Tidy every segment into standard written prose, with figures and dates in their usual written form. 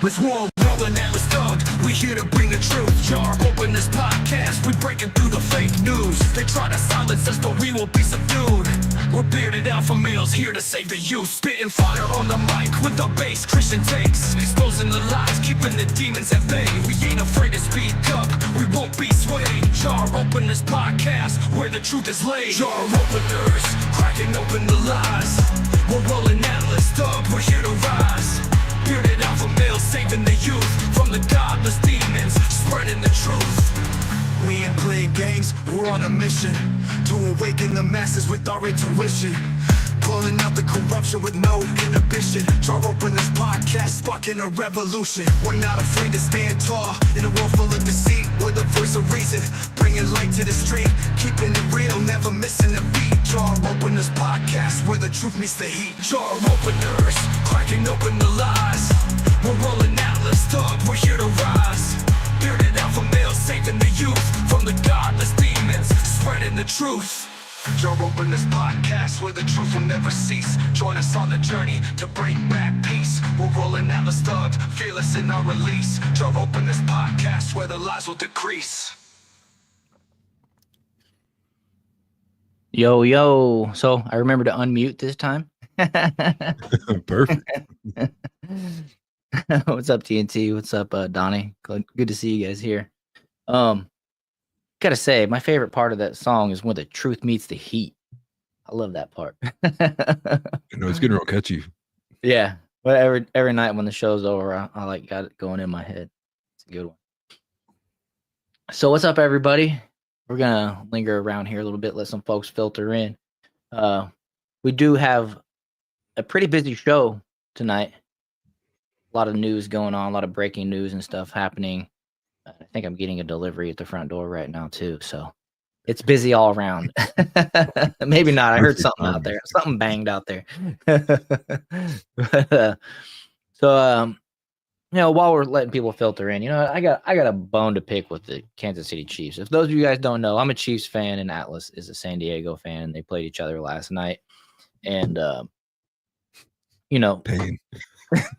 Let's roll, rolling Atlas Thug. We here to bring the truth. Jar open this podcast. We breaking through the fake news. They try to silence us, but we will be subdued. We're bearded alpha males here to save the youth. Spitting fire on the mic with the bass Christian takes. Exposing the lies, keeping the demons at bay. We ain't afraid to speak up. We won't be swayed. Jar open this podcast where the truth is laid. Jar openers, cracking open the lies. We're rolling Atlas Thug. We're here to rise. Bearded alpha males saving the youth from the godless demons, spreading the truth. We ain't playing games, we're on a mission to awaken the masses with our intuition. Pulling out the corruption with no inhibition. Jar open this podcast, sparking a revolution. We're not afraid to stand tall in a world full of deceit. We're the voice of reason, bringing light to the street. Keeping it real, never missing a beat. Jar open this podcast where the truth meets the heat. Jar openers, cracking open the lies. We're rolling Atlas Thug, we're here to rise. Bearded alpha males saving the youth from the godless demons, spreading the truth. Jar open this podcast where the truth will never cease. Join us on the journey to bring back peace. We're rolling Atlas Thug, fearless in our release. Jar open this podcast where the lies will decrease. Yo, yo. So I remember to unmute this time. Perfect. What's up, TNT? What's up, Donnie? Good to see you guys here. Gotta say, my favorite part of that song is when the truth meets the heat. I love that part. It's getting real catchy. Yeah. Well, every night when the show's over, I like got it going in my head. It's a good one. So what's up, everybody? We're gonna linger around here a little bit, let some folks filter in. We do have a pretty busy show tonight. A lot of news going on, a lot of breaking news and stuff happening. I think I'm getting a delivery at the front door right now too, so it's busy all around. Maybe not. I heard something out there. Something banged out there. While we're letting people filter in, I got a bone to pick with the Kansas City Chiefs. If those of you guys don't know, I'm a Chiefs fan and Atlas is a San Diego fan, and they played each other last night. And pain.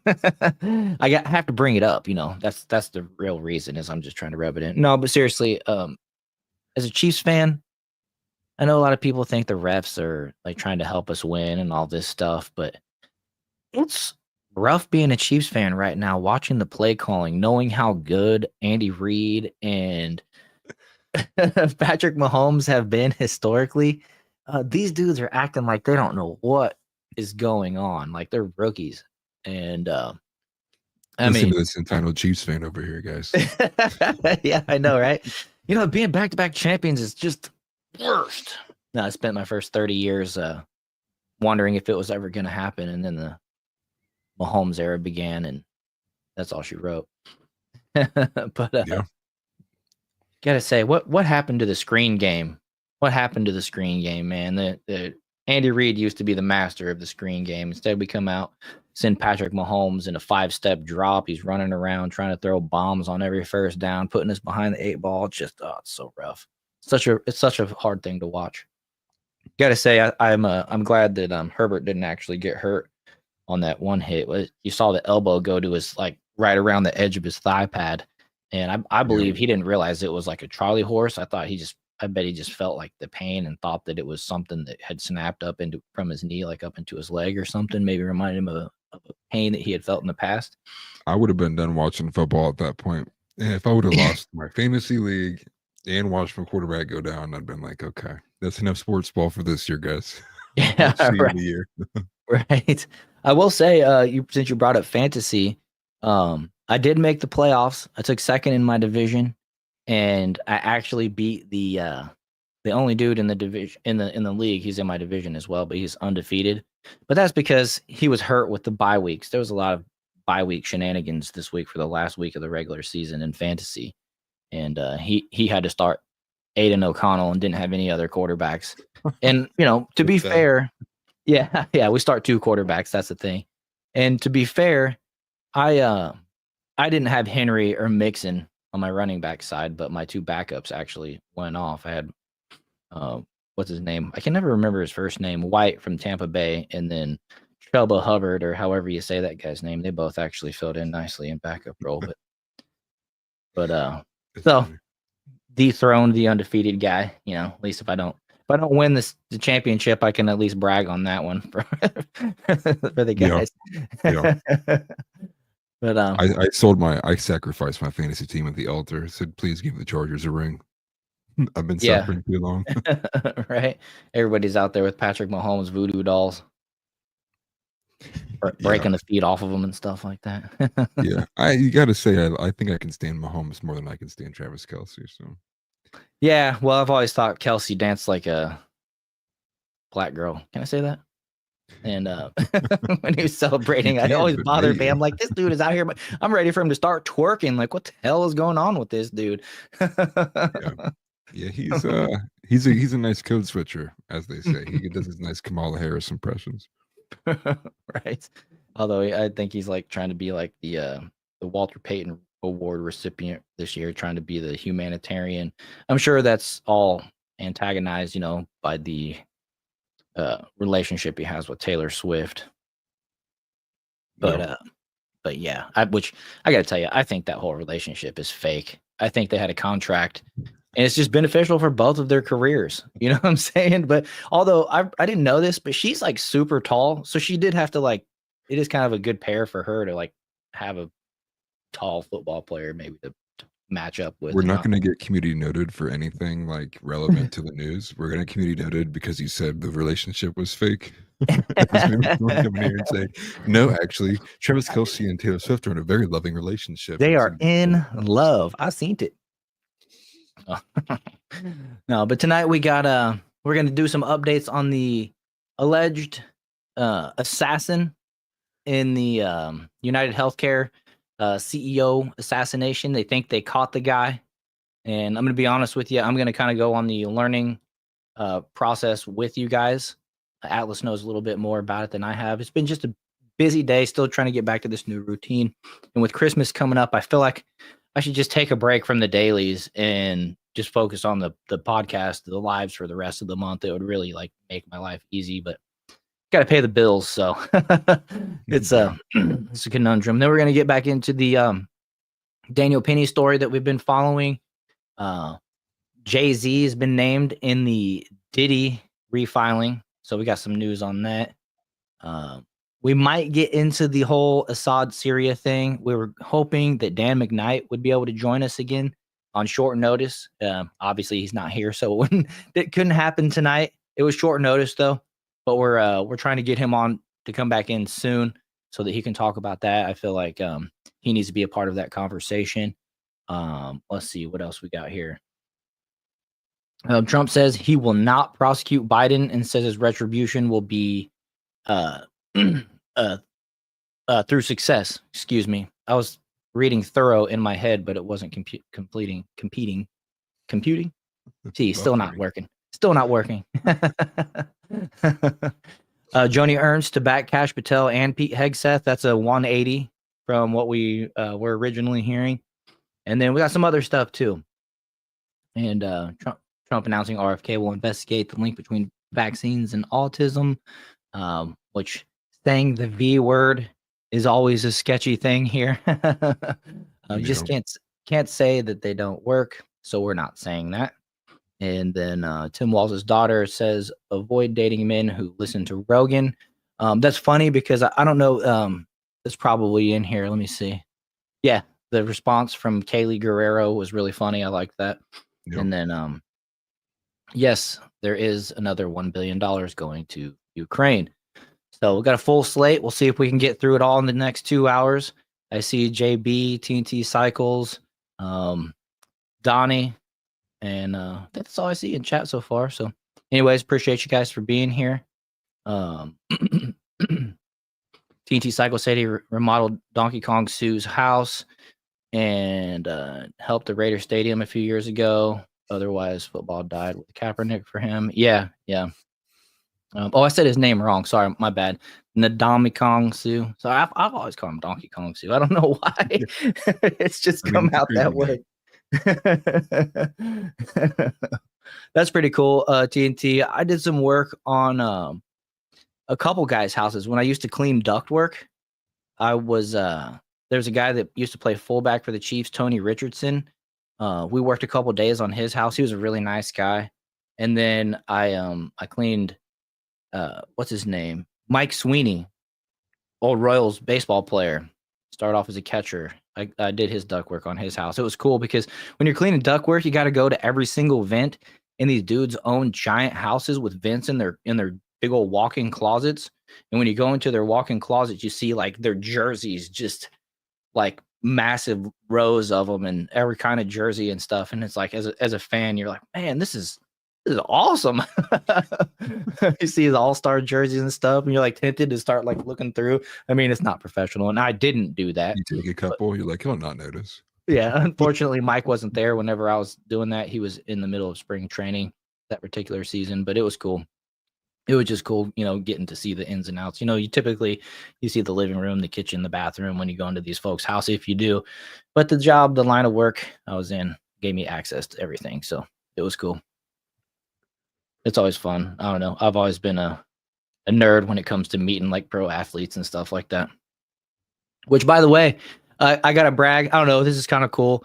I have to bring it up, that's the real reason, is I'm just trying to rub it in. No, but seriously, as a Chiefs fan, I know a lot of people think the refs are like trying to help us win and all this stuff, but it's rough being a Chiefs fan right now, watching the play calling, knowing how good Andy Reid and Patrick Mahomes have been historically. These dudes are acting like they don't know what is going on, like they're rookies. And Listen to this entitled Chiefs fan over here, guys. Yeah, I know, right? Being back-to-back champions is just worst. No, I spent my first 30 years wondering if it was ever going to happen, and then the Mahomes era began, and that's all she wrote. But yeah. Gotta say, what happened to the screen game? What happened to the screen game, man? The Andy Reid used to be the master of the screen game. Instead, we come out, send Patrick Mahomes in a 5-step drop. He's running around trying to throw bombs on every first down, putting us behind the 8 ball. It's so rough. It's such a hard thing to watch. Gotta say, I'm glad that Herbert didn't actually get hurt on that one hit. You saw the elbow go to his right around the edge of his thigh pad, and I believe he didn't realize it was like a Charlie horse. I bet he just felt like the pain and thought that it was something that had snapped up from his knee, like up into his leg or something. Maybe reminded him of a pain that he had felt in the past. I would have been done watching football at that point. And if I would have lost my fantasy league and watched my quarterback go down, I'd been like, okay, that's enough sports ball for this year, guys. Yeah, right. Year. Right. I will say, since you brought up fantasy, I did make the playoffs. I took second in my division. And I actually beat the only dude in the division in the league. He's in my division as well, but he's undefeated. But that's because he was hurt with the bye weeks. There was a lot of bye week shenanigans this week for the last week of the regular season in fantasy, and he had to start Aiden O'Connell and didn't have any other quarterbacks. And to be fair, yeah, we start 2 quarterbacks. That's the thing. And to be fair, I didn't have Henry or Mixon on my running back side, but my 2 backups actually went off. I had what's his name? I can never remember his first name. White from Tampa Bay, and then Chubba Hubbard, or however you say that guy's name. They both actually filled in nicely in backup role, but It's so funny. dethroned the undefeated guy. You know, at least if I don't win the championship, I can at least brag on that one for for the Yeah, guys. yeah. But I sacrificed my fantasy team at the altar. Said, please give the Chargers a ring. I've been yeah, suffering too long. right. Everybody's out there with Patrick Mahomes voodoo dolls, Yeah, breaking the feet off of them and stuff like that. yeah. You got to say, I think I can stand Mahomes more than I can stand Travis Kelsey. So Yeah, well, I've always thought Kelsey danced like a black girl. Can I say that? And when he was you celebrating, I can, always but bothered me. maybe. I'm like, this dude is out here, but I'm ready for him to start twerking. Like, what the hell is going on with this dude? Yeah, yeah. He's a nice code switcher, as they say. He does his nice Kamala Harris impressions. Right. Although I think he's like trying to be like the Walter Payton Award recipient this year, trying to be the humanitarian. I'm sure that's all antagonized, you know, by the relationship he has with Taylor Swift. But Yeah. but yeah, which I got to tell you, I think that whole relationship is fake. I think they had a contract, and it's just beneficial for both of their careers. You know what I'm saying? But although I didn't know this, but she's like super tall, so she did have to like. It is kind of a good pair for her to like have a tall football player maybe to match up with We're and not not. going to get community noted for anything like relevant to the news. We're going to community noted because you said the relationship was fake. Because maybe someone come in here and say, no, actually, Travis Kelsey and Taylor Swift are in a very loving relationship. They And are said, in love. I've seen it. No, but tonight we're gonna do some updates on the alleged assassin in the United Healthcare CEO assassination. They think they caught the guy, and I'm gonna be honest with you. I'm gonna kind of go on the learning process with you guys. Atlas knows a little bit more about it than I have. It's been just a busy day, still trying to get back to this new routine. And with Christmas coming up, I feel like I should just take a break from the dailies and just focus on the podcast, the lives for the rest of the month. It would really like make my life easy, but got to pay the bills, so it's yeah, it's a conundrum. Then we're gonna get back into the Daniel Penny story that we've been following. Jay-Z has been named in the Diddy refiling, so we got some news on that. We might get into the whole Assad Syria thing. We were hoping that Dan McKnight would be able to join us again on short notice. Obviously, he's not here, so it couldn't happen tonight. It was short notice though, but we're trying to get him on to come back in soon so that he can talk about that. I feel like he needs to be a part of that conversation. Let's see what else we got here. Trump says he will not prosecute Biden and says his retribution will be through success. Excuse me. I was reading thorough in my head, but it wasn't computing. See, still not buffering. working. Still not working. Joni Ernst to back Kash Patel and Pete Hegseth. That's a 180 from what we were originally hearing. And then we got some other stuff too. And Trump announcing RFK will investigate the link between vaccines and autism, which saying the V word is always a sketchy thing here. You just can't say that they don't work, so we're not saying that. And then Tim Walz's daughter says, avoid dating men who listen to Rogan. That's funny because I don't know. It's probably in here. Let me see. Yeah, the response from Kaylee Guerrero was really funny. I liked that. Yep. And then, yes, there is another $1 billion going to Ukraine. So we got a full slate. We'll see if we can get through it all in the next 2 hours. I see JB, TNT Cycles, Donnie, and that's all I see in chat so far. So anyways, appreciate you guys for being here. TNT Cycle said he remodeled Donkey Kong Sue's house and helped the Raider Stadium a few years ago. Otherwise, football died with Kaepernick for him. Yeah. I said his name wrong. Sorry, my bad. Nadami Kong Sue. So I've always called him Donkey Kong Sue. I don't know why. It's just come out that way. That's pretty cool. TNT. I did some work on a couple guys' houses. When I used to clean ductwork, I was there's a guy that used to play fullback for the Chiefs, Tony Richardson. We worked a couple days on his house. He was a really nice guy. And then I cleaned what's his name? Mike Sweeney, old Royals baseball player. Started off as a catcher. I did his ductwork on his house. It was cool because when you're cleaning ductwork, you got to go to every single vent. And these dudes own giant houses with vents in their big old walk-in closets. And when you go into their walk-in closets, you see like their jerseys, just like massive rows of them, and every kind of jersey and stuff. And it's like as a fan, you're like, man, this is awesome. You see his all-star jerseys and stuff, and you're like tempted to start like looking through. I mean, it's not professional, and I didn't do that. You take a couple, you're like, he'll not notice. Yeah, unfortunately, Mike wasn't there whenever I was doing that. He was in the middle of spring training that particular season, but it was cool. It was just cool, getting to see the ins and outs. You typically you see the living room, the kitchen, the bathroom when you go into these folks' house, if you do. But the line of work I was in gave me access to everything, so it was cool. It's always fun. I don't know. I've always been a nerd when it comes to meeting like pro athletes and stuff like that. Which, by the way, I got to brag. I don't know. This is kind of cool.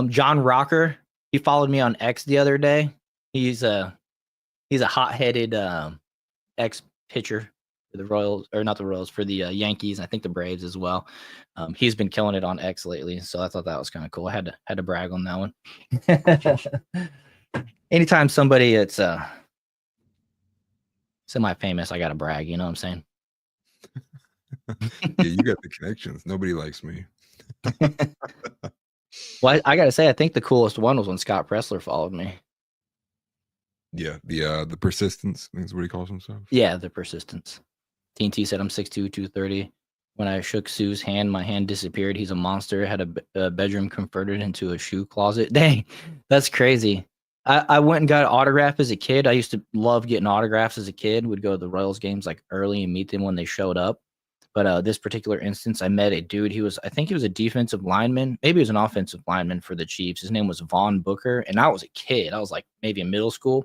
John Rocker, he followed me on X the other day. He's a hot-headed ex-pitcher for the Royals, or not the Royals, for the Yankees. I think the Braves as well. He's been killing it on X lately, so I thought that was kind of cool. I had to brag on that one. Anytime somebody that's semi-famous, I got to brag. You know what I'm saying? Yeah, you got the connections. Nobody likes me. Well, I got to say, I think the coolest one was when Scott Pressler followed me. Yeah, the persistence, I think is what he calls himself. Yeah, the persistence. TNT said I'm 6'2", 230. When I shook Sue's hand, my hand disappeared. He's a monster. Had a bedroom converted into a shoe closet. Dang, that's crazy. I went and got an autograph as a kid. I used to love getting autographs as a kid. Would go to the Royals games like early and meet them when they showed up. But this particular instance, I met a dude. I think he was a defensive lineman. Maybe he was an offensive lineman for the Chiefs. His name was Vaughn Booker. And I was a kid. I was like maybe in middle school.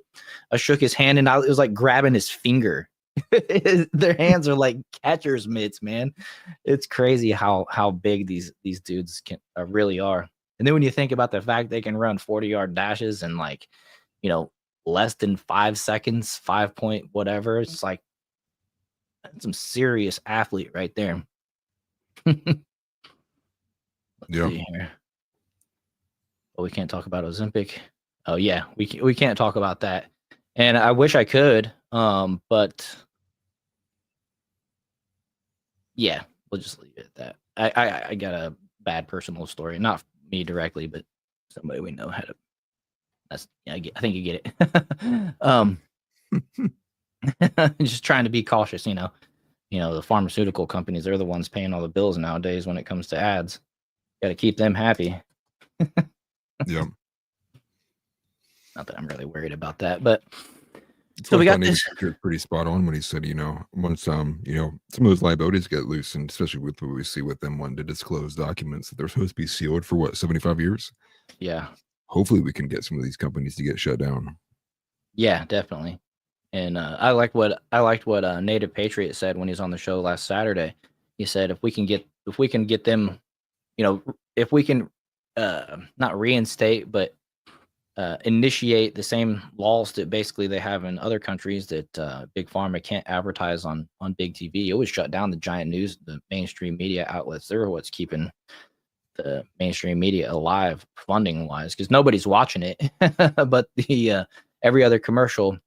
I shook his hand and it was like grabbing his finger. Their hands are like catcher's mitts, man. It's crazy how big these dudes really are. And then when you think about the fact they can run 40-yard dashes in like, less than 5 seconds, 5 point whatever, it's like that's some serious athlete right there. Let's see here. Oh, we can't talk about Ozempic. Oh yeah, we can't talk about that. And I wish I could, but yeah, we'll just leave it at that. I got a bad personal story, not me directly, but somebody we know had a. I think you get it. Just trying to be cautious, the pharmaceutical companies, they're the ones paying all the bills nowadays when it comes to ads. Got to keep them happy. Yeah. Not that I'm really worried about that, but so we got this pretty spot on when he said, once some of those liabilities get loosened, especially with what we see with them wanting to disclose documents that they're supposed to be sealed for 75 years. Yeah. Hopefully we can get some of these companies to get shut down. Yeah, definitely. And I liked what Native Patriot said when he was on the show last Saturday. He said if we can get them, if we can not reinstate but initiate the same laws that basically they have in other countries that big pharma can't advertise on big TV. It would shut down the giant news, the mainstream media outlets. They're what's keeping the mainstream media alive funding wise, because nobody's watching it. But the every other commercial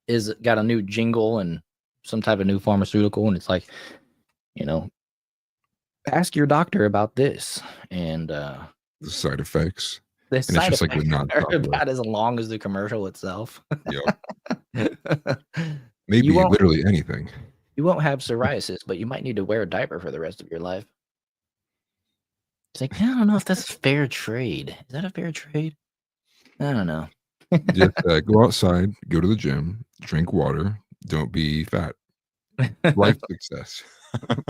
is got a new jingle and some type of new pharmaceutical, and it's like, ask your doctor about this and the side effects. The and side it's just effects like are about as long as the commercial itself. Yeah. Maybe literally anything. You won't have psoriasis, but you might need to wear a diaper for the rest of your life. It's like, I don't know if that's fair trade. Is that a fair trade? I don't know. Just go outside, go to the gym, drink water, don't be fat. Life success.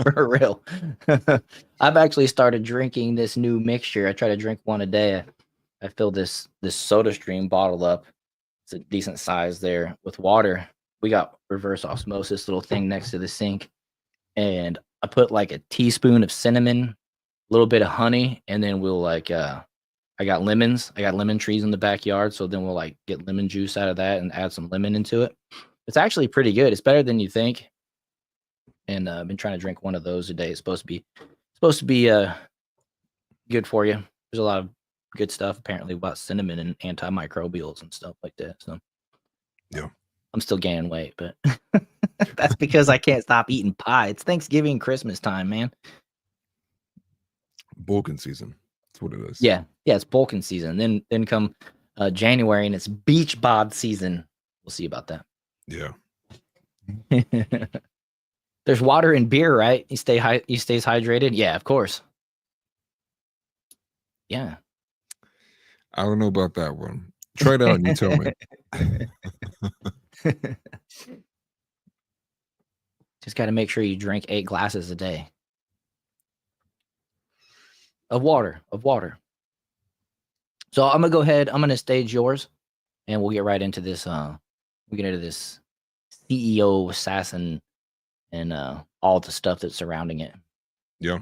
For real. I've actually started drinking this new mixture. I try to drink one a day. I fill this Soda Stream bottle up. It's a decent size there with water. we got reverse osmosis little thing next to the sink, and I put like a teaspoon of cinnamon, a little bit of honey, and then we'll like I got lemons. I got lemon trees in the backyard, so then we'll like get lemon juice out of that and add some lemon into it. It's actually pretty good. It's better than you think. And I've been trying to drink one of those a day. It's supposed to be good for you. There's a lot of good stuff apparently about cinnamon and antimicrobials and stuff like that. So Yeah. I'm still gaining weight, but that's because I can't stop eating pie. It's Thanksgiving, Christmas time, man. Bulking season. That's what it is. Yeah, it's bulking season. Then come January and it's beach bod season. We'll see about that. Yeah. There's water in beer, right? He stays hydrated. Yeah, of course. Yeah. I don't know about that one. Try it out and you tell me. Just got to make sure you drink 8 glasses a day of water. So I'm gonna go ahead. I'm gonna stage yours, and we'll get right into this. We'll get into this CEO assassin and all the stuff that's surrounding it. Yeah.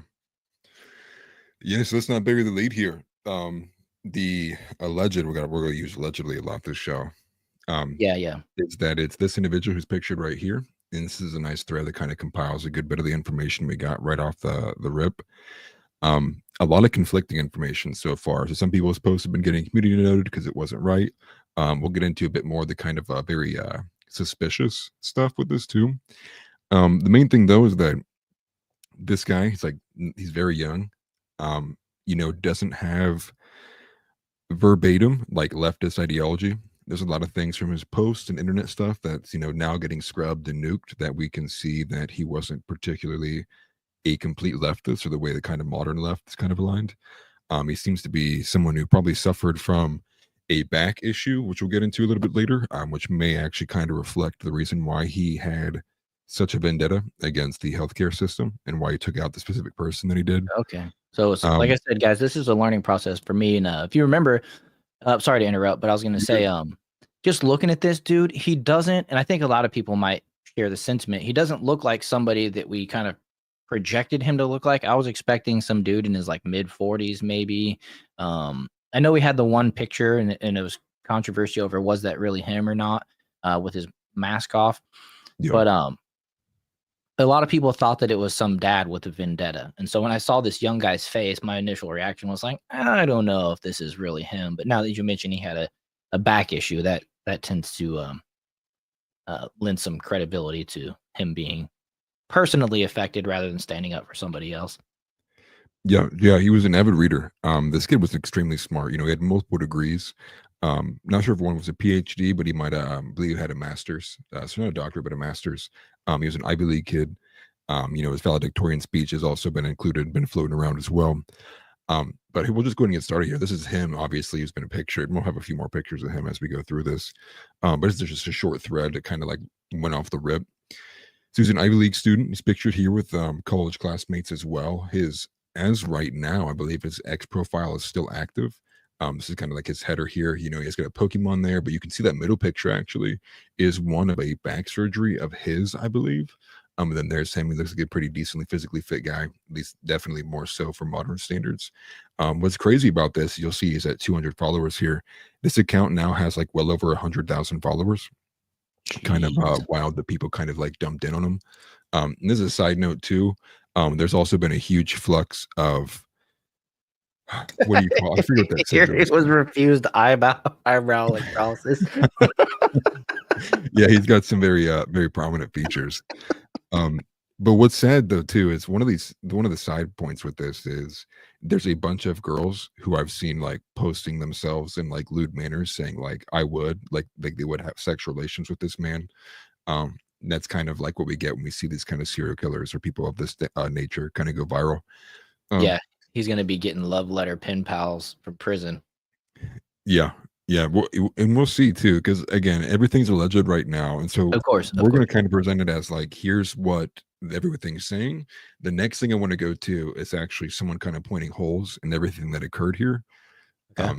So let's not bury the lead here. The alleged, we're gonna use allegedly a lot this show. Yeah. Is that it's this individual who's pictured right here, and this is a nice thread that kind of compiles a good bit of the information we got right off the rip. A lot of conflicting information so far. So some people's posts have been getting community noted because it wasn't right. We'll get into a bit more of the kind of very suspicious stuff with this too. The main thing though is that this guy, he's very young. Doesn't have verbatim like leftist ideology. There's a lot of things from his posts and internet stuff that's now getting scrubbed and nuked that we can see that he wasn't particularly a complete leftist, or the way the kind of modern left is kind of aligned. He seems to be someone who probably suffered from a back issue, which we'll get into a little bit later, which may actually kind of reflect the reason why he had such a vendetta against the healthcare system and why he took out the specific person that he did. Okay. So it's, like I said, guys, this is a learning process for me. And if you remember, sorry to interrupt, but I was going to say, just looking at this dude, he doesn't, and I think a lot of people might share the sentiment, he doesn't look like somebody that we kind of projected him to look like. I was expecting some dude in his like mid 40s, maybe. I know we had the one picture and it was controversy over was that really him or not, with his mask off. Yeah. But a lot of people thought that it was some dad with a vendetta. And so when I saw this young guy's face, my initial reaction was like, I don't know if this is really him. But now that you mentioned he had a back issue, that tends to lend some credibility to him being personally affected rather than standing up for somebody else. Yeah, he was an avid reader. This kid was extremely smart. He had multiple degrees. Not sure if one was a PhD, but he might believe had a master's. So not a doctorate, but a master's. He was an Ivy League kid. His valedictorian speech has also been included, been floating around as well. But we'll just go ahead and get started here. This is him, obviously, who's been pictured. We'll have a few more pictures of him as we go through this. But it's just a short thread that kind of like went off the rip. So he's an Ivy League student. He's pictured here with college classmates as well. As right now, I believe his X profile is still active. This is kind of like his header here. He's got a Pokemon there, but you can see that middle picture actually is one of a back surgery of his, I believe. And then there's him. He looks like a pretty decently physically fit guy, at least definitely more so for modern standards. What's crazy about this, you'll see he's at 200 followers here. This account now has like well over 100,000 followers. Jeez. Kind of wild that people kind of like dumped in on him. And this is a side note too. There's also been a huge flux of what do you call it? I forget what that Here it was refused eyebrow electrolysis. Yeah, he's got some very very prominent features. But what's sad though too is one of the side points with this is there's a bunch of girls who I've seen like posting themselves in like lewd manners saying like I would like they would have sexual relations with this man. That's kind of like what we get when we see these kind of serial killers or people of this nature kind of go viral. Yeah, he's going to be getting love letter pen pals from prison. Yeah. We'll see too, because again, everything's alleged right now, and so of course we're going to kind of present it as like, here's what everything's saying. The next thing I want to go to is actually someone kind of pointing holes in everything that occurred here. Okay.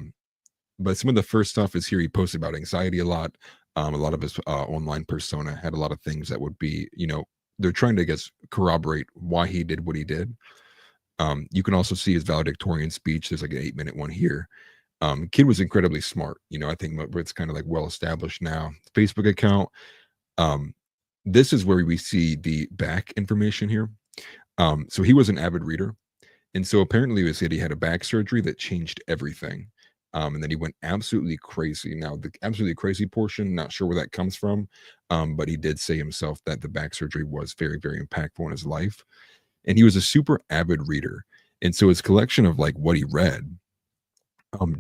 But some of the first stuff is here. He posted about anxiety a lot. A lot of his online persona had a lot of things that would be, they're trying to, I guess, corroborate why he did what he did. You can also see his valedictorian speech. There's like an 8-minute one here. Kid was incredibly smart. I think it's kind of like well established now. Facebook account. Um, this is where we see the back information here. So he was an avid reader. And so apparently he said he had a back surgery that changed everything. And then he went absolutely crazy. Now, the absolutely crazy portion, not sure where that comes from. But he did say himself that the back surgery was very, very impactful in his life. And he was a super avid reader. And so his collection of like what he read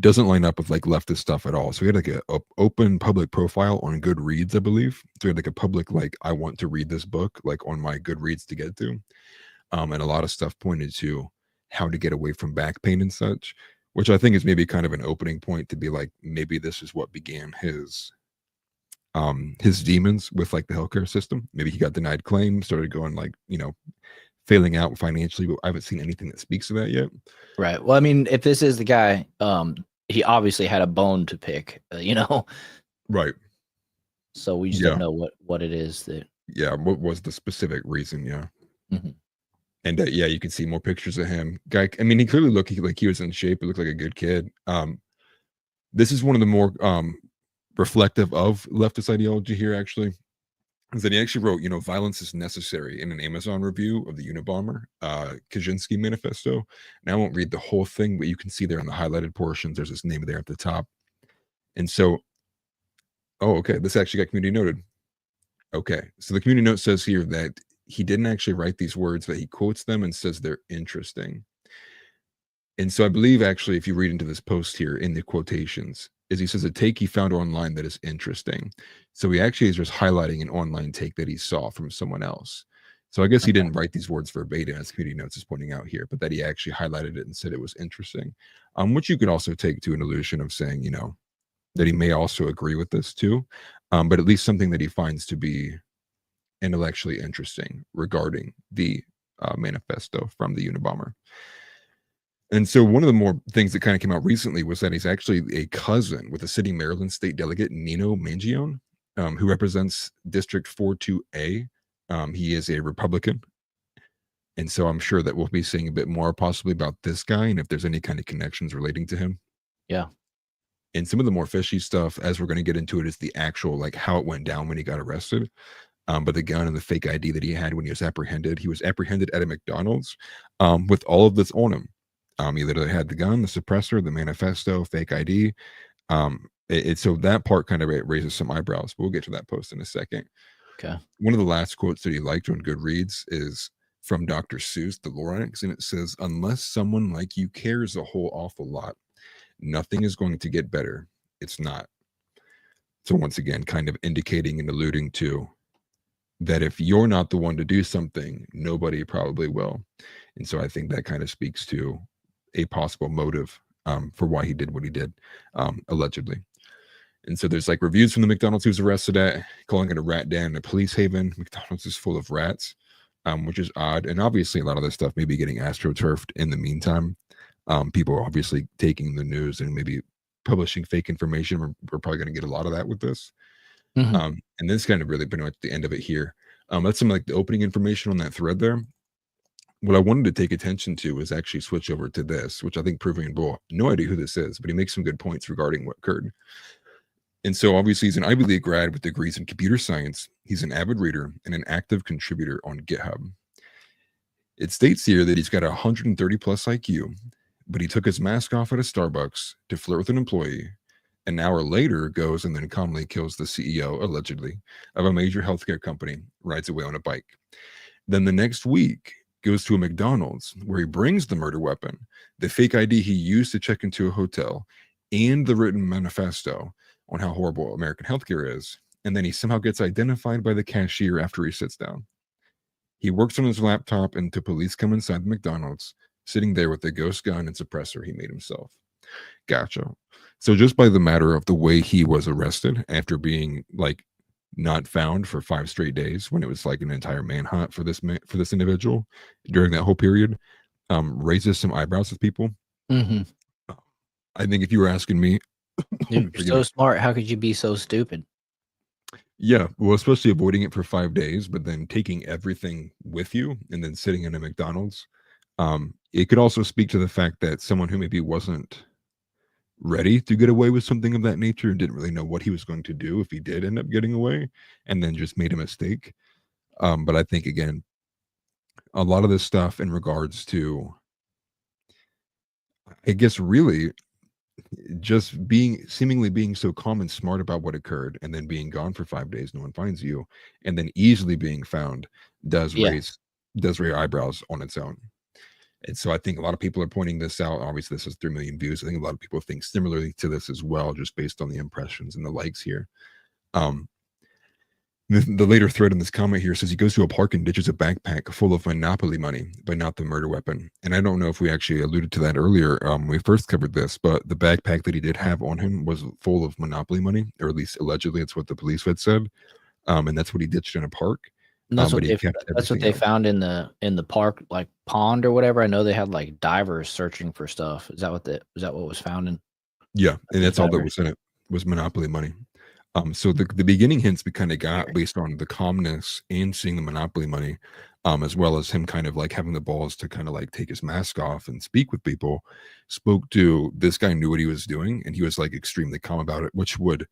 doesn't line up with like leftist stuff at all. So he had like a open public profile on Goodreads, I believe. So he had like a public, like, I want to read this book, like on my Goodreads to get to. And a lot of stuff pointed to how to get away from back pain and such, which I think is maybe kind of an opening point to be like, maybe this is what began his demons with like the healthcare system. Maybe he got denied claims, started going like, failing out financially, but I haven't seen anything that speaks to that yet. Right. Well, I mean, if this is the guy, he obviously had a bone to pick, Right. So we just don't know what it is that. Yeah. What was the specific reason? Yeah. Mhm. And yeah, you can see more pictures of him. Guy, I mean, he clearly looked like he was in shape. It looked like a good kid. This is one of the more reflective of leftist ideology here, actually. Is that he actually wrote, violence is necessary in an Amazon review of the Unabomber, Kaczynski manifesto. And I won't read the whole thing, but you can see there in the highlighted portions, there's his name there at the top. And so, okay, this actually got community noted. Okay, so the community note says here that he didn't actually write these words, but he quotes them and says they're interesting. And so I believe actually, if you read into this post here in the quotations, is he says a take he found online that is interesting. So he actually is just highlighting an online take that he saw from someone else. So I guess he didn't write these words verbatim, as community notes is pointing out here, but that he actually highlighted it and said it was interesting, which you could also take to an illusion of saying, that he may also agree with this too, but at least something that he finds to be intellectually interesting regarding the manifesto from the Unabomber. And so one of the more things that kind of came out recently was that he's actually a cousin with the city Maryland state delegate, Nino Mangione, who represents District 42A. He is a Republican. And so I'm sure that we'll be seeing a bit more possibly about this guy and if there's any kind of connections relating to him. Yeah. And some of the more fishy stuff, as we're going to get into it, is the actual, like, how it went down when he got arrested. But the gun and the fake ID that he had when he was apprehended at a McDonald's with all of this on him. He literally had the gun, the suppressor, the manifesto, fake ID. So that part kind of raises some eyebrows, but we'll get to that post in a second. Okay. One of the last quotes that he liked on Goodreads is from Dr. Seuss, the Lorax, and it says, "Unless someone like you cares a whole awful lot, nothing is going to get better. It's not." So once again, kind of indicating and alluding to that if you're not the one to do something, nobody probably will. And so I think that kind of speaks to a possible motive for why he did what he did, allegedly. And so there's like reviews from the McDonald's he was arrested at, calling it a rat den and a police haven. McDonald's is full of rats, which is odd. And obviously a lot of this stuff may be getting astroturfed in the meantime. People are obviously taking the news and maybe publishing fake information. We're probably going to get a lot of that with this. Mm-hmm. And this kind of really pretty much the end of it here. That's some like the opening information on that thread there. What I wanted to take attention to is actually switch over to this, which I think Proving Bull, no idea who this is, but he makes some good points regarding what occurred. And so obviously he's an Ivy League grad with degrees in computer science. He's an avid reader and an active contributor on GitHub. It states here that he's got 130 plus IQ, but he took his mask off at a Starbucks to flirt with an employee. An hour later goes and then calmly kills the CEO, allegedly, of a major healthcare company, rides away on a bike. Then the next week, goes to a McDonald's where he brings the murder weapon, the fake ID he used to check into a hotel, and the written manifesto on how horrible American healthcare is. And then he somehow gets identified by the cashier after he sits down. He works on his laptop until police come inside the McDonald's, sitting there with the ghost gun and suppressor he made himself. Gotcha. So just by the matter of the way he was arrested after being like not found for 5 straight days, when it was like an entire manhunt for this individual during that whole period, raises some eyebrows with people. Mm-hmm. I think if you were asking me, Dude, you're so smart. How could you be so stupid? Yeah, well, especially avoiding it for 5 days, but then taking everything with you and then sitting in a McDonald's. It could also speak to the fact that someone who maybe wasn't ready to get away with something of that nature and didn't really know what he was going to do if he did end up getting away, and then just made a mistake. But I think again, a lot of this stuff in regards to, I guess, really just being seemingly being so calm and smart about what occurred, and then being gone for 5 days, no one finds you, and then easily being found does Yeah. raise eyebrows on its own. And so I think a lot of people are pointing this out. Obviously, this is 3 million views. I think a lot of people think similarly to this as well, just based on the impressions and the likes here. Um, the later thread in this comment here says he goes to a park and ditches a backpack full of Monopoly money, but not the murder weapon. And I don't know if we actually alluded to that earlier when we first covered this, but the backpack that he did have on him was full of Monopoly money, or at least allegedly, it's what the police had said. And that's what he ditched in a park. And that's But what he kept that's what everything they else. found in the park, like pond or whatever. I know they had like divers searching for stuff. Is that what was found in Yeah, and these that's all that divers? was in it, was Monopoly money. So the beginning hints we kinda got based on the calmness and seeing the Monopoly money, as well as him kind of, like, having the balls to kinda, like, take his mask off and speak with people, spoke to this guy knew what he was doing, and he was, like, extremely calm about it, which would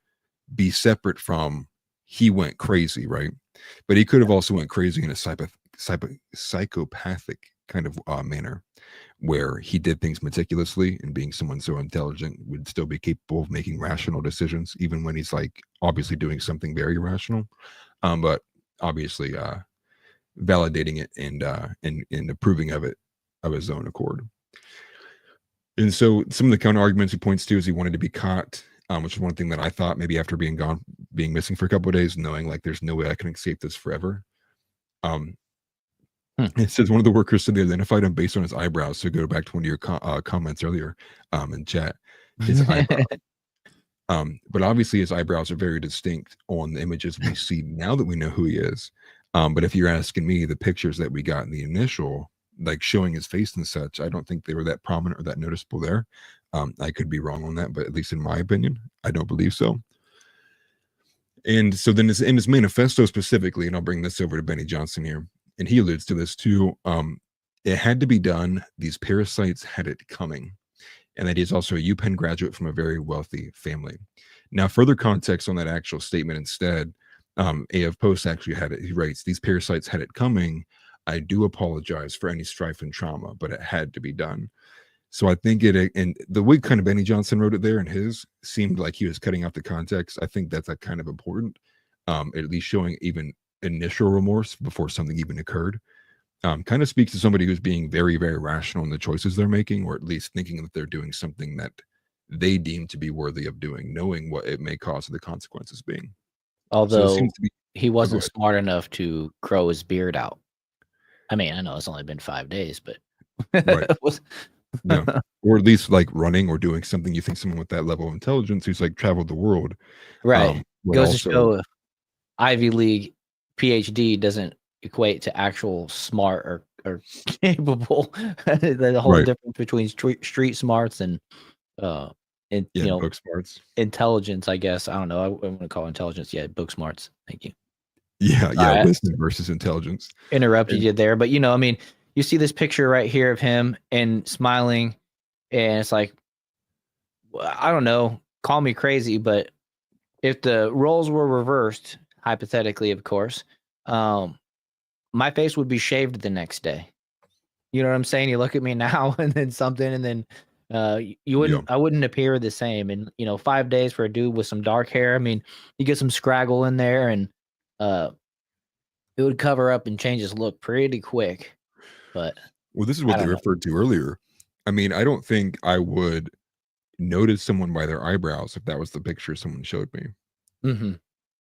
be separate from he went crazy, right? But he could have also went crazy in a psychopathic kind of, manner, where he did things meticulously, and being someone so intelligent would still be capable of making rational decisions even when he's like obviously doing something very irrational, but obviously validating it and approving of it of his own accord. And so some of the counter arguments he points to is he wanted to be caught, which is one thing that I thought maybe after being missing for a couple of days, knowing like there's no way I can escape this forever. um Hmm. It says one of the workers said they identified him based on his eyebrows. So go back to one of your comments earlier in chat. His eyebrow, but obviously his eyebrows are very distinct on the images we see now that we know who he is. But if you're asking me, the pictures that we got in the initial, like showing his face and such, I don't think they were that prominent or that noticeable there. I could be wrong on that, but at least in my opinion, I don't believe so. And so then in his manifesto specifically, and I'll bring this over to Benny Johnson here, and he alludes to this too. It had to be done. These parasites had it coming, and that he's also a UPenn graduate from a very wealthy family. Now, further context on that actual statement instead, AF Post actually had it. He writes, "These parasites had it coming. I do apologize for any strife and trauma, but it had to be done." So I think it, and the way kind of Benny Johnson wrote it there and his seemed like he was cutting out the context. I think that's like kind of important, at least showing even initial remorse before something even occurred. Kind of speaks to somebody who's being very, very rational in the choices they're making, or at least thinking that they're doing something that they deem to be worthy of doing, knowing what it may cause the consequences being. So it seems Although to be. he Oh, go wasn't ahead. smart enough to grow his beard out. I mean, I know it's only been 5 days, but Right. it was Yeah. Or at least like running or doing something you think someone with that level of intelligence who's like traveled the world right. would Goes to also. show Ivy League PhD doesn't equate to actual smart or capable. There's a whole Right. difference between street smarts uh and Yeah, book smarts. intelligence, I guess. I don't know. I wouldn't call it intelligence. Yeah, book smarts. Thank you. Yeah, yeah, I wisdom versus intelligence. interrupted And you there, but I mean, you see this picture right here of him and smiling, and it's like, I don't know. Call me crazy, but if the roles were reversed, hypothetically, of course, um, my face would be shaved the next day. You know what I'm saying? You look at me now and then something, and then you yeah. I wouldn't appear the same. And 5 days for a dude with some dark hair. I mean, you get some scraggle in there, and uh, it would cover up and change his look pretty quick. But Well, this is I what they don't know. referred to earlier. I mean, I don't think I would notice someone by their eyebrows if that was the picture someone showed me. Hmm.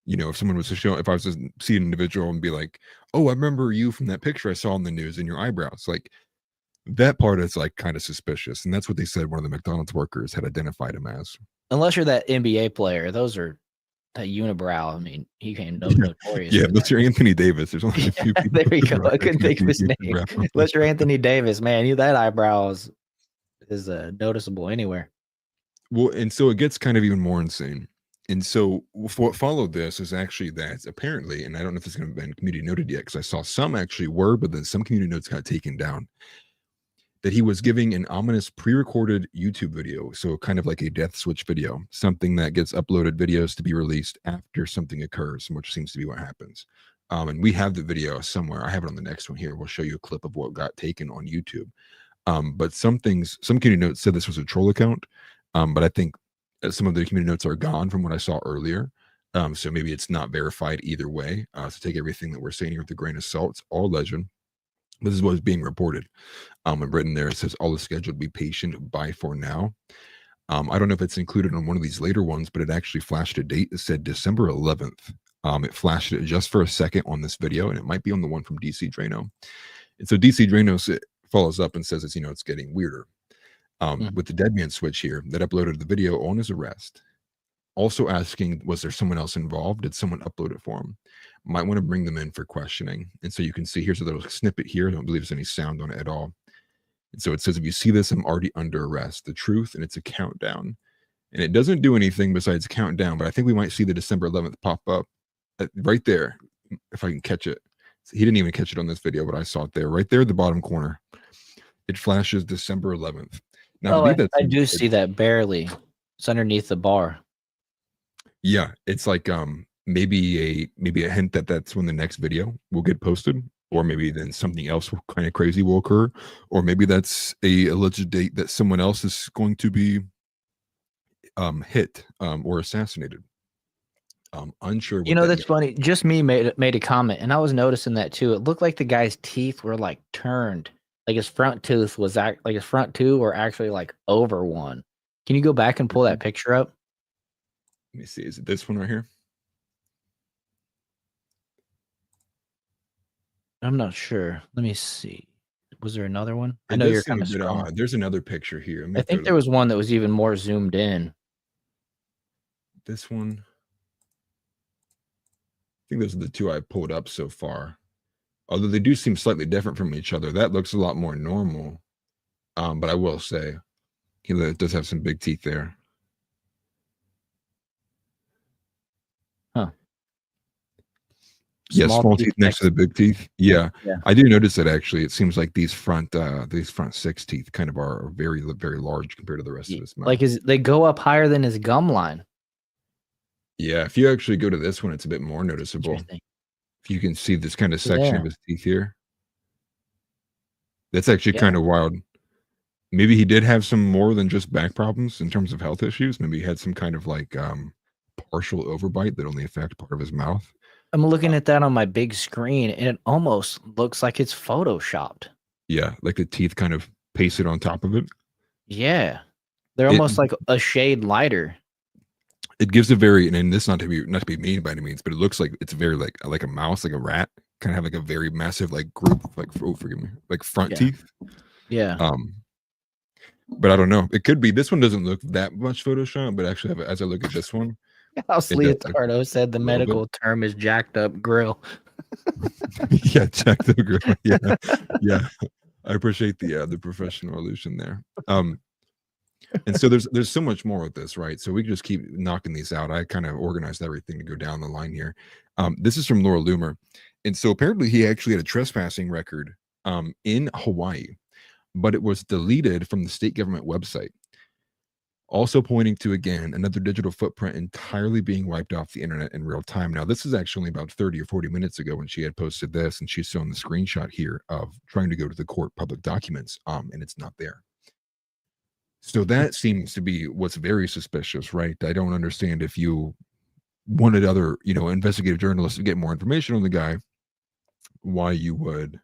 If someone was to show, if I was to see an individual and be like, "Oh, I remember you from that picture I saw in the news and your eyebrows," like that part is like kind of suspicious, and that's what they said one of the McDonald's workers had identified him as. Unless you're that NBA player, those are that unibrow. I mean, he came Yeah, notorious yeah. for that. Unless you're Anthony Davis, there's only a few Yeah, people there we with go. I couldn't think of his name. unibrow. Unless you're Anthony Davis, man, that eyebrow is noticeable anywhere. Well, and so it gets kind of even more insane. And so what followed this is actually that apparently, and I don't know if it's going to be community noted yet, because I saw some actually were, but then some community notes got taken down, that he was giving an ominous pre-recorded YouTube video. So kind of like a death switch video, something that gets uploaded videos to be released after something occurs, which seems to be what happens. And we have the video somewhere. I have it on the next one here. We'll show you a clip of what got taken on YouTube. But some community notes said this was a troll account. But I think some of the community notes are gone from what I saw earlier. So maybe it's not verified either way. So take everything that we're saying here with a grain of salt. It's all legend. This is what is being reported. And written there, it says all is scheduled to be patient by for now. I don't know if it's included on one of these later ones, but it actually flashed a date. It said December 11th. It flashed it just for a second on this video, and it might be on the one from DC Drano. And so DC Drano follows up and says it's getting weirder. With the dead man switch here that uploaded the video on his arrest, also asking, was there someone else involved? Did someone upload it for him? Might want to bring them in for questioning. And so you can see here's a little snippet here. I don't believe there's any sound on it at all. And so it says, if you see this, I'm already under arrest. The truth, and it's a countdown. And it doesn't do anything besides count down, but I think we might see the December 11th pop up right there, if I can catch it. He didn't even catch it on this video, but I saw it there, right there at the bottom corner. It flashes December 11th. Now, I do see that barely. It's underneath the bar. Yeah, it's like maybe a hint that that's when the next video will get posted, or maybe then something else kind of crazy will occur, or maybe that's a alleged date that someone else is going to be hit or assassinated. Unsure. That's funny. Just me made a comment, and I was noticing that too. It looked like the guy's teeth were like turned, like his front tooth was like his front two were actually like over one. Can you go back and pull that picture up? Let me see. Is it this one right here? I'm not sure. Let me see. Was there another one? I know you're kind of strong. There's another picture here. I think there was one that was even more zoomed in. This one. I think those are the two I pulled up so far. Although they do seem slightly different from each other. That looks a lot more normal. But I will say, he does have some big teeth there. Huh. Yeah, small teeth next to the big teeth. Yeah. I do notice that actually. It seems like these front six teeth kind of are very, very large compared to the rest of his mouth. Like they go up higher than his gum line. Yeah, if you actually go to this one, it's a bit more noticeable. If you can see this kind of section of his teeth here. That's actually kind of wild. Maybe he did have some more than just back problems in terms of health issues. Maybe he had some kind of like partial overbite that only affected part of his mouth. I'm looking at that on my big screen, and it almost looks like it's photoshopped. Yeah, like the teeth kind of pasted on top of it. Yeah, they're almost like a shade lighter. It gives a very, and this not to be mean by any means, but it looks like it's very like a mouse, like a rat, kind of have like a very massive like group, like forgive me, like front teeth. Yeah. But I don't know. It could be. This one doesn't look that much Photoshop, but actually, as I look at this one, House Leotardo said the medical term is jacked up grill. Yeah, jacked up grill. Yeah, yeah. I appreciate the professional allusion there. And so there's so much more with this, right? So we can just keep knocking these out. I kind of organized everything to go down the line here. This is from Laura Loomer, and so apparently he actually had a trespassing record in Hawaii, but it was deleted from the state government website. Also pointing to, again, another digital footprint entirely being wiped off the internet in real time. Now, this is actually about 30 or 40 minutes ago when she had posted this, and she's shown the screenshot here of trying to go to the court public documents, and it's not there. So that seems to be what's very suspicious, right? I don't understand if you wanted other, investigative journalists to get more information on the guy, why you would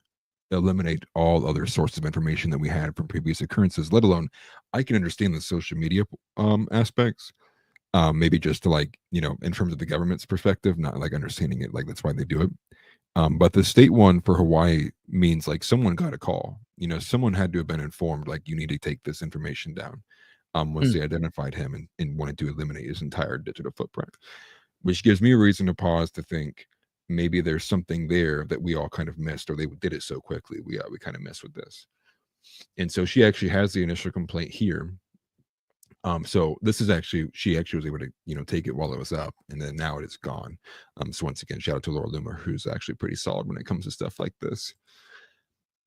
eliminate all other sources of information that we had from previous occurrences, let alone I can understand the social media aspects, maybe just to in terms of the government's perspective, not like understanding it, like that's why they do it. But the state one for Hawaii means like someone got a call, someone had to have been informed, like you need to take this information down once they identified him and wanted to eliminate his entire digital footprint, which gives me a reason to pause to think maybe there's something there that we all kind of missed, or they did it so quickly. We kind of missed with this. And so she actually has the initial complaint here. So this is actually she actually was able to take it while it was up, and then now it is gone. So once again, shout out to Laura Loomer, who's actually pretty solid when it comes to stuff like this.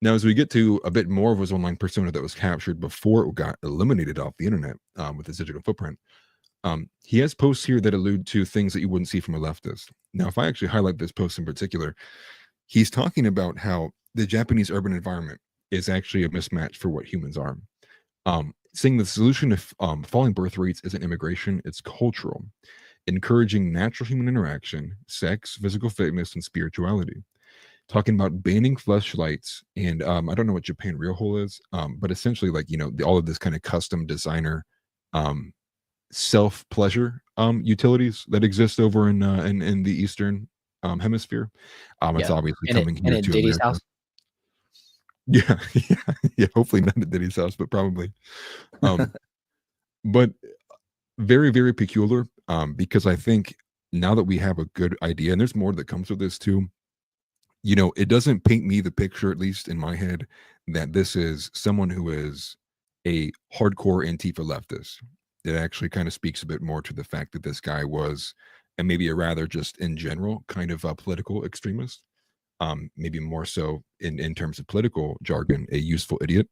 Now, as we get to a bit more of his online persona that was captured before it got eliminated off the internet with his digital footprint, he has posts here that allude to things that you wouldn't see from a leftist. Now, if I actually highlight this post in particular, he's talking about how the Japanese urban environment is actually a mismatch for what humans are. Saying the solution to falling birth rates isn't immigration, it's cultural, encouraging natural human interaction, sex, physical fitness, and spirituality. Talking about banning fleshlights, and I don't know what Japan Real Hole is, but essentially, like all of this kind of custom designer, um, self pleasure utilities that exist over in the Eastern hemisphere. It's Yeah. obviously And it coming and here at to Diddy's America. house. Yeah, yeah. Hopefully not at Diddy's house, but probably. Um, but very, very peculiar. Because I think now that we have a good idea, and there's more that comes with this too. It doesn't paint me the picture, at least in my head, that this is someone who is a hardcore Antifa leftist. It actually kind of speaks a bit more to the fact that this guy was, and maybe a rather just in general, kind of a political extremist. Maybe more so in terms of political jargon, a useful idiot.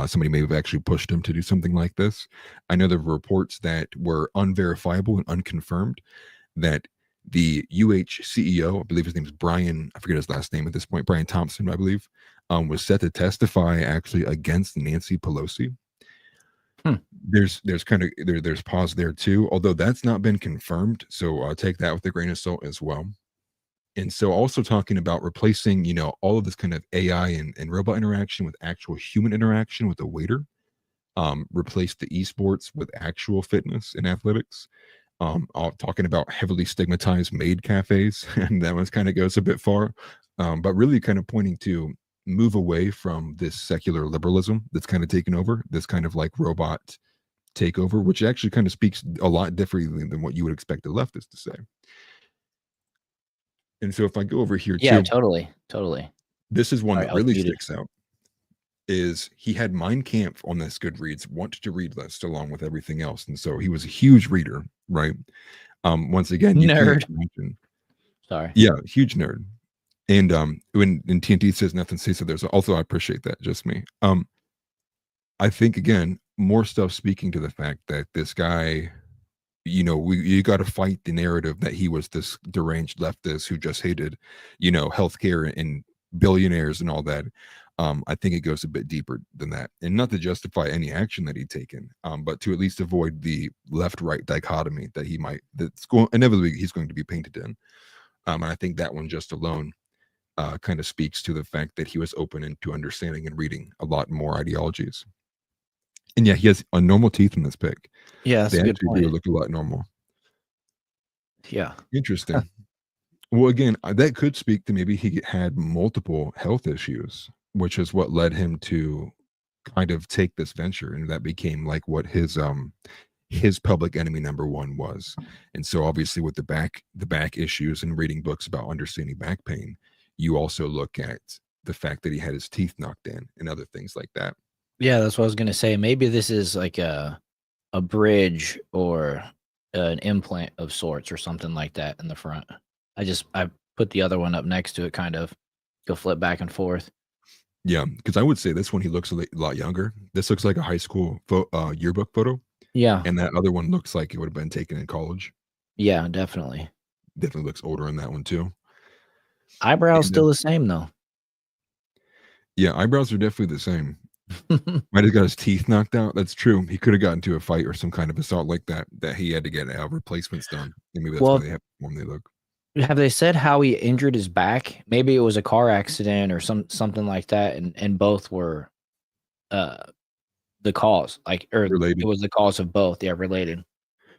Somebody may have actually pushed him to do something like this. I know there were reports that were unverifiable and unconfirmed that the UH CEO, I believe his name is Brian, I forget his last name at this point, Brian Thompson, I believe, was set to testify actually against Nancy Pelosi. Hmm. There's kind of there's pause there too, although that's not been confirmed. So take that with a grain of salt as well. And so also talking about replacing, all of this kind of AI and robot interaction with actual human interaction with a waiter. Replace the esports with actual fitness and athletics. Talking about heavily stigmatized maid cafes, and that one kind of goes a bit far, but really kind of pointing to move away from this secular liberalism that's kind of taken over, this kind of like robot takeover, which actually kind of speaks a lot differently than what you would expect a leftist to say. And so if I go over here Yeah, too, totally, totally. this is one Sorry, that I was really muted. sticks out. Is he had Mein Kampf on this Goodreads want to read list along with everything else, and so he was a huge reader, right? Once again, you can't Nerd. imagine. Sorry. Yeah, huge nerd. And when TNT says nothing, says so there's also I appreciate that, just me. I think again, more stuff speaking to the fact that this guy, you got to fight the narrative that he was this deranged leftist who just hated, healthcare and billionaires and all that. I think it goes a bit deeper than that, and not to justify any action that he'd taken, but to at least avoid the left-right dichotomy that that's going inevitably he's going to be painted in. And I think that one just alone kind of speaks to the fact that he was open into understanding and reading a lot more ideologies. And yeah, he has a normal teeth in this pic. Yeah, that's They a good actually do point. look a lot normal. Yeah. Interesting. Well, again, that could speak to maybe he had multiple health issues, which is what led him to kind of take this venture, and that became like what his public enemy number one was. And so obviously with the back issues and reading books about understanding back pain, you also look at the fact that he had his teeth knocked in and other things like that. Yeah, that's what I was gonna say. Maybe this is like a bridge or an implant of sorts or something like that in the front. I put the other one up next to it, kind of. Go flip back and forth. Yeah, because I would say this one he looks a lot younger. This looks like a high school yearbook photo, Yeah. and that other one looks like it would have been taken in college. Yeah, definitely. Definitely looks older in that one too. Eyebrows And still the same though. yeah, eyebrows are definitely the same. Might have got his teeth knocked out. That's true. He could have gotten into a fight or some kind of assault like that. That he had to get replacements done. And maybe that's why Well, they have when they look. have they said how he injured his back? Maybe it was a car accident or something like that, and both were uh the cause, like, or it Related. was the cause of both. Yeah, related.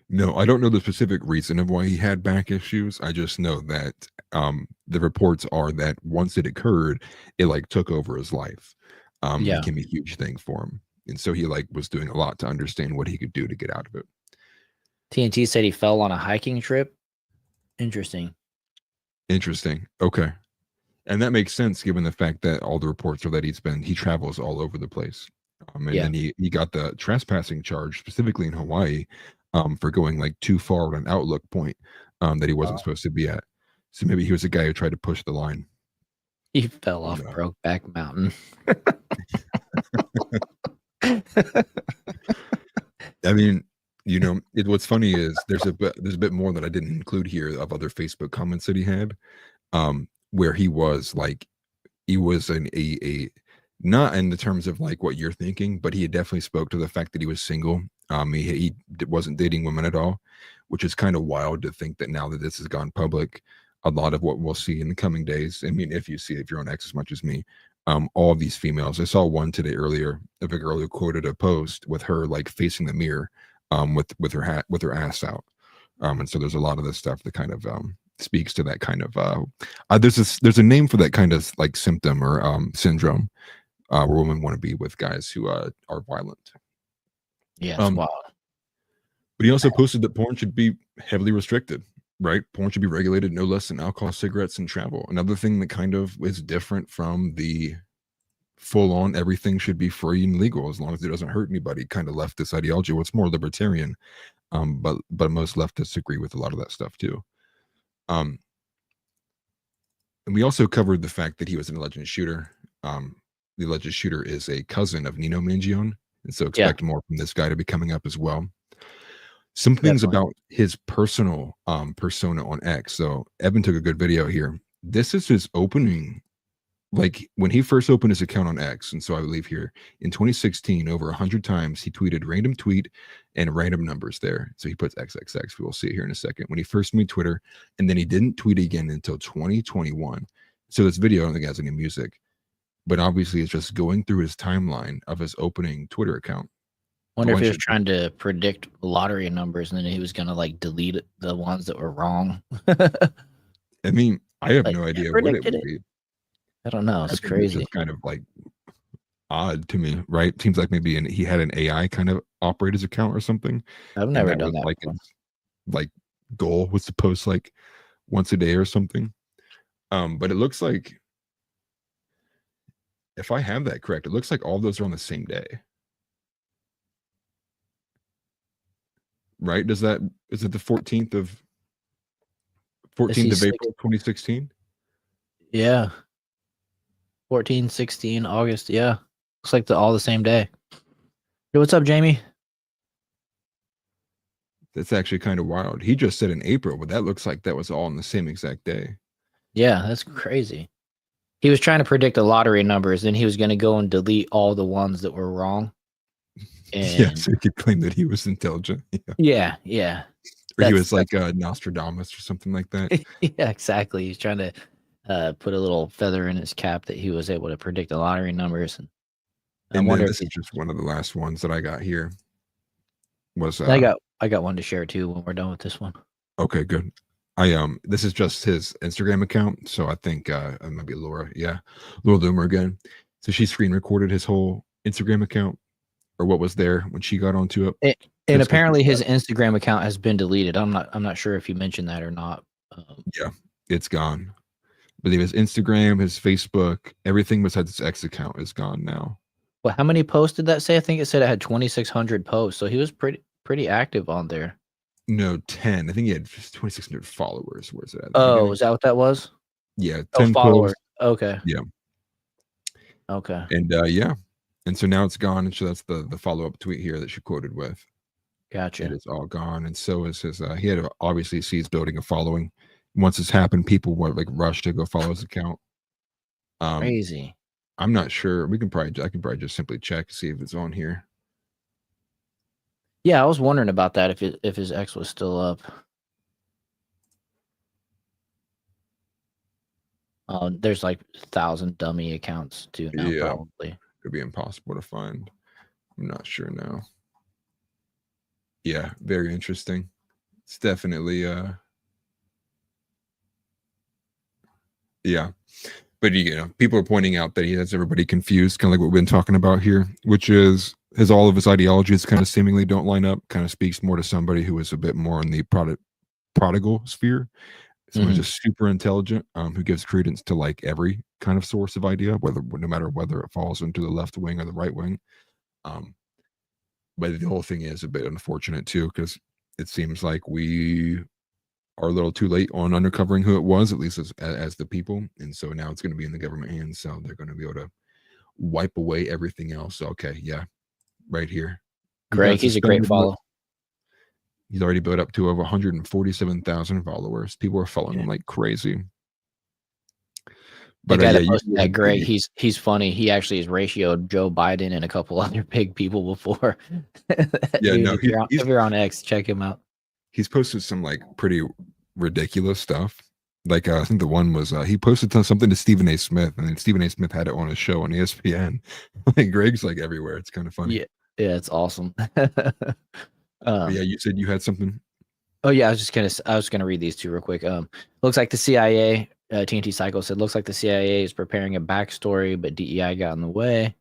No, I don't know the specific reason of why he had back issues. I just know that the reports are that once it occurred, it like took over his life. Yeah. Became a huge thing for him. And so he like was doing a lot to understand what he could do to get out of it. TNT said he fell on a hiking trip. Interesting. Interesting. Okay. And that makes sense given the fact that all the reports are that he travels all over the place. And Yeah. then he got the trespassing charge specifically in Hawaii for going like too far at an outlook point that he wasn't supposed to be at. So maybe he was a guy who tried to push the line. He fell Oh, off no. Brokeback Mountain. I mean, what's funny is there's a bit more that I didn't include here of other Facebook comments that he had, where he was like, he was a not in the terms of like what you're thinking, but he had definitely spoke to the fact that he was single. He wasn't dating women at all, which is kind of wild to think that now that this has gone public, a lot of what we'll see in the coming days. I mean, if you're on X as much as me, all of these females. I saw one today earlier of a girl who quoted a post with her like facing the mirror, with her ass out. And so there's a lot of this stuff that kind of speaks to that kind of there's a name for that kind of like symptom or syndrome where women want to be with guys who are violent. Yeah, it's wild. But he also posted that porn should be heavily restricted, right? Porn should be regulated no less than alcohol, cigarettes, and travel. Another thing that kind of is different from the full-on everything should be free and legal as long as it doesn't hurt anybody kind of leftist ideology. What's more libertarian, but most leftists agree with a lot of that stuff too. And we also covered the fact that he was an alleged shooter. The alleged shooter is a cousin of Nino Mangione, and so expect more from this guy to be coming up as well. Some things about his personal persona on X. So Evan took a good video here. This is his opening, like when he first opened his account on X. And so I believe here in 2016, over 100 times he tweeted random tweet and random numbers there. So he puts XXX. We will see it here in a second. When he first made Twitter, and then he didn't tweet again until 2021. So this video, I don't think it has any music, but obviously it's just going through his timeline of his opening Twitter account. Wonder if he was trying to predict lottery numbers and then he was going to like delete the ones that were wrong. I mean, I have no idea what it would be. I don't know. It's crazy. It's kind of like odd to me, right? Seems like maybe he had an AI kind of operate his account or something. I've never done that. Like his, like goal was to post like once a day or something. But it looks like, if I have that correct, it looks like all those are on the same day. Right? Is it the 14th of April 2016? Yeah. 14, 16, August. Yeah. Looks like all the same day. Hey, what's up, Jamie? That's actually kind of wild. He just said in April, but that looks like that was all on the same exact day. Yeah, that's crazy. He was trying to predict the lottery numbers, then he was going to go and delete all the ones that were wrong. And yeah, so he could claim that he was intelligent. Yeah. Or he was like Nostradamus or something like that. Yeah, exactly. He's trying to put a little feather in his cap that he was able to predict the lottery numbers. And I wonder if this is just one of the last ones that I got here. I got one to share too when we're done with this one. Okay, good. This is just his Instagram account, so I think it might be Laura. Yeah, Laura Loomer again. So she screen recorded his whole Instagram account, or what was there when she got onto it. And apparently his Instagram account has been deleted. I'm not sure if you mentioned that or not. Yeah, it's gone. I believe his Instagram, his Facebook, everything besides his X account is gone now. Well, how many posts did that say? I think it said it had 2,600 posts, so he was pretty active on there. No, 10. I think he had 2,600 followers. Where's it at? Oh, is that what that was? Yeah, 10 followers. posts. Okay. Yeah. Okay. And yeah. And so now it's gone. And so that's the follow-up tweet here that she quoted with. Gotcha. It is all gone. And so is his he had obviously sees building a following. Once it's happened, people were like rushed to go follow his account. Crazy. I I'm not sure. I can probably just simply check, see if it's on here. Yeah, I was wondering about that if his ex was still up. There's like 1,000 dummy accounts too now, probably. Could be impossible to find. I'm not sure now. Yeah, very interesting. It's definitely yeah. But people are pointing out that he has everybody confused, kind of like what we've been talking about here, which is all of his ideologies kind of seemingly don't line up. Kind of speaks more to somebody who is a bit more in the prodigal sphere. Someone just super intelligent, who gives credence to like every kind of source of idea, no matter whether it falls into the left wing or the right wing. But the whole thing is a bit unfortunate too, because it seems like we are a little too late on uncovering who it was, at least as the people, and so now it's going to be in the government hands. So they're going to be able to wipe away everything else. Okay, yeah, right here. He got Greg, he's a great suspended. follow. He's already built up to over 147,000 followers. People are following him like crazy. The But guy yeah, that posted that, Greg, he's funny. He actually has ratioed Joe Biden and a couple other big people before. Yeah, Dude, no, if you're on X, check him out. He's posted some like pretty ridiculous stuff. Like I think the one was he posted something to Stephen A. Smith, and then Stephen A. Smith had it on his show on ESPN. Like Greg's like everywhere. It's kind of funny. Yeah, it's awesome. Yeah, you said you had something. Oh yeah, I was gonna read these two real quick. Looks like the CIA, TNT Cycle said, looks like the CIA is preparing a backstory, but DEI got in the way.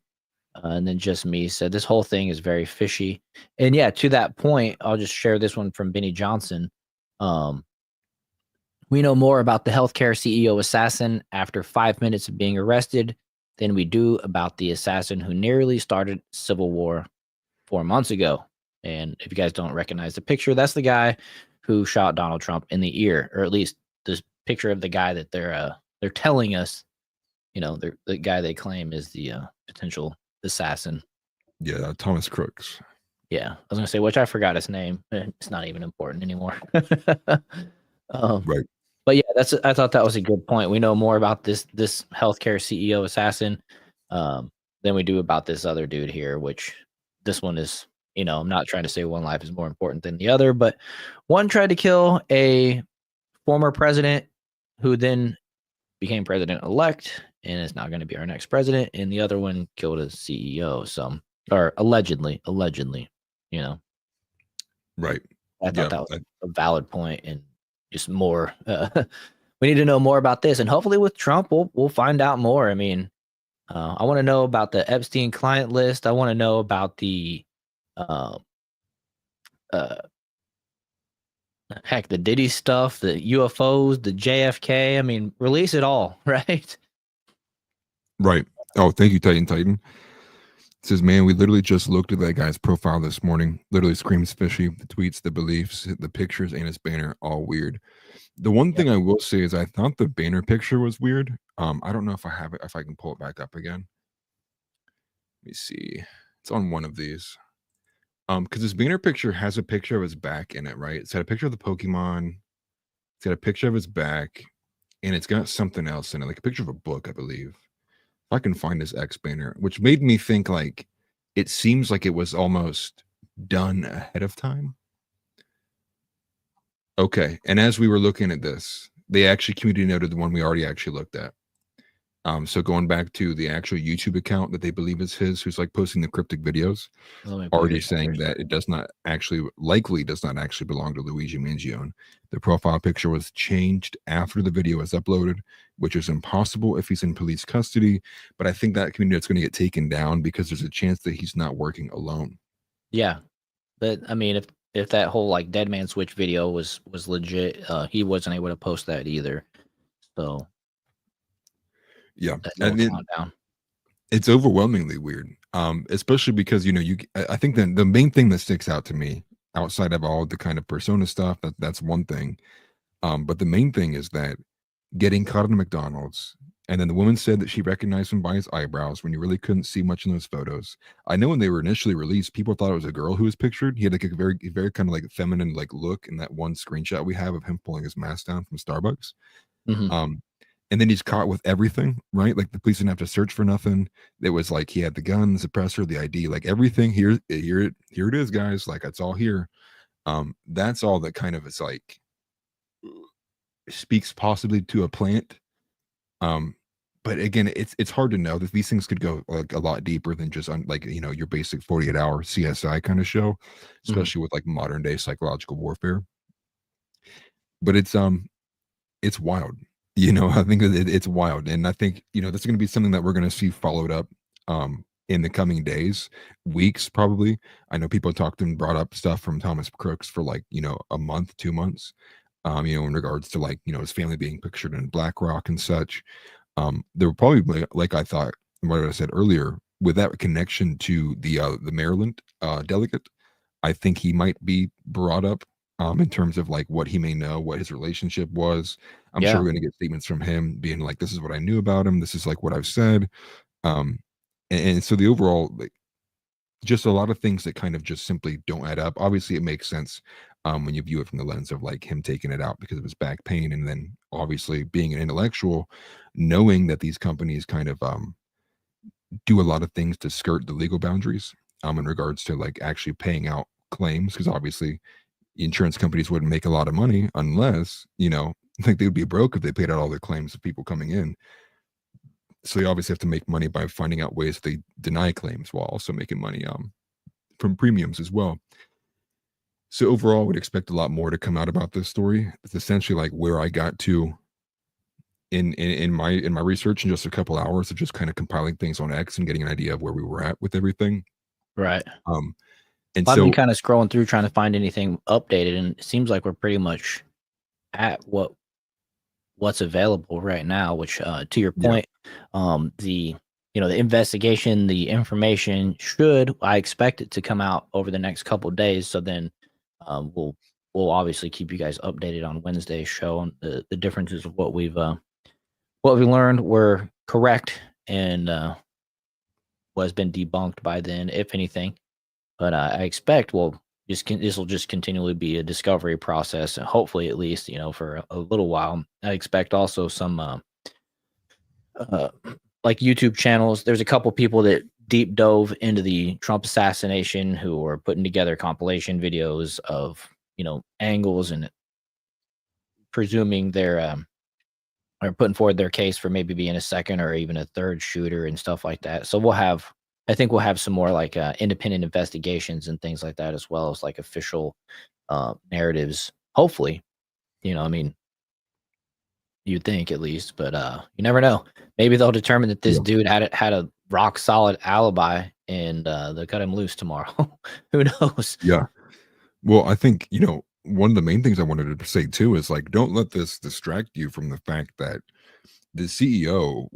And then Just Me said, this whole thing is very fishy. And yeah, to that point, I'll just share this one from Benny Johnson. We know more about the healthcare CEO assassin after 5 minutes of being arrested than we do about the assassin who nearly started civil war 4 months ago. And if you guys don't recognize the picture, that's the guy who shot Donald Trump in the ear, or at least this picture of the guy that they're telling us, the guy they claim is the potential assassin. Yeah, Thomas Crooks. Yeah, I was gonna say, which I forgot his name. It's not even important anymore. Right. But yeah, I thought that was a good point. We know more about this healthcare CEO assassin than we do about this other dude here, which this one is, I'm not trying to say one life is more important than the other, but one tried to kill a former president who then became president-elect and is now going to be our next president, and the other one killed a CEO, or allegedly, Right. I thought that was a valid point, and just more. We need to know more about this, and hopefully with Trump, we'll find out more. I mean, I want to know about the Epstein client list. I want to know about the, heck, the Diddy stuff, the UFOs, the JFK. I mean, release it all, right? Right. Oh, thank you, Titan. It says, man, we literally just looked at that guy's profile this morning. Literally screams fishy. The tweets, the beliefs, the pictures, and his banner, all weird. The one thing I will say is I thought the banner picture was weird. I don't know if I have it, if I can pull it back up again. Let me see. It's on one of these. Because this banner picture has a picture of his back in it, right? It's got a picture of the Pokemon. It's got a picture of his back, and it's got something else in it, like a picture of a book, I believe. If I can find this X banner, which made me think like it seems like it was almost done ahead of time. Okay, and as we were looking at this, they actually community noted the one we already actually looked at. So going back to the actual YouTube account that they believe is his, who's like posting the cryptic videos, already saying that it likely does not actually belong to Luigi Mangione. The profile picture was changed after the video was uploaded, which is impossible if he's in police custody. But I think that community is going to get taken down because there's a chance that he's not working alone. Yeah, but I mean, if that whole like Dead Man Switch video was legit, he wasn't able to post that either. So yeah, and it's overwhelmingly weird, especially because I think that the main thing that sticks out to me outside of all the kind of persona stuff, that's one thing, but the main thing is that getting caught in a McDonald's, and then the woman said that she recognized him by his eyebrows when you really couldn't see much in those photos. I know when they were initially released, people thought it was a girl who was pictured. He had like a very, very kind of like feminine like look in that one screenshot we have of him pulling his mask down from Starbucks. And then he's caught with everything, right? Like the police didn't have to search for nothing. It was like he had the gun, the suppressor, the ID, like everything. Here it is, guys. Like it's all here. That's all that kind of is like speaks possibly to a plant. But again, it's hard to know that these things could go like a lot deeper than just your basic 48-hour CSI kind of show, especially with like modern day psychological warfare. But it's wild. I think it's wild. And I think, that's going to be something that we're going to see followed up in the coming days, weeks, probably. I know people talked and brought up stuff from Thomas Crooks for like, a month, 2 months, in regards to like, his family being pictured in BlackRock and such. There were probably, like I thought, what I said earlier, with that connection to the Maryland delegate, I think he might be brought up in terms of like what he may know, what his relationship was. I'm sure Yeah. we're going to get statements from him being like, "This is what I knew about him. This is like what I've said." Um, and so the overall, like, just a lot of things that kind of just simply don't add up. Obviously, it makes sense when you view it from the lens of like him taking it out because of his back pain, and then obviously being an intellectual, knowing that these companies kind of do a lot of things to skirt the legal boundaries in regards to like actually paying out claims, because obviously insurance companies wouldn't make a lot of money unless, like they would be broke if they paid out all their claims of people coming in. So you obviously have to make money by finding out ways they deny claims while also making money from premiums as well. So overall, I would expect a lot more to come out about this story. It's essentially like where I got to in my research in just a couple hours of just kind of compiling things on X and getting an idea of where we were at with everything. Right. Um, and I've been so kind of scrolling through trying to find anything updated, and it seems like we're pretty much at what's available right now. Which, to your yeah, point, the the investigation, the information should, I expect it to come out over the next couple of days. So then, we'll obviously keep you guys updated on Wednesday's show on the differences of what we learned were correct, and what has been debunked by then, if anything. But I expect this will just continually be a discovery process, and hopefully at least for a little while. I expect also some uh, like YouTube channels. There's a couple people that deep dove into the Trump assassination who are putting together compilation videos of angles and presuming they're are putting forward their case for maybe being a second or even a third shooter and stuff like that. So I think we'll have some more like independent investigations and things like that, as well as like official narratives. Hopefully, I mean, you'd think at least, but you never know. Maybe they'll determine that this yeah, dude had a rock solid alibi, and they'll cut him loose tomorrow. Who knows? yeah. Well, I think, one of the main things I wanted to say too is like, don't let this distract you from the fact that the CEO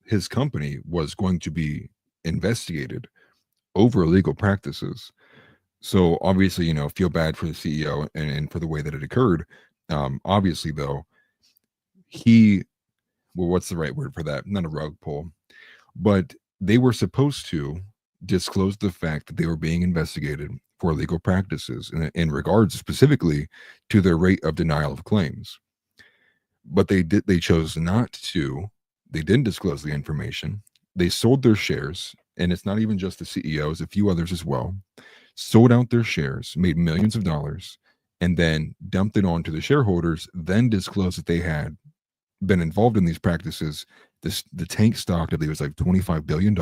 his company was going to be investigated over illegal practices. So obviously, feel bad for the CEO and for the way that it occurred. Obviously, though, he, well, what's the right word for that? Not a rug pull, but they were supposed to disclose the fact that they were being investigated for illegal practices in regards specifically to their rate of denial of claims. But they chose not to. They didn't disclose the information. They sold their shares, and it's not even just the CEOs, a few others as well. Sold out their shares, made millions of dollars, and then dumped it on to the shareholders, then disclosed that they had been involved in these practices. The tank stock, I believe, was like $25 billion.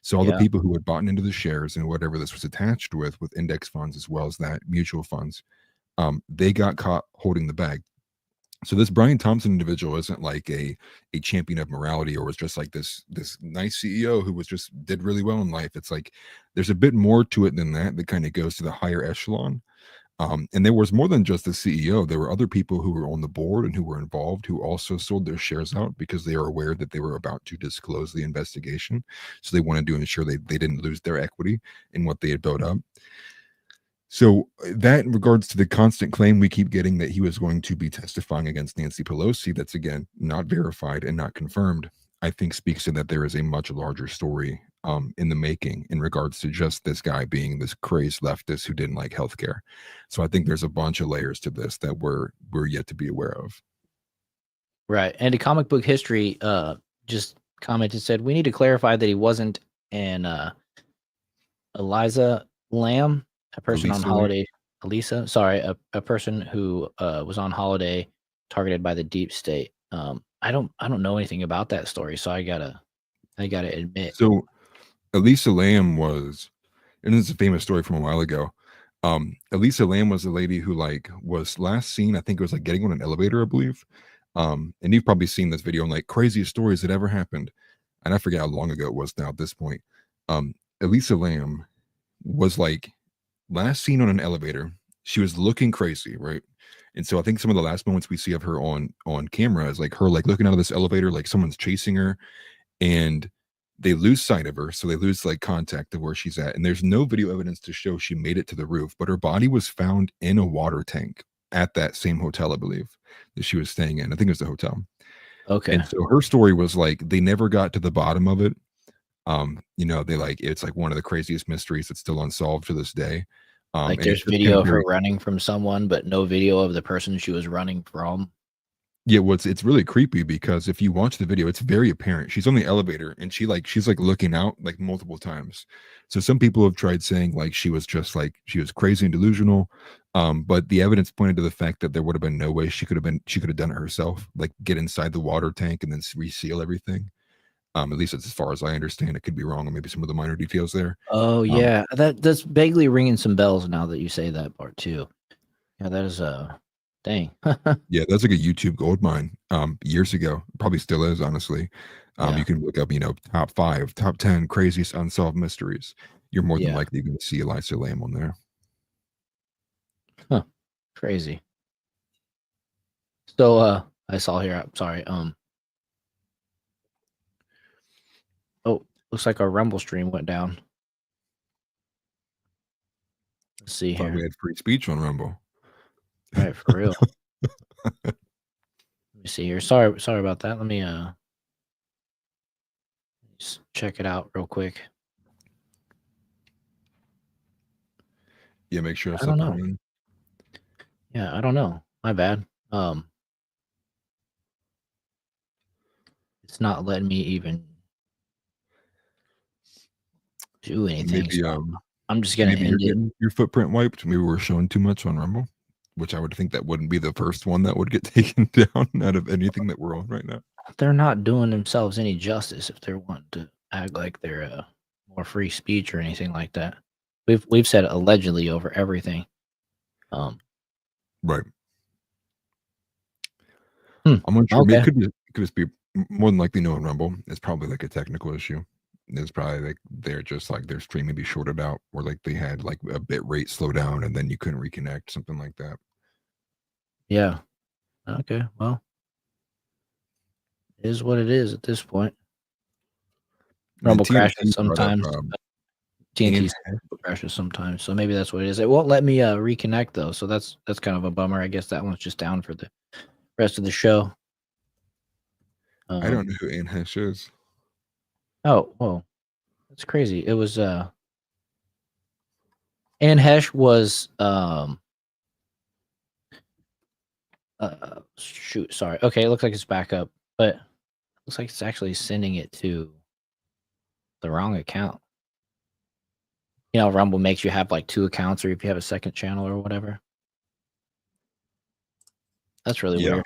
So all the Yeah, people who had bought into the shares and whatever this was attached with index funds as well as that mutual funds, they got caught holding the bag. So this Brian Thompson individual isn't like a champion of morality or was just like this nice CEO who was just did really well in life. It's like there's a bit more to it than that kind of goes to the higher echelon. And there was more than just the CEO. There were other people who were on the board and who were involved who also sold their shares out because they were aware that they were about to disclose the investigation. So they wanted to ensure they didn't lose their equity in what they had built up. So that in regards to the constant claim we keep getting that he was going to be testifying against Nancy Pelosi, that's again not verified and not confirmed, I think speaks to that there is a much larger story in the making in regards to just this guy being this crazed leftist who didn't like healthcare. So I think there's a bunch of layers to this that we're yet to be aware of. right. And the comic book history just commented, said we need to clarify that he wasn't an Eliza Lamb, a person on Elisa Lam? holiday. Elisa, sorry, a person who was on holiday, targeted by the deep state. I don't know anything about that story, so I gotta admit. So Elisa Lam was, and this is a famous story from a while ago. Elisa Lam was a lady who like was last seen, I think it was like getting on an elevator, I believe. And you've probably seen this video on like craziest stories that ever happened. And I forget how long ago it was now at this point. Elisa Lam was like last seen on an elevator. She was looking crazy, right? And so I think some of the last moments we see of her on camera is like her like looking out of this elevator, like someone's chasing her, and They lose sight of her, so they lose like contact of where she's at, and there's no video evidence to show she made it to the roof, but her body was found in a water tank at that same hotel, I believe, that she was staying in. I think it was the hotel. Okay. And so her story was like they never got to the bottom of it. They like it's like one of the craziest mysteries that's still unsolved to this day. Like And there's it's just been video of her very running from someone, but no video of the person she was running from. yeah, well, it's really creepy because if you watch the video, it's very apparent. She's on the elevator and she's like looking out like multiple times. So some people have tried saying like she was just like she was crazy and delusional. But the evidence pointed to the fact that there would have been no way she could have done it herself, like get inside the water tank and then reseal everything. At least that's as far as I understand. It could be wrong, or maybe some of the minor details there. Oh Um, yeah, that's vaguely ringing some bells now that you say that part too. Yeah, that is dang. yeah, that's like a YouTube gold mine. Years ago, probably still is, honestly. Yeah, You can look up, top 5, top 10 craziest unsolved mysteries. You're more than yeah, likely going to see Elisa Lam on there. huh. Crazy. So I saw here. I'm sorry. Oh, looks like our Rumble stream went down. Let's see Thought here. we had free speech on Rumble. Right, for real. Let me see here. Sorry about that. Let me just check it out real quick. Yeah, make sure it's I up don't and know. running. Yeah, I don't know. My bad. It's not letting me even do anything. Maybe So I'm just gonna maybe you're end it. getting your footprint wiped. Maybe we're showing too much on Rumble, which I would think that wouldn't be the first one that would get taken down out of anything that we're on right now. They're not doing themselves any justice if they're wanting to act like they're more free speech or anything like that. We've said allegedly over everything. Right. Hmm, I'm unsure. Maybe okay. it could just be more than likely no on Rumble. It's probably like a technical issue. It's probably like they're just like their stream maybe shorted out, or like they had like a bit rate slow down and then you couldn't reconnect, something like that. Yeah. Okay. Well, it is what it is at this point. And then Rumble TNT crashes brought up sometimes. Anne TNT crashes sometimes. So maybe that's what it is. It won't let me reconnect though. So that's kind of a bummer. I guess that one's just down for the rest of the show. I don't know who Anne Hesh is. Oh, whoa. That's crazy. It was Anne Hesh was shoot, sorry. Okay, it looks like it's back up, but it looks like it's actually sending it to the wrong account. You know, Rumble makes you have like 2 accounts, or if you have a second channel or whatever. That's really Yeah. weird.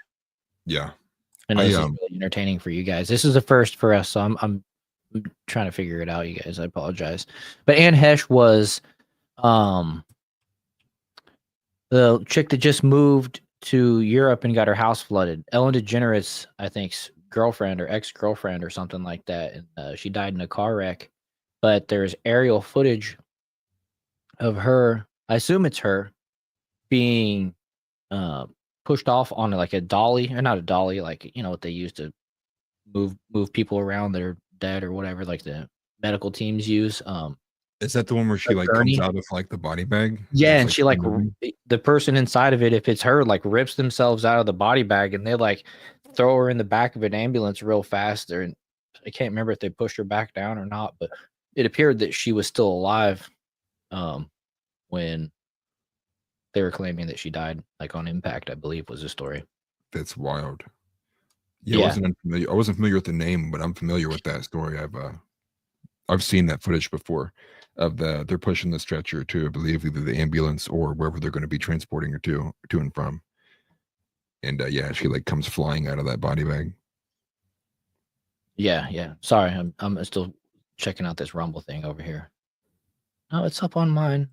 Yeah. I know I this is really entertaining for you guys. This is a first for us, so I'm trying to figure it out, you guys. I apologize. But Anne Hesh was the chick that just moved to Europe and got her house flooded. Ellen DeGeneres, I think's girlfriend or ex-girlfriend or something like that, and she died in a car wreck. But there's aerial footage of her. I assume it's her being pushed off on like a dolly, or not a dolly, like what they use to move people around that are dead or whatever, like the medical teams use. is that the one where she A like comes gurney. out of like the body bag? Yeah, It's and like she like moving? the person inside of it, if it's her, like rips themselves out of the body bag, and they like throw her in the back of an ambulance real fast. Or I can't remember if they pushed her back down or not, but it appeared that she was still alive when they were claiming that she died, like on impact, I believe was the story. That's wild. Yeah, Yeah, I wasn't familiar with the name, but I'm familiar with that story. I've seen that footage before of they're pushing the stretcher to, I believe, either the ambulance or wherever they're going to be transporting her to and from. And yeah, she like comes flying out of that body bag. yeah. Sorry, I'm still checking out this Rumble thing over here. No, it's up on mine.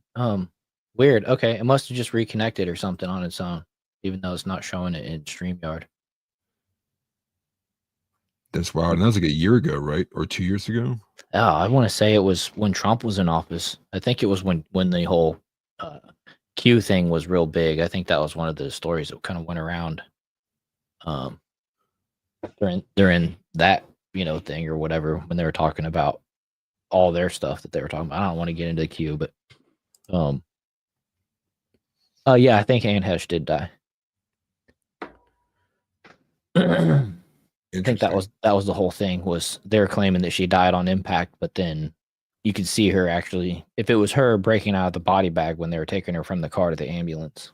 Weird. Okay, it must have just reconnected or something on its own, even though it's not showing it in StreamYard. That's wild. And that was like a year ago, right? Or 2 years ago? Oh, I want to say it was when Trump was in office. I think it was when the whole Q thing was real big. I think that was one of the stories that kind of went around during that thing or whatever when they were talking about all their stuff that they were talking about. I don't want to get into the queue, but yeah, I think Anne Hesh did die. I think that was the whole thing, was they're claiming that she died on impact, but then you could see her actually, if it was her breaking out of the body bag when they were taking her from the car to the ambulance.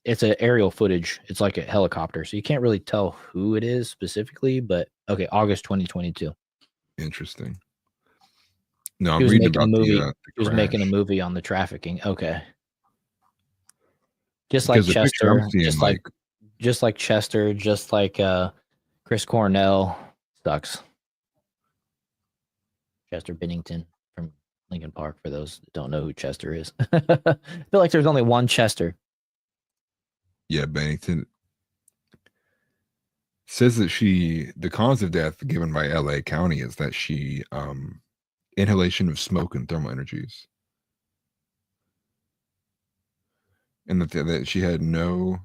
It's an aerial footage. It's like a helicopter, so you can't really tell who it is specifically, but okay, August 2022. Interesting. No, I'm He was reading making a about movie. the He was making a crash. movie on the trafficking. Okay. Just like Because the picture I'm Chester, seeing, just like Chester, just like Chris Cornell, sucks. Chester Bennington from Lincoln Park, for those that don't know who Chester is. I feel like there's only one Chester. yeah, Bennington says that the cause of death given by LA County is that she inhalation of smoke and thermal energies, and that she had no.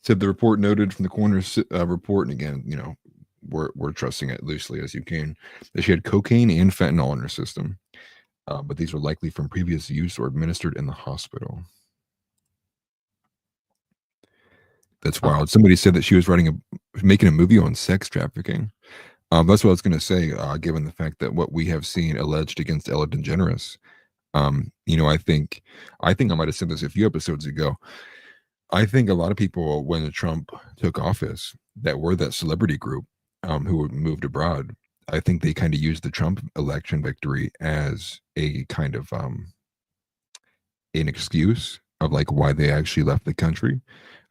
Said the report noted from the coroner's report, and again, we're trusting it loosely as you can, that she had cocaine and fentanyl in her system, but these were likely from previous use or administered in the hospital. That's wild. Somebody said that she was making a movie on sex trafficking. That's what I was going to say, given the fact that what we have seen alleged against Ellen DeGeneres. I think I might have said this a few episodes ago. I think a lot of people, when Trump took office, that were that celebrity group who moved abroad, I think they kind of used the Trump election victory as a kind of an excuse of like why they actually left the country.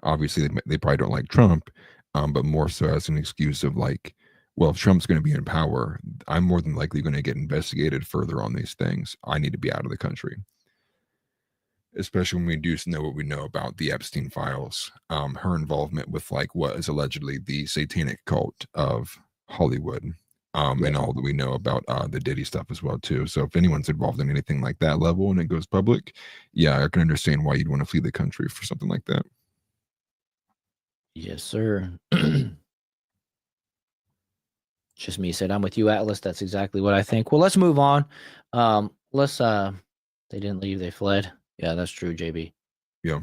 Obviously, they probably don't like Trump, but more so as an excuse of like, well, if Trump's going to be in power, I'm more than likely going to get investigated further on these things. I need to be out of the country. Especially when we do know what we know about the Epstein files, her involvement with like what is allegedly the satanic cult of Hollywood, and all that we know about the Diddy stuff as well too. So if anyone's involved in anything like that level and it goes public, yeah, I can understand why you'd want to flee the country for something like that. Yes, sir. Just me said, I'm with you, Atlas. That's exactly what I think. Well, let's move on. They didn't leave, they fled. Yeah, that's true, JB. Yeah.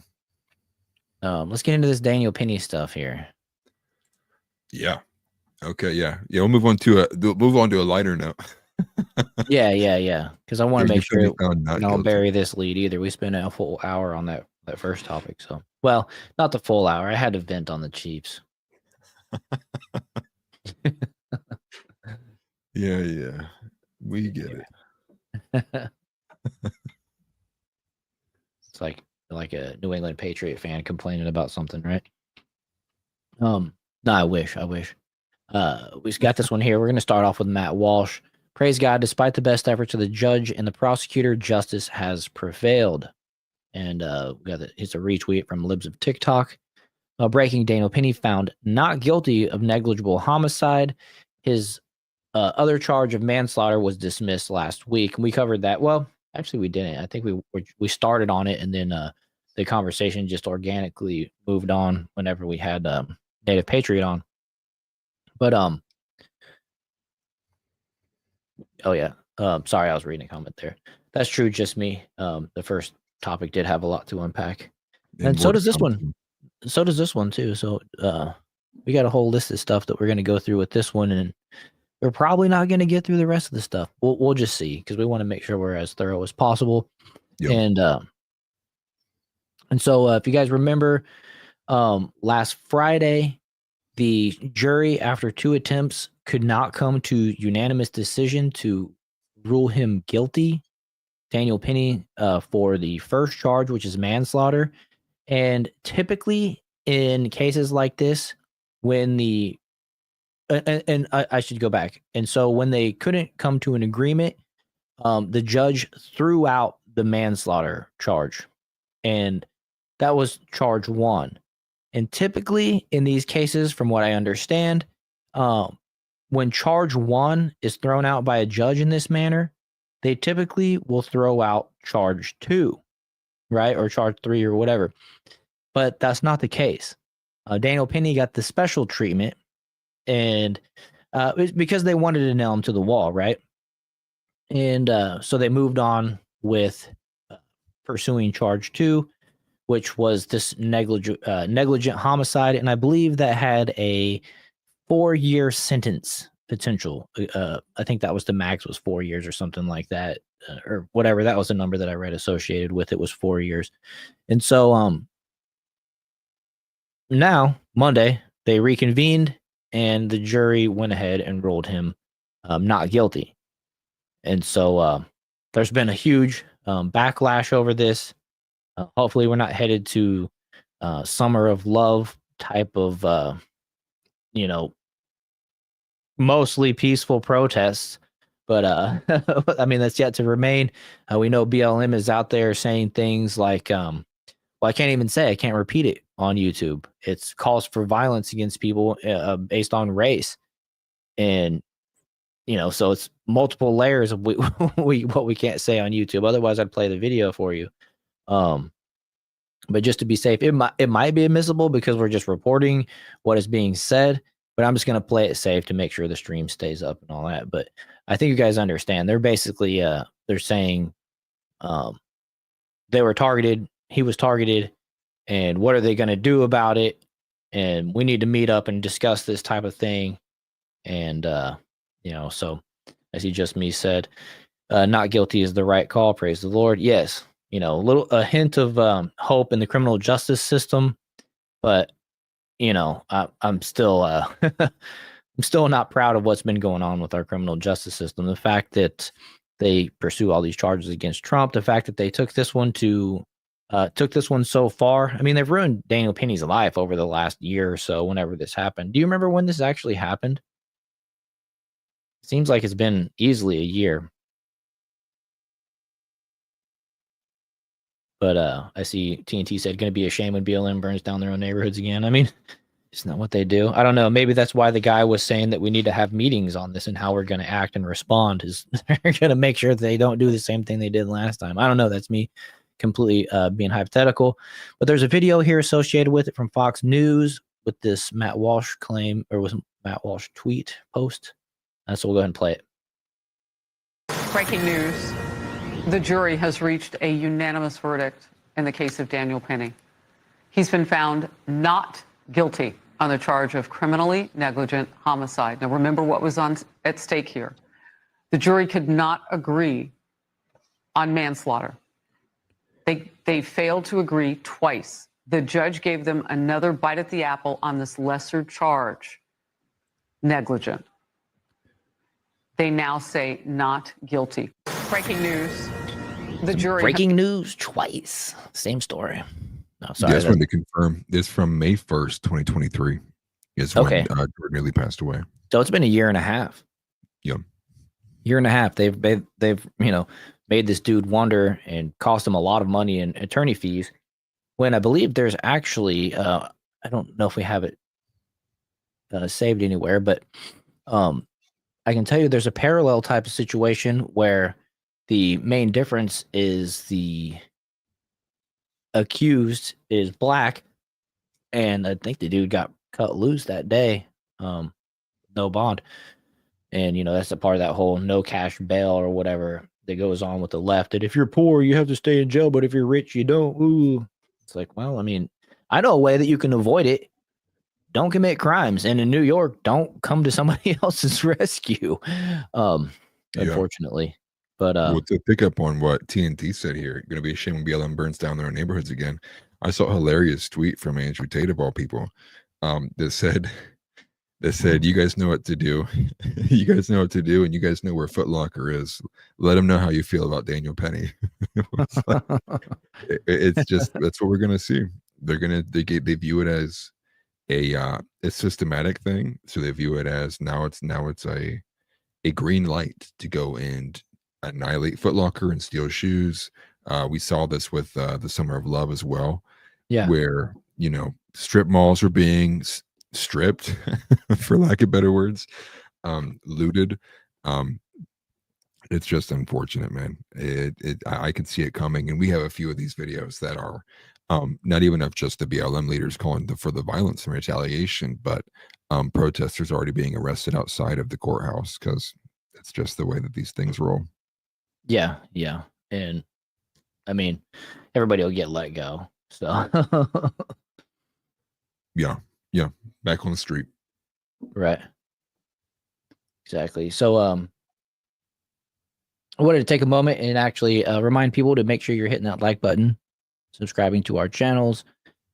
Let's get into this Daniel Penny stuff here. Yeah. Okay. Yeah. We'll move on to a lighter note. yeah. Because I want to make sure I don't bury guilty. this lead either. We spent a full hour on that first topic. So, well, not the full hour. I had to vent on the Chiefs. Yeah. We get it. It's like a New England Patriot fan complaining about something, right? No, I wish. We've got this one here. We're going to start off with Matt Walsh. Praise God, despite the best efforts of the judge and the prosecutor, justice has prevailed. And it's a retweet from Libs of TikTok. Breaking: Daniel Penny found not guilty of negligible homicide. His other charge of manslaughter was dismissed last week. And we covered that. Well, actually, we didn't. I think we started on it, and then the conversation just organically moved on whenever we had Native Patriot on. But oh yeah. Sorry, I was reading a comment there. That's true, just me. The first topic did have a lot to unpack, and so does this one. So does this one too. So we got a whole list of stuff that we're going to go through with this one, and we're probably not going to get through the rest of the stuff. We'll just see, because we want to make sure we're as thorough as possible. Yep. And so if you guys remember, last Friday, the jury, after 2 attempts, could not come to unanimous decision to rule him guilty, Daniel Penny, for the first charge, which is manslaughter. And typically in cases like this, when I should go back. And so when they couldn't come to an agreement, the judge threw out the manslaughter charge, and that was charge 1. And typically in these cases, from what I understand, when charge 1 is thrown out by a judge in this manner, they typically will throw out charge 2, right? Or charge 3 or whatever. But that's not the case. Daniel Penny got the special treatment, and It's because they wanted to nail him to the wall, right? And so they moved on with pursuing charge 2, which was this negligent homicide, and I believe that had a 4-year sentence potential. I think that was the max, was 4 years or something like that, or whatever. That was the number that I read associated with it, was 4 years. And so now Monday they reconvened, and the jury went ahead and ruled him not guilty. And so there's been a huge backlash over this. Hopefully we're not headed to summer of love type of mostly peaceful protests, but I mean, that's yet to remain. We know BLM is out there saying things like well, I can't even say, I can't repeat it on YouTube. It's calls for violence against people based on race. And so it's multiple layers of what we can't say on YouTube. Otherwise I'd play the video for you. But just to be safe, it might be admissible because we're just reporting what is being said, but I'm just going to play it safe to make sure the stream stays up and all that. But I think you guys understand. They're basically they're saying they were targeted, he was targeted, and what are they going to do about it? And we need to meet up and discuss this type of thing. And so as he just me said, not guilty is the right call. Praise the Lord. Yes. A hint of hope in the criminal justice system, but I'm still I'm still not proud of what's been going on with our criminal justice system. The fact that they pursue all these charges against Trump, the fact that they took this one so far. I mean, they've ruined Daniel Penny's life over the last year or so. Whenever this happened, do you remember when this actually happened? Seems like it's been easily a year. But I see TNT said, going to be a shame when BLM burns down their own neighborhoods again. I mean, it's not what they do. I don't know. Maybe that's why the guy was saying that we need to have meetings on this and how we're going to act and respond. Is they're going to make sure that they don't do the same thing they did last time. I don't know. That's me completely being hypothetical. But there's a video here associated with it from Fox News with this Matt Walsh claim, or was Matt Walsh tweet post. So we'll go ahead and play it. Breaking news. The jury has reached a unanimous verdict in the case of Daniel Penny. He's been found not guilty on the charge of criminally negligent homicide. Now, remember what was at stake here. The jury could not agree on manslaughter. They failed to agree twice. The judge gave them another bite at the apple on this lesser charge, negligent. They now say not guilty. Breaking news. The jury. Breaking news twice. Same story. No, sorry. I just wanted to confirm this from May 1st, 2023 is when Jordan nearly passed away. So it's been a year and a half. Yeah. Year and a half. They've made this dude wonder and cost him a lot of money in attorney fees, when I believe there's actually I don't know if we have it saved anywhere, but I can tell you there's a parallel type of situation where the main difference is the accused is black, and I think the dude got cut loose that day, no bond. And that's a part of that whole no cash bail or whatever that goes on with the left, that if you're poor you have to stay in jail, but if you're rich you don't. Ooh. It's like, well, I mean, I know a way that you can avoid it. Don't commit crimes, and in New York, don't come to somebody else's rescue. Unfortunately. But well, to pick up on what TNT said here, going to be a shame when BLM burns down their neighborhoods again. I saw a hilarious tweet from Andrew Tate of all people, that said, you guys know what to do. You guys know what to do, and you guys know where Foot Locker is. Let them know how you feel about Daniel Penny. It's just, that's what we're going to see. They view it as a systematic thing. So they view it as now it's a green light to go and annihilate Foot Locker and steal shoes. We saw this with the Summer of Love as well, where strip malls are being stripped, for lack of better words, looted. It's just unfortunate, man. I can see it coming, and we have a few of these videos that are not even of just the BLM leaders calling for the violence and retaliation, but protesters already being arrested outside of the courthouse because it's just the way that these things roll. Yeah, yeah. And I mean, everybody will get let go. So Yeah, back on the street. right. Exactly. So I wanted to take a moment and actually remind people to make sure you're hitting that like button, subscribing to our channels,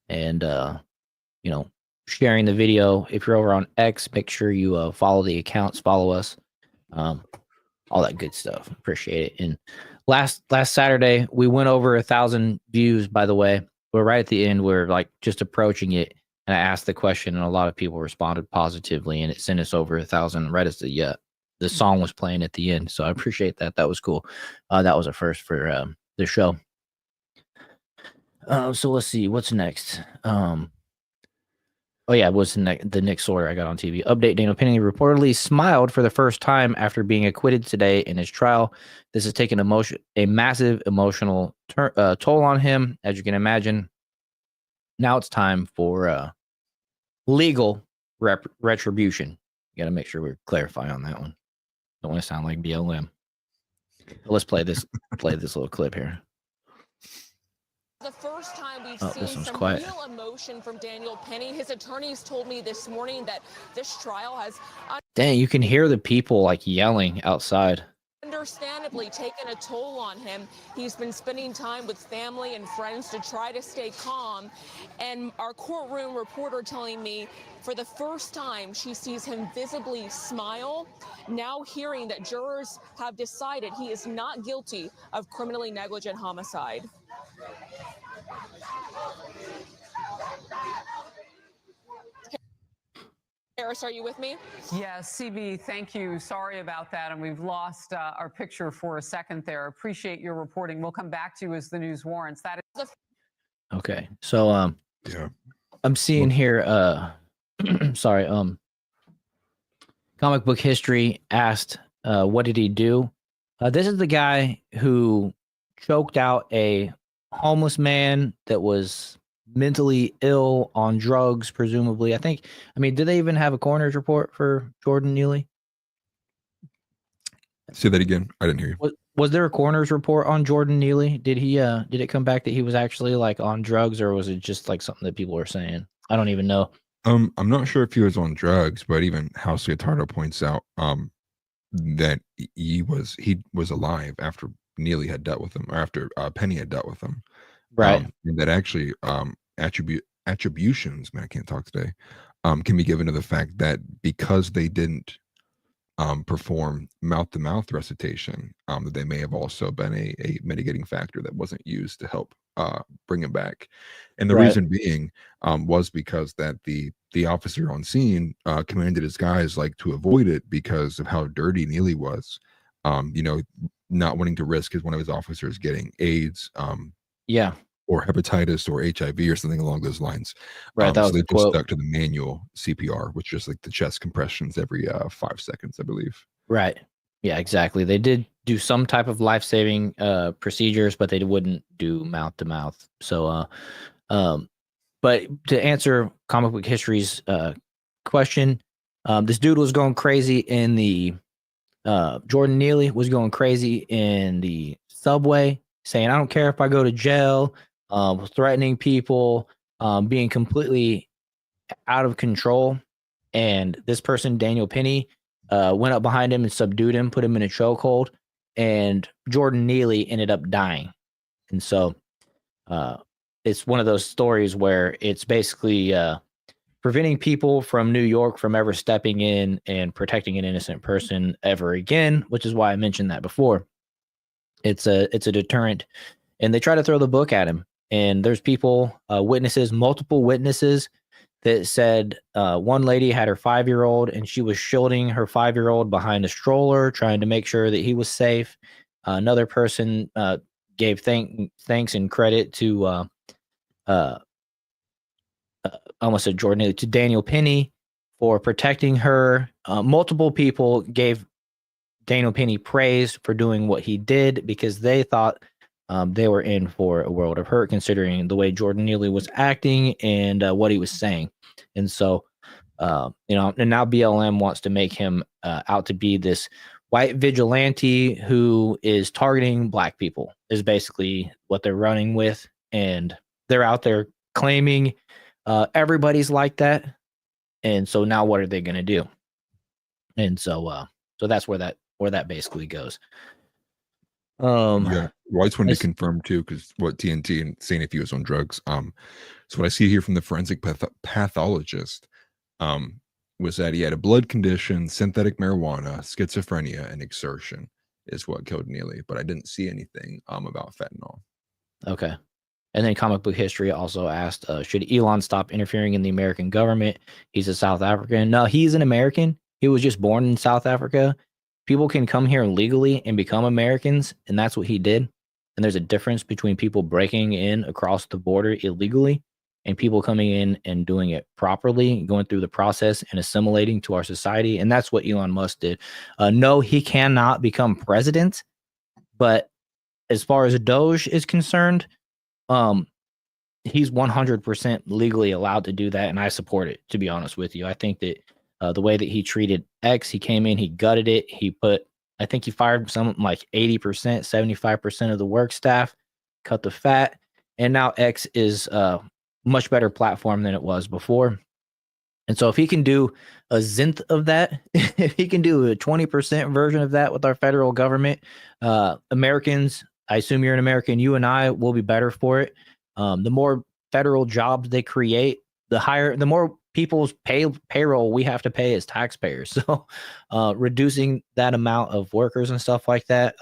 and you know, sharing the video. If you're over on X, make sure you follow the accounts, follow us, all that good stuff. Appreciate it. And last Saturday we went over 1,000 views. By the way, we're right at the end. We're like just approaching it, and I asked the question, and a lot of people responded positively, and it sent us over 1,000 right as the song was playing at the end. So I appreciate that. That was cool. That was a first for the show. So let's see what's next. Oh yeah, it was the Nick Sawyer I got on TV. Update: Daniel Penny reportedly smiled for the first time after being acquitted today in his trial. This has taken a massive emotional toll on him, as you can imagine. Now it's time for legal retribution. You got to make sure we clarify on that one. Don't want to sound like BLM. But let's play this little clip here. The first time we've this seen one's some quiet. real emotion from Daniel Penny. His attorneys told me this morning that this trial has Dang, you can hear the people like yelling outside. understandably taken a toll on him. He's been spending time with family and friends to try to stay calm. And our courtroom reporter telling me for the first time she sees him visibly smile. Now hearing that jurors have decided he is not guilty of criminally negligent homicide. Harris, are you with me? Yes, CB, thank you. Sorry about that. And we've lost our picture for a second there. Appreciate your reporting. We'll come back to you as the news warrants. That is Okay. So Yeah. I'm seeing here sorry, Comic Book History asked what did he do? This is the guy who choked out a homeless man that was mentally ill on drugs, presumably. I mean, did they even have a coroner's report for Jordan Neely? Say that again. I didn't hear you. Was there a coroner's report on Jordan Neely? Did it come back that he was actually like on drugs, or was it just like something that people were saying? I don't even know. I'm not sure if he was on drugs, but even House Leotardo points out that he was alive after Neely had dealt with him, or after Penny had dealt with him. Right. And that actually attributions, man, I can't talk today, can be given to the fact that because they didn't perform mouth-to-mouth recitation, that they may have also been a mitigating factor that wasn't used to help bring him back. And the Right. reason being was because that the officer on scene commanded his guys like to avoid it because of how dirty Neely was, not wanting to risk one of his officers getting AIDS, Yeah. or hepatitis or HIV or something along those lines. Right. That So was they the just quote. stuck to the manual CPR, which is like the chest compressions every 5 seconds, I believe. Right. Yeah, exactly. They did do some type of life-saving procedures, but they wouldn't do mouth-to-mouth. So but to answer Comic Book History's question, this dude was going crazy in the Jordan Neely was going crazy in the subway, saying, I don't care if I go to jail, threatening people, being completely out of control. And this person, Daniel Penny, went up behind him and subdued him, put him in a chokehold, and Jordan Neely ended up dying. And so it's one of those stories where it's basically preventing people from New York from ever stepping in and protecting an innocent person ever again, which is why I mentioned that before. It's a deterrent, and they try to throw the book at him. And there's people, multiple witnesses that said one lady had her 5-year-old and she was shielding her 5-year-old behind a stroller, trying to make sure that he was safe. Another person gave thanks and credit to almost said Jordan Neely, to Daniel Penny for protecting her. Multiple people gave Daniel Penny praise for doing what he did because they thought they were in for a world of hurt, considering the way Jordan Neely was acting and what he was saying. And so, and now BLM wants to make him out to be this white vigilante who is targeting black people, is basically what they're running with. And they're out there claiming everybody's like that. And so now what are they going to do? And so that's where that basically goes. Yeah. Well, I just wanted to confirm too, because what TNT and saying if he was on drugs. So what I see here from the forensic pathologist, was that he had a blood condition, synthetic marijuana, schizophrenia, and exertion is what killed Neely. But I didn't see anything about fentanyl. Okay. And then Comic Book History also asked, should Elon stop interfering in the American government? He's a South African. No, he's an American. He was just born in South Africa. People can come here legally and become Americans, and that's what he did. And there's a difference between people breaking in across the border illegally and people coming in and doing it properly, going through the process and assimilating to our society. And that's what Elon Musk did. No, he cannot become president, but as far as Doge is concerned, he's 100% legally allowed to do that, and I support it, to be honest with you. I think that the way that he treated X, he came in, he gutted it. I think he fired something like 80%, 75% of the work staff, cut the fat, and now X is a much better platform than it was before. And so if he can do a zenth of that, if he can do a 20% version of that with our federal government, Americans, I assume you're an American, you and I will be better for it. The more federal jobs they create, the more people's payroll we have to pay as taxpayers. So reducing that amount of workers and stuff like that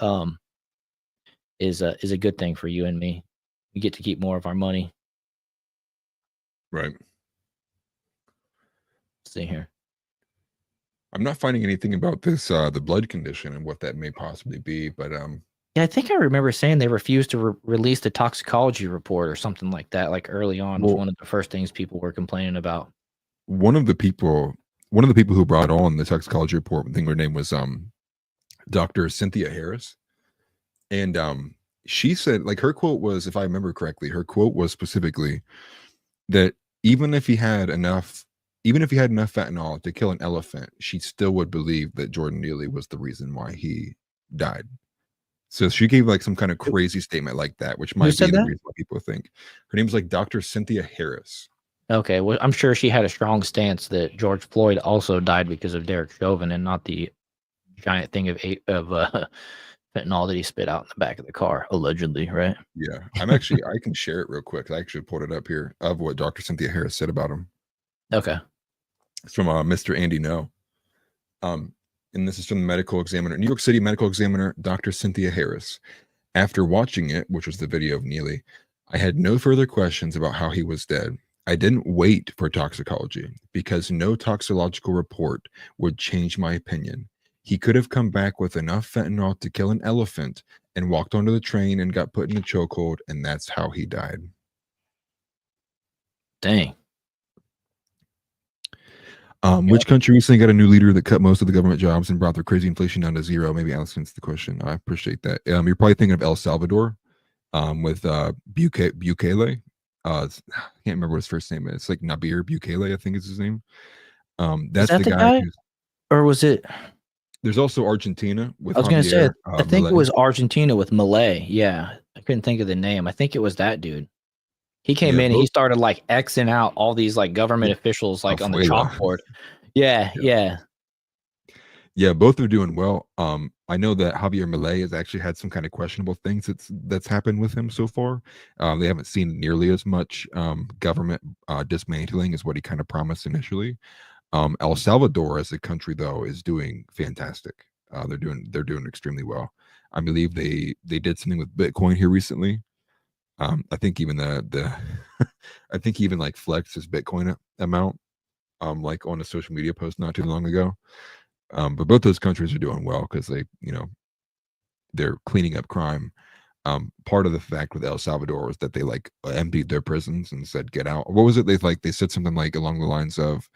is a good thing for you and me. We get to keep more of our money. Right. Let's see here. I'm not finding anything about this, the blood condition and what that may possibly be, but yeah, I think I remember saying they refused to release the toxicology report or something like that. Like early on, was one of the first things people were complaining about. One of the people who brought on the toxicology report, I think her name was Dr. Cynthia Harris, and she said, like, her quote was, if I remember correctly, her quote was specifically that even if he had enough fentanyl to kill an elephant, she still would believe that Jordan Neely was the reason why he died. So she gave like some kind of crazy statement like that, which might be the reason why people think. Her name's like Dr. Cynthia Harris. Okay, well, I'm sure she had a strong stance that George Floyd also died because of Derek Chauvin and not the giant thing of fentanyl that he spit out in the back of the car, allegedly, right? Yeah, I can share it real quick. I actually pulled it up here of what Dr. Cynthia Harris said about him. Okay. It's from Mr. Andy No. And this is from the medical examiner, New York City medical examiner, Dr. Cynthia Harris. After watching it, which was the video of Neely, I had no further questions about how he was dead. I didn't wait for toxicology because no toxicological report would change my opinion. He could have come back with enough fentanyl to kill an elephant and walked onto the train and got put in a chokehold, and that's how he died. Dang. Which country recently got a new leader that cut most of the government jobs and brought their crazy inflation down to zero? Maybe Alex answers the question. I appreciate that. You're probably thinking of El Salvador, with Bukele. I can't remember what his first name is. It's like Nabir Bukele, I think is his name. That's the guy. Or was it? There's also Argentina with. I was going to say, I think it was Argentina with Malay. Yeah, I couldn't think of the name. I think it was that dude. He came in and he started like Xing out all these like government officials like on the chalkboard. Yeah. Both are doing well. I know that Javier Milei has actually had some kind of questionable things that's happened with him so far. They haven't seen nearly as much government dismantling as what he kind of promised initially. El Salvador as a country though is doing fantastic. They're doing extremely well. I believe they did something with Bitcoin here recently. I think even I think he even like flexed his Bitcoin amount like on a social media post not too long ago. But both those countries are doing well because they're cleaning up crime. Part of the fact with El Salvador was that they like emptied their prisons and said get out. What was it? They said something like along the lines of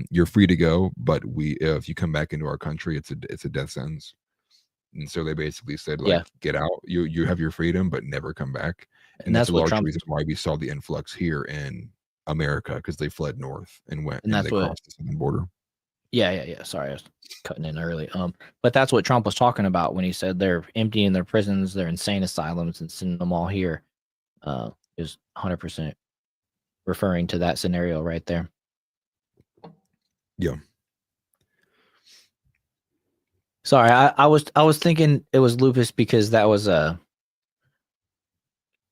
you're free to go, but if you come back into our country, it's a death sentence. And so they basically said, Yeah. like, get out. You have your freedom, but never come back. And And that's that's a what large Trump reason why we saw the influx here in America, because they fled north and went and and that's they what crossed the southern border. yeah. Sorry, I was cutting in early. But that's what Trump was talking about when he said they're emptying their prisons, their insane asylums, and sending them all here. Is 100% referring to that scenario right there. Yeah. Sorry, I was thinking it was lupus because that was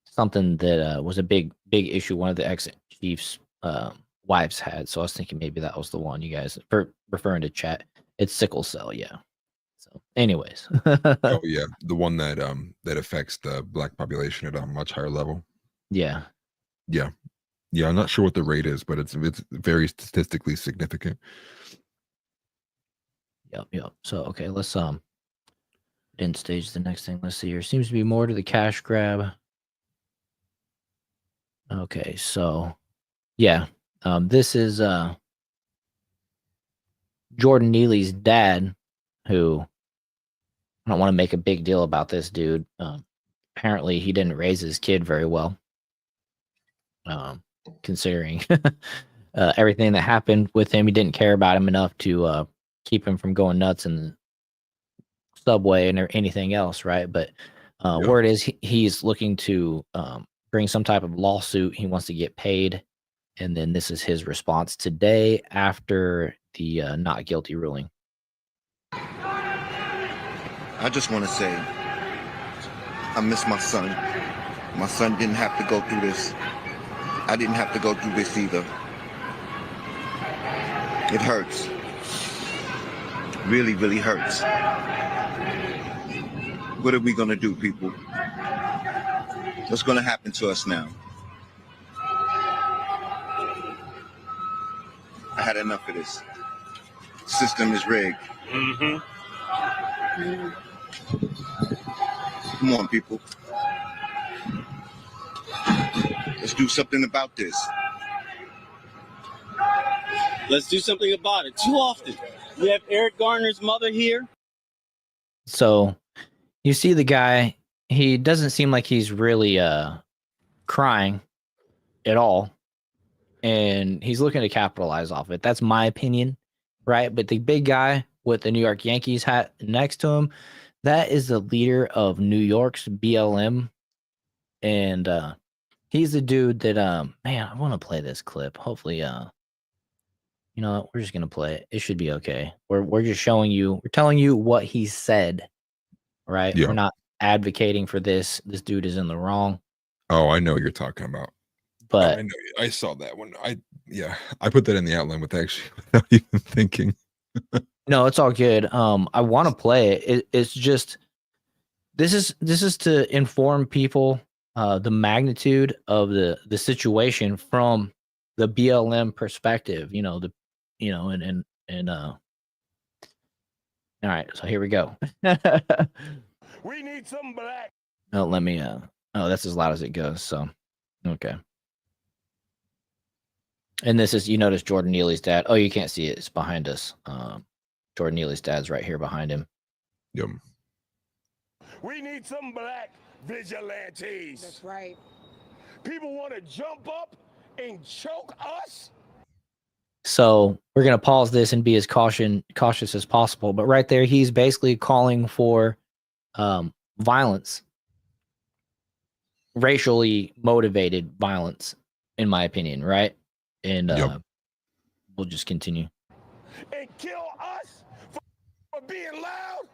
something that was a big issue one of the ex-chiefs wives had. So I was thinking maybe that was the one you guys referring to chat. It's sickle cell, yeah. So anyways. Oh yeah, the one that affects the black population at a much higher level. Yeah. Yeah. Yeah, I'm not sure what the rate is, but it's very statistically significant. Yep. So okay, let's end stage the next thing. Let's see here. Seems to be more to the cash grab. Okay, so yeah. This is Jordan Neely's dad, who I don't want to make a big deal about this dude. Apparently he didn't raise his kid very well. Considering everything that happened with him, he didn't care about him enough to keep him from going nuts in the subway and anything else, right? But word is he's looking to bring some type of lawsuit. He wants to get paid, and then this is his response today after the not guilty ruling. I just want to say I miss my son. My son didn't have to go through this. I didn't have to go through this either. It hurts. Really, really hurts. What are we going to do, people? What's going to happen to us now? I had enough of this. System is rigged. Come on, people. Let's do something about this. Let's do something about it. Too often, we have Eric Garner's mother here. So you see the guy, he doesn't seem like he's really crying at all. And he's looking to capitalize off it. That's my opinion, right? But the big guy with the New York Yankees hat next to him, that is the leader of New York's BLM. And he's the dude that man, I want to play this clip. Hopefully you know what, we're just gonna play it. It should be okay. We're just showing you, we're telling you what he said, right? Yeah. We're not advocating for this. This dude is in the wrong. Oh, I know what you're talking about. But I know. I saw that one. I put that in the outline without even thinking. no, it's all good. I want to play it. It's just this is to inform people the magnitude of the situation from the BLM perspective. And all right. So here we go. We need some black. Oh, let me. Oh, that's as loud as it goes. So, okay. And this is, you notice Jordan Neely's dad. Oh, you can't see it. It's behind us. Jordan Neely's dad's right here behind him. Yep. We need some black vigilantes. That's right. People want to jump up and choke us. So we're gonna pause this and be as cautious as possible. But right there, he's basically calling for violence, racially motivated violence, in my opinion, right? And we'll just continue. And kill us for being loud?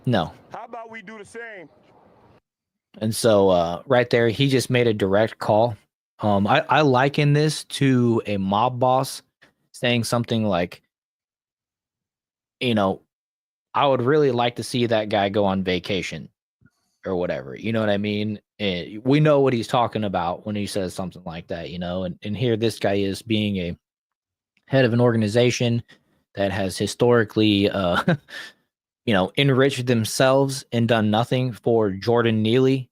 No. How about we do the same? And so right there, he just made a direct call. I liken this to a mob boss saying something like, I would really like to see that guy go on vacation or whatever. You know what I mean? And we know what he's talking about when he says something like that, and here this guy is being a head of an organization that has historically, enriched themselves and done nothing for Jordan Neely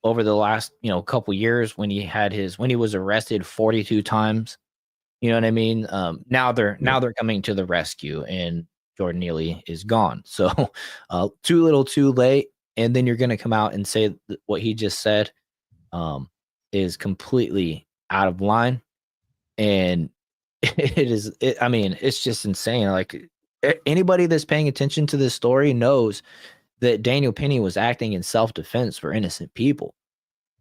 over the last, couple years when he was arrested 42 times. You know what I mean? Now they're coming to the rescue, and Jordan Neely is gone. So too little, too late. And then you're going to come out and say what he just said is completely out of line. And I mean, it's just insane. Like anybody that's paying attention to this story knows that Daniel Penny was acting in self-defense for innocent people.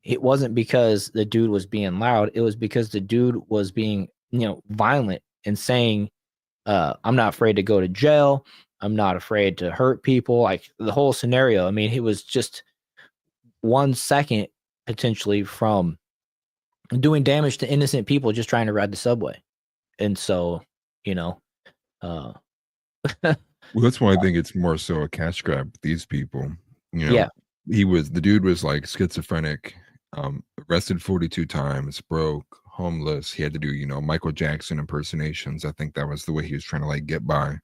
It wasn't because the dude was being loud. It was because the dude was being, violent and saying, I'm not afraid to go to jail. I'm not afraid to hurt people. Like the whole scenario. I mean, he was just 1 second potentially from doing damage to innocent people just trying to ride the subway. And so, Well, that's why I think it's more so a cash grab with these people. Yeah. The dude was like schizophrenic, arrested 42 times, broke, homeless. He had to do, Michael Jackson impersonations. I think that was the way he was trying to like get by.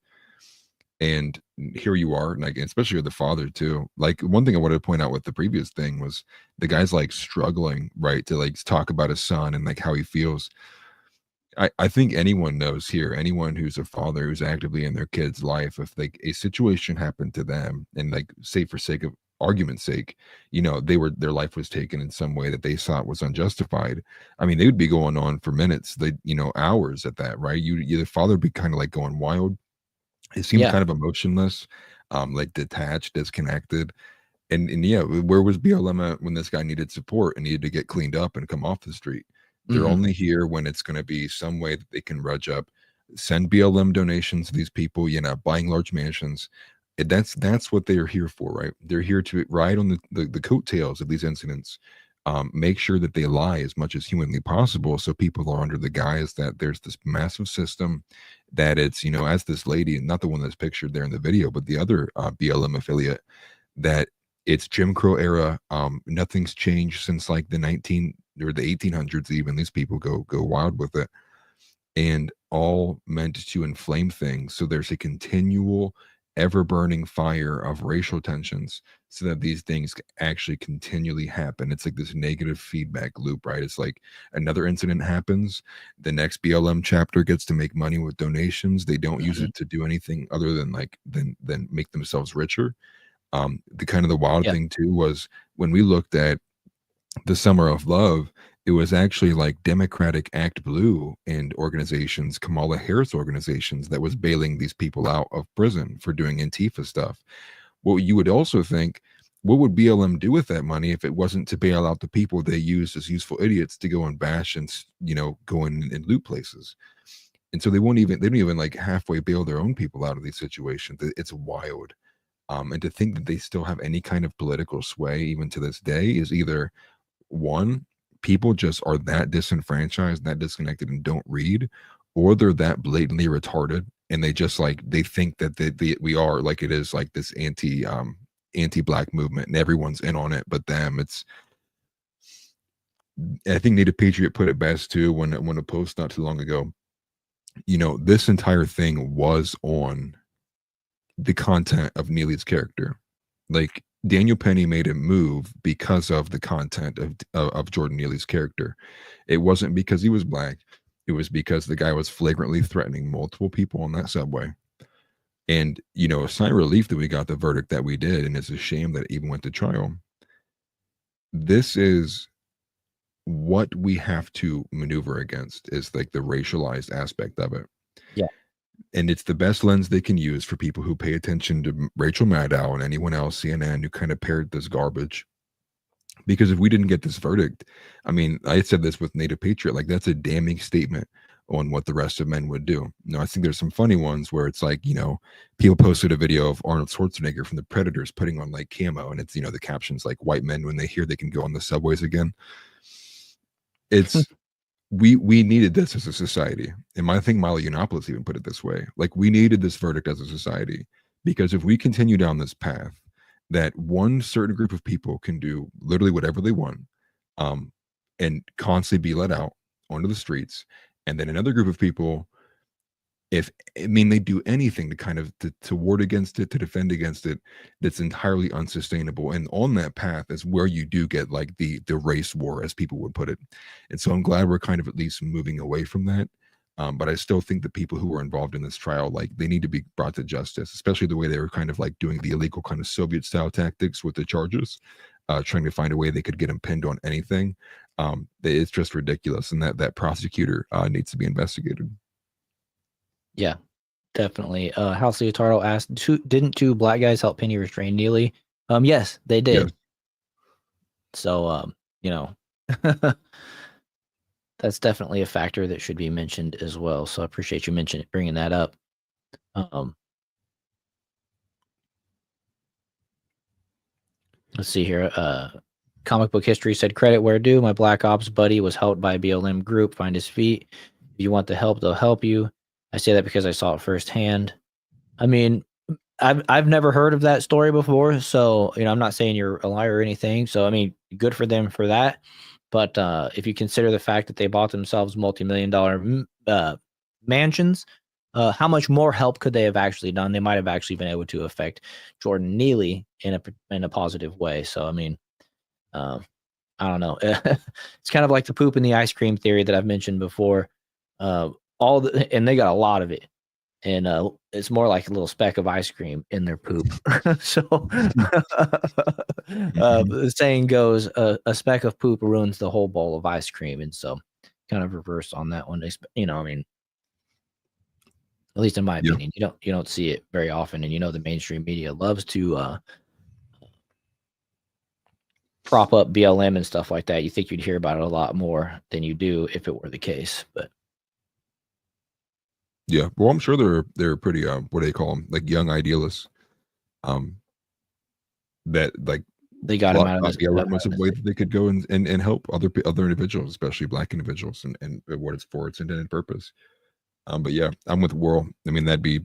And here you are, like, especially with the father too. Like one thing I wanted to point out with the previous thing was the guy's like struggling, right, to like talk about his son and like how he feels. I think anyone knows here, anyone who's a father who's actively in their kid's life, if like a situation happened to them and like say for sake of argument's sake, their life was taken in some way that they thought was unjustified. I mean, they would be going on for minutes, hours at that, right? The father would be kind of like going wild. It seemed kind of emotionless, like detached, disconnected. And yeah, where was BLM at when this guy needed support and needed to get cleaned up and come off the street? They're only here when it's going to be some way that they can rudge up, send BLM donations to these people, buying large mansions. That's what they are here for, right? They're here to ride on the coattails of these incidents, make sure that they lie as much as humanly possible, so people are under the guise that there's this massive system, that it's, as this lady, not the one that's pictured there in the video, but the other BLM affiliate, that it's Jim Crow era. Nothing's changed since like the 1800s. Even these people go wild with it, and all meant to inflame things. So there's a continual, ever-burning fire of racial tensions, so that these things actually continually happen. It's like this negative feedback loop, right? It's like another incident happens, the next BLM chapter gets to make money with donations. They don't use it to do anything other than than make themselves richer. The wild thing too was when we looked at the Summer of Love, it was actually like Democratic Act Blue and organizations, Kamala Harris organizations, that was bailing these people out of prison for doing Antifa stuff. Well, you would also think, what would BLM do with that money if it wasn't to bail out the people they used as useful idiots to go and bash and go in and loot places? And so they don't even like halfway bail their own people out of these situations. It's wild. And to think that they still have any kind of political sway even to this day is either one, people just are that disenfranchised, that disconnected, and don't read, or they're that blatantly retarded and they just like they think that we are like, it is like this anti-black movement and everyone's in on it but them. I think Native Patriot put it best too when a post not too long ago, this entire thing was on the content of Neely's character. Like Daniel Penny made a move because of the content of Jordan Neely's character. It wasn't because he was black. It was because the guy was flagrantly threatening multiple people on that subway. And, a sign of relief that we got the verdict that we did, and it's a shame that it even went to trial. This is what we have to maneuver against, is like the racialized aspect of it. Yeah. And it's the best lens they can use for people who pay attention to Rachel Maddow and anyone else, CNN, who kind of paired this garbage. Because if we didn't get this verdict, I mean, I said this with Native Patriot, like that's a damning statement on what the rest of men would do. I think there's some funny ones where it's like, people posted a video of Arnold Schwarzenegger from The Predators putting on like camo, and it's, the captions like, white men, when they hear they can go on the subways again. It's we needed this as a society. And I think Milo Yiannopoulos even put it this way. Like, we needed this verdict as a society, because if we continue down this path, that one certain group of people can do literally whatever they want, and constantly be let out onto the streets. And then another group of people, they do anything to kind of to ward against it, to defend against it, that's entirely unsustainable. And on that path is where you do get like the race war, as people would put it. And so I'm glad we're kind of at least moving away from that. But I still think the people who were involved in this trial, like, they need to be brought to justice, especially the way they were kind of like doing the illegal kind of Soviet style tactics with the charges, trying to find a way they could get him pinned on anything. It's just ridiculous, and that prosecutor needs to be investigated. Yeah, definitely. House Leotardo asked, didn't two black guys help Penny restrain Neely? Yes, they did. Yes. So, you know, that's definitely a factor that should be mentioned as well. So I appreciate you bringing that up. Let's see here. Comic Book History said, credit where due. My Black Ops buddy was helped by a BLM group find his feet. If you want the help, they'll help you. I say that because I saw it firsthand. I mean, I've never heard of that story before, so I'm not saying you're a liar or anything. So I mean, good for them for that. But if you consider the fact that they bought themselves multi-million-dollar mansions, how much more help could they have actually done? They might have actually been able to affect Jordan Neely in a positive way. So I mean, I don't know. It's kind of like the poop in the ice cream theory that I've mentioned before. And they got a lot of it. And it's more like a little speck of ice cream in their poop. So the saying goes, a speck of poop ruins the whole bowl of ice cream. And so kind of reverse on that one. I mean, at least in my opinion, you don't see it very often. And the mainstream media loves to prop up BLM and stuff like that. You think you'd hear about it a lot more than you do if it were the case. But yeah, well, I'm sure they're pretty what do they call them, like young idealists, that like they got him out of this. BLM was a way that they could go and help other individuals, especially black individuals, and what it's for, its intended purpose. But yeah, I'm with Worrell. I mean, that'd be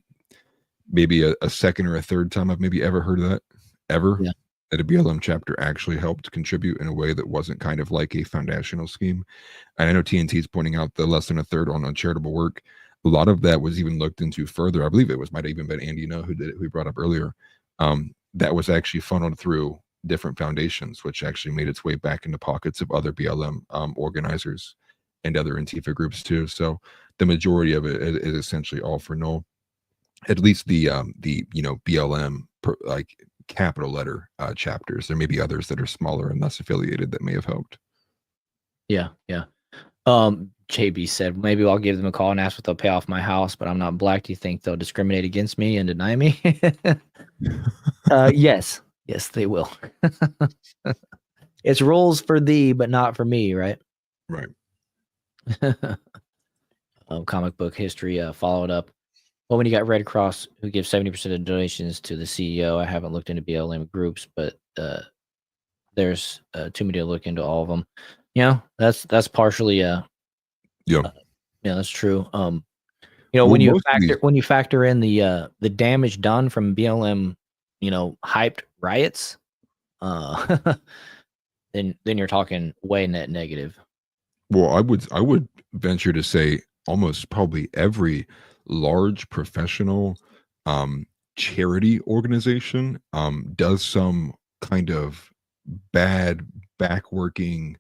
maybe a second or a third time I've maybe ever heard of that ever. Yeah. That a BLM chapter actually helped contribute in a way that wasn't kind of like a foundational scheme. And I know TNT is pointing out the less than a third on charitable work. A lot of that was even looked into further. I believe might have even been Andy who did it, who we brought up earlier. That was actually funneled through different foundations, which actually made its way back into pockets of other BLM organizers and other Antifa groups too. So the majority of it is essentially all for null. At least the BLM like capital letter chapters. There may be others that are smaller and less affiliated that may have helped. Yeah. JB said, maybe I'll give them a call and ask if they'll pay off my house, but I'm not black. Do you think they'll discriminate against me and deny me? Yes, they will. It's rules for thee, but not for me, right? Right. Comic Book History followed up. Well, when you got Red Cross, who gives 70% of donations to the CEO, I haven't looked into BLM groups, but there's too many to look into all of them. That's partially that's true. When you factor in the damage done from BLM, hyped riots, then you're talking way net negative. Well, I would venture to say almost probably every large professional charity organization does some kind of bad backworking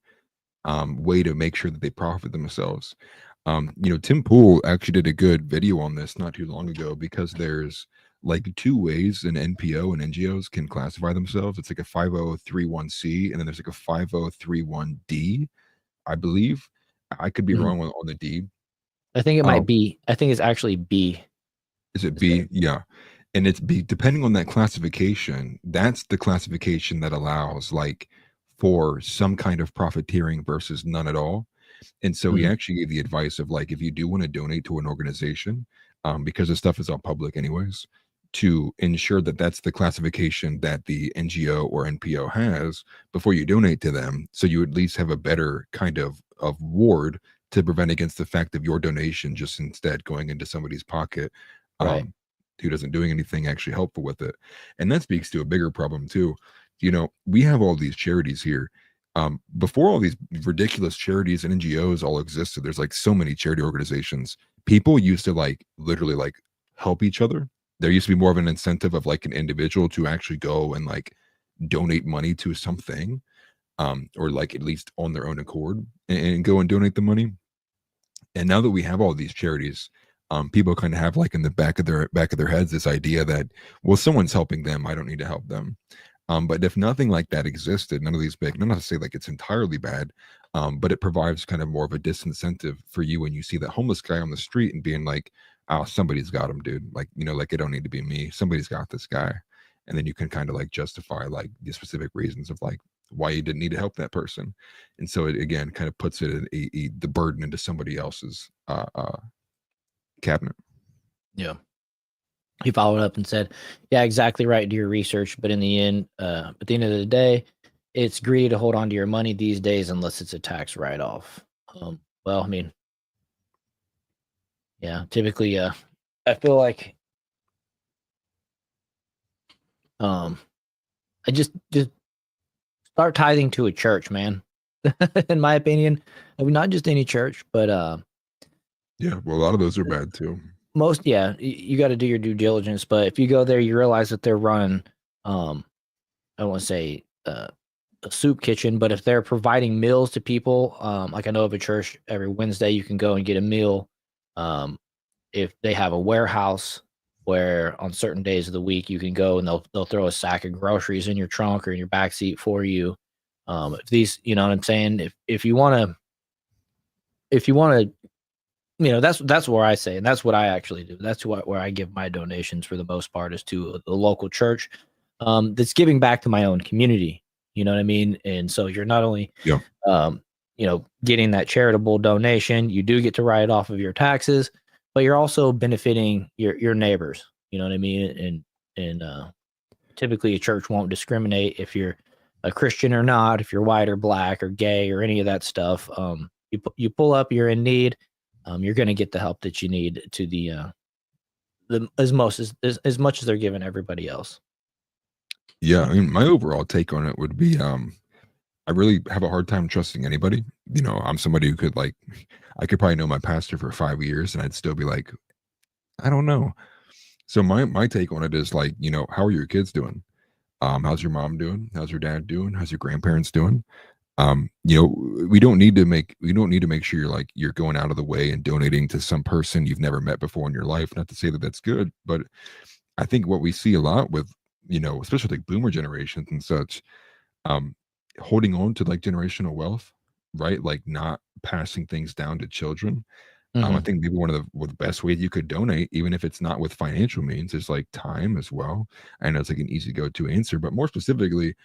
way to make sure that they profit themselves. Tim Pool actually did a good video on this not too long ago, because there's like two ways an NPO and NGOs can classify themselves. It's like a 5031C, and then there's like a 5031D, I believe. I could be wrong on the D. I think it might be. I think it's actually B. Is it B? Yeah. And it's B. Depending on that classification, that's the classification that allows like for some kind of profiteering versus none at all. And so he actually gave the advice of like, if you do want to donate to an organization, because this stuff is all public anyways, to ensure that that's the classification that the NGO or NPO has before you donate to them. So you at least have a better kind of ward to prevent against the fact of your donation just instead going into somebody's pocket, who doesn't doing anything actually helpful with it. And that speaks to a bigger problem too. We have all these charities here. Before all these ridiculous charities and NGOs all existed, there's like so many charity organizations. People used to like literally like help each other. There used to be more of an incentive of like an individual to actually go and like donate money to something, or like at least on their own accord and go and donate the money. And now that we have all these charities, people kind of have like in the back of their heads this idea that, well, someone's helping them, I don't need to help them. But if nothing like that existed, none of these big, not to say like it's entirely bad, but it provides kind of more of a disincentive for you when you see that homeless guy on the street and being like, oh, somebody's got him, dude. Like, you know, like it don't need to be me. Somebody's got this guy. And then you can kind of like justify like the specific reasons of like why you didn't need to help that person. And so it again kind of puts it in the burden into somebody else's cabinet. Yeah. He followed up and said, yeah, exactly right. Do your research. But in the end, at the end of the day, it's greedy to hold on to your money these days unless it's a tax write-off. Well, I mean, yeah, typically, I feel like, I just start tithing to a church, man. In my opinion, I mean, not just any church, but Yeah, well, a lot of those are bad too. most, yeah, you got to do your due diligence. But if you go there, you realize that they're running, I don't want to say a soup kitchen, but if they're providing meals to people, like I know of a church every Wednesday, you can go and get a meal. If they have a warehouse where on certain days of the week you can go and they'll throw a sack of groceries in your trunk or in your back seat for you. If these, you know what I'm saying? If you want to, you know, that's where I say, and that's what I actually do. That's where I give my donations for the most part is to the local church, that's giving back to my own community. You know what I mean? And so you're not only, Yeah. you know, getting that charitable donation, you do get to write it off of your taxes, but you're also benefiting your neighbors. You know what I mean? And typically a church won't discriminate if you're a Christian or not, if you're white or black or gay or any of that stuff. You pull up, you're in need. You're going to get the help that you need to the as much as much as they're giving everybody else. Yeah, I mean, my overall take on it would be, I really have a hard time trusting anybody. You know, I'm somebody who could like, I could probably know my pastor for 5 years, and I'd still be like, I don't know. So my take on it is like, you know, how are your kids doing? How's your mom doing? How's your dad doing? How's your grandparents doing? You know, we don't need to make sure you're going out of the way and donating to some person you've never met before in your life. Not to say that that's good, but I think what we see a lot with, you know, especially like boomer generations and such, um, holding on to like generational wealth, right? Like not passing things down to children. I Mhm. think maybe one of the best ways you could donate, even if it's not with financial means, is like time as well. I know it's like an easy go-to answer, but more specifically,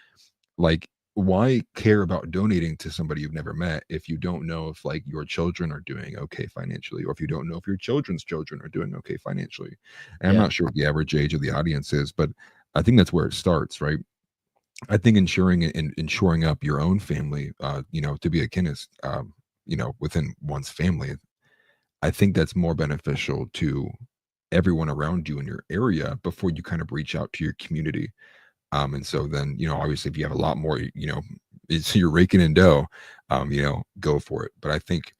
like why care about donating to somebody you've never met if you don't know if like your children are doing okay financially, or if you don't know if your children's children are doing okay financially. And I'm Yeah. not sure what the average age of the audience is, but I think that's where it starts, right? I think ensuring and ensuring up your own family, you know, to be a kinist, you know, within one's family, I think that's more beneficial to everyone around you in your area before you kind of reach out to your community. And so then, you know, obviously if you have a lot more, you know, it's you're raking in dough, you know, go for it. But I think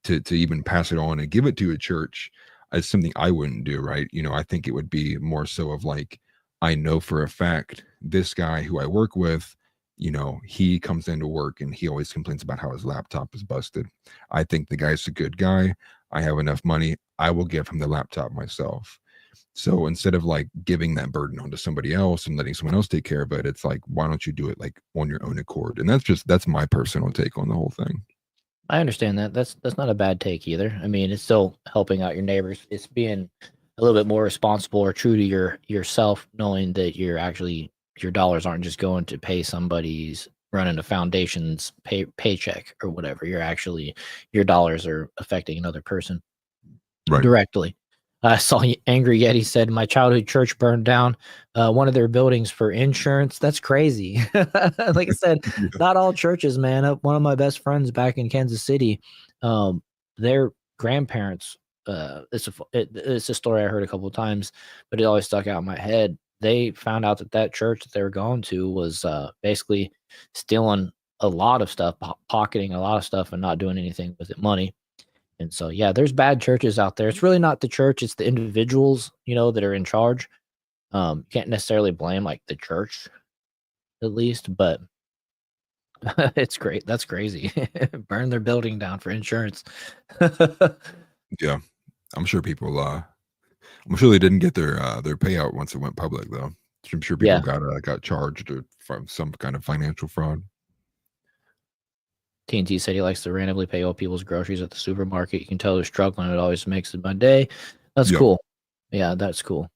to even pass it on and give it to a church is something I wouldn't do, right? You know, I think it would be more so of like, I know for a fact this guy who I work with, you know, he comes into work and he always complains about how his laptop is busted. I think the guy's a good guy. I have enough money. I will give him the laptop myself. So instead of like giving that burden onto somebody else and letting someone else take care of it, it's like, why don't you do it like on your own accord? And that's my personal take on the whole thing. I understand that. That's not a bad take either. I mean, it's still helping out your neighbors. It's being a little bit more responsible or true to yourself, knowing that your dollars aren't just going to pay somebody's running a foundation's paycheck or whatever. Your dollars are affecting another person Right. directly. I saw Angry Yeti said my childhood church burned down one of their buildings for insurance. That's crazy. Like I said, Yeah. not all churches, man. One of my best friends back in Kansas City, their grandparents. It's a story I heard a couple of times, but it always stuck out in my head. They found out that church that they were going to was basically stealing a lot of stuff, pocketing a lot of stuff, and not doing anything with it money. And so, yeah, there's bad churches out there. It's really not the church, it's the individuals, you know, that are in charge. You can't necessarily blame like the church at least, but It's great. That's crazy. Burn their building down for insurance. Yeah, I'm sure people. I'm sure they didn't get their payout once it went public, though. I'm sure people Yeah. got charged from some kind of financial fraud. TNT said he likes to randomly pay old people's groceries at the supermarket. You can tell they're struggling. It always makes it my day. That's Yeah. cool. Yeah, that's cool.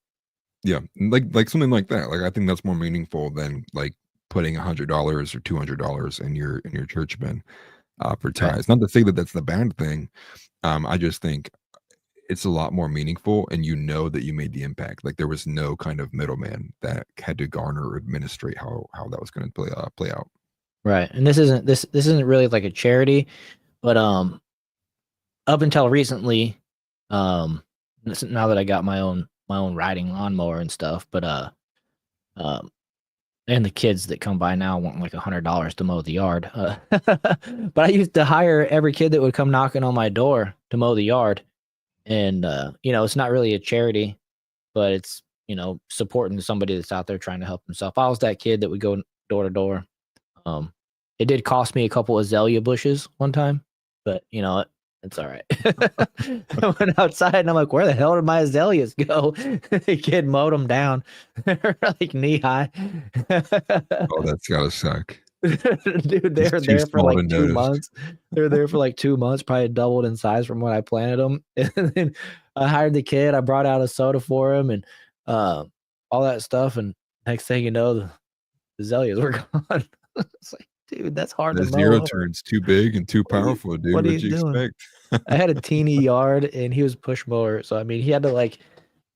Yeah, like something like that. Like I think that's more meaningful than like putting $100 or $200 in your church bin for Right. ties. Not to say that that's the bad thing. I just think it's a lot more meaningful, and you know that you made the impact. Like there was no kind of middleman that had to garner or administrate how that was going to play out. Right. And this isn't really like a charity, but up until recently, now that I got my own riding lawnmower and stuff, but um and the kids that come by now want like $100 to mow the yard. But I used to hire every kid that would come knocking on my door to mow the yard. And it's not really a charity, but it's supporting somebody that's out there trying to help himself. I was that kid that would go door to door. It did cost me a couple azalea bushes one time, but it's all right. I went outside and I'm like, where the hell did my azaleas go? The kid mowed them down. They're like knee high. Oh, that's gotta suck. Dude, they It's were too there for small to like 2 notice. months. They were there for like 2 months, probably doubled in size from when I planted them. And then I hired the kid. I brought out a soda for him and all that stuff. And next thing you know, the azaleas were gone. It's like, dude, that's hard The to mow zero over. turns too big and too What are you- powerful, dude. what are What'd you you doing? expect? I had a teeny yard and he was push mower. So I mean he had to like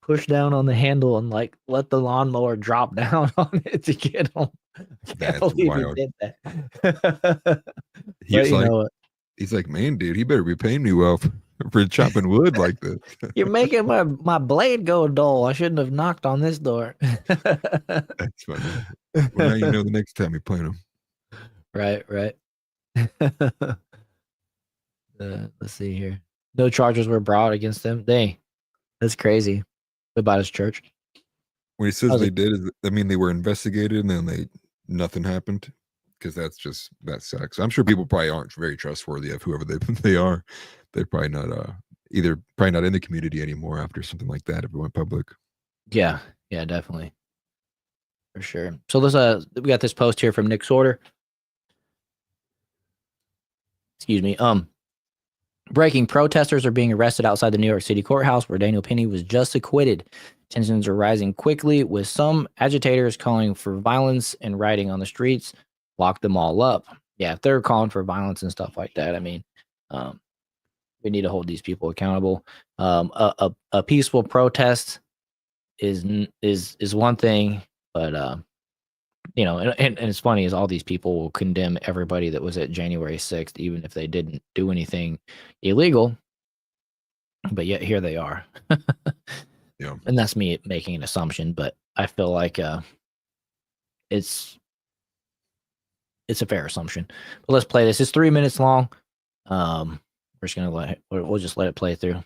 push down on the handle and like let the lawnmower drop down on it to get home. I can't That's believe wild. he did that. But He's you like, know, he's like, man, dude, he better be paying me well for chopping wood like this. you're making my blade go dull. I shouldn't have knocked on this door. That's funny. Well, now you know the next time you plant them. Right. Let's see here. No charges were brought against them. That's crazy about his church. When he says How's they it- did, I mean they were investigated and then nothing happened, because that sucks. I'm sure people probably aren't very trustworthy of whoever they are. They're probably not probably not in the community anymore after something like that if it went public. Yeah, definitely. For sure. So we got this post here from Nick Sorter. Excuse me. Breaking: protesters are being arrested outside the New York City courthouse where Daniel Penny was just acquitted. Tensions are rising quickly, with some agitators calling for violence and rioting on the streets. Lock them all up. Yeah, if they're calling for violence and stuff like that, I mean, we need to hold these people accountable. A peaceful protest is one thing, but and it's funny is all these people will condemn everybody that was at January 6th, even if they didn't do anything illegal. But yet here they are. Yeah. And that's me making an assumption, but I feel like it's a fair assumption. But let's play this. It's 3 minutes long. We're just gonna we'll just let it play through.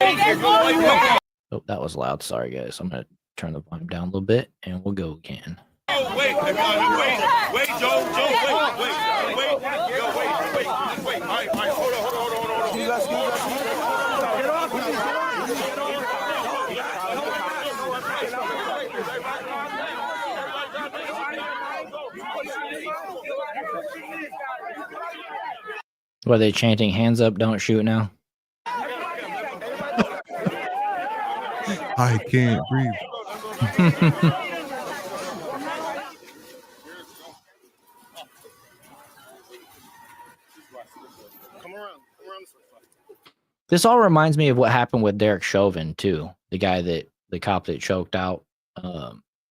Oh, that was loud. Sorry guys. I'm gonna turn the volume down a little bit and we'll go again. Wait, Joe, Joe, wait. All right, hold on. Were they chanting "hands up, don't shoot" now? I can't breathe. This all reminds me of what happened with Derek Chauvin too, the cop that choked out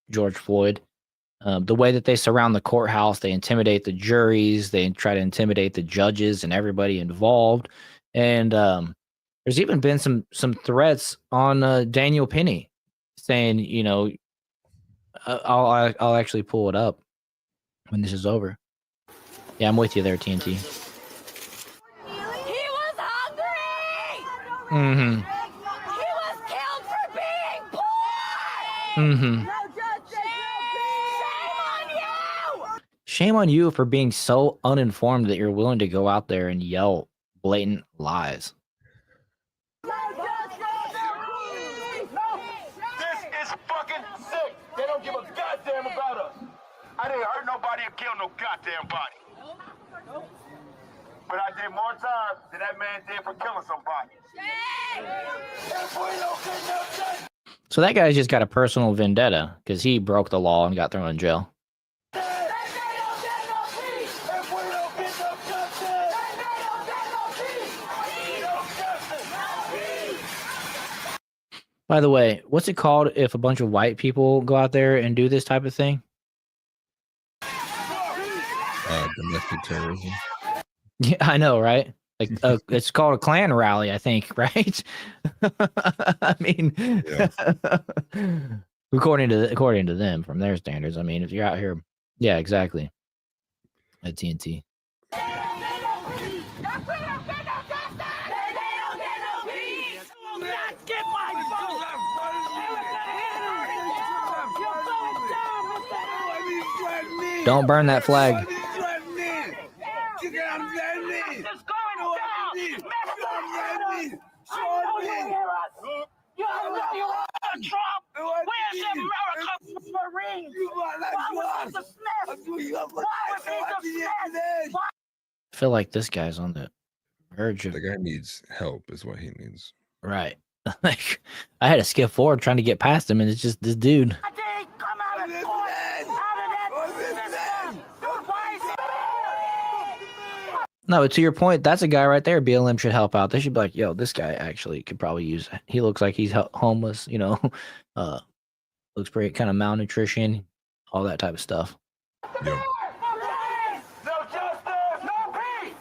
George Floyd. The way that they surround the courthouse, they intimidate the juries, they try to intimidate the judges and everybody involved. And there's even been some threats on Daniel Penny, saying, I'll actually pull it up when this is over. Yeah, I'm with you there, TNT. He was hungry! Mm-hmm. He was killed for being poor! Mm-hmm. No justice, shame on you! shame on you for being so uninformed that you're willing to go out there and yell blatant lies. This is fucking sick. They don't give a goddamn about us. I didn't hurt nobody or kill no goddamn body. But I did more time than that man did for killing somebody. So that guy's just got a personal vendetta because he broke the law and got thrown in jail. By the way, what's it called if a bunch of white people go out there and do this type of thing? Domestic terrorism. Yeah, I know, right? Like it's called a Klan rally, I think, right? I mean, according to them, from their standards. I mean, if you're out here, yeah, exactly. At TNT. Don't burn that flag. I feel like this guy's on the verge of. The guy needs help, is what he needs. Right. Like, I had to skip forward trying to get past him, and it's just this dude. No, but to your point, that's a guy right there. BLM should help out. They should be like, yo, this guy actually could probably use. He looks like he's homeless, you know, looks pretty kind of malnutrition, all that type of stuff. Yeah. No justice, no peace.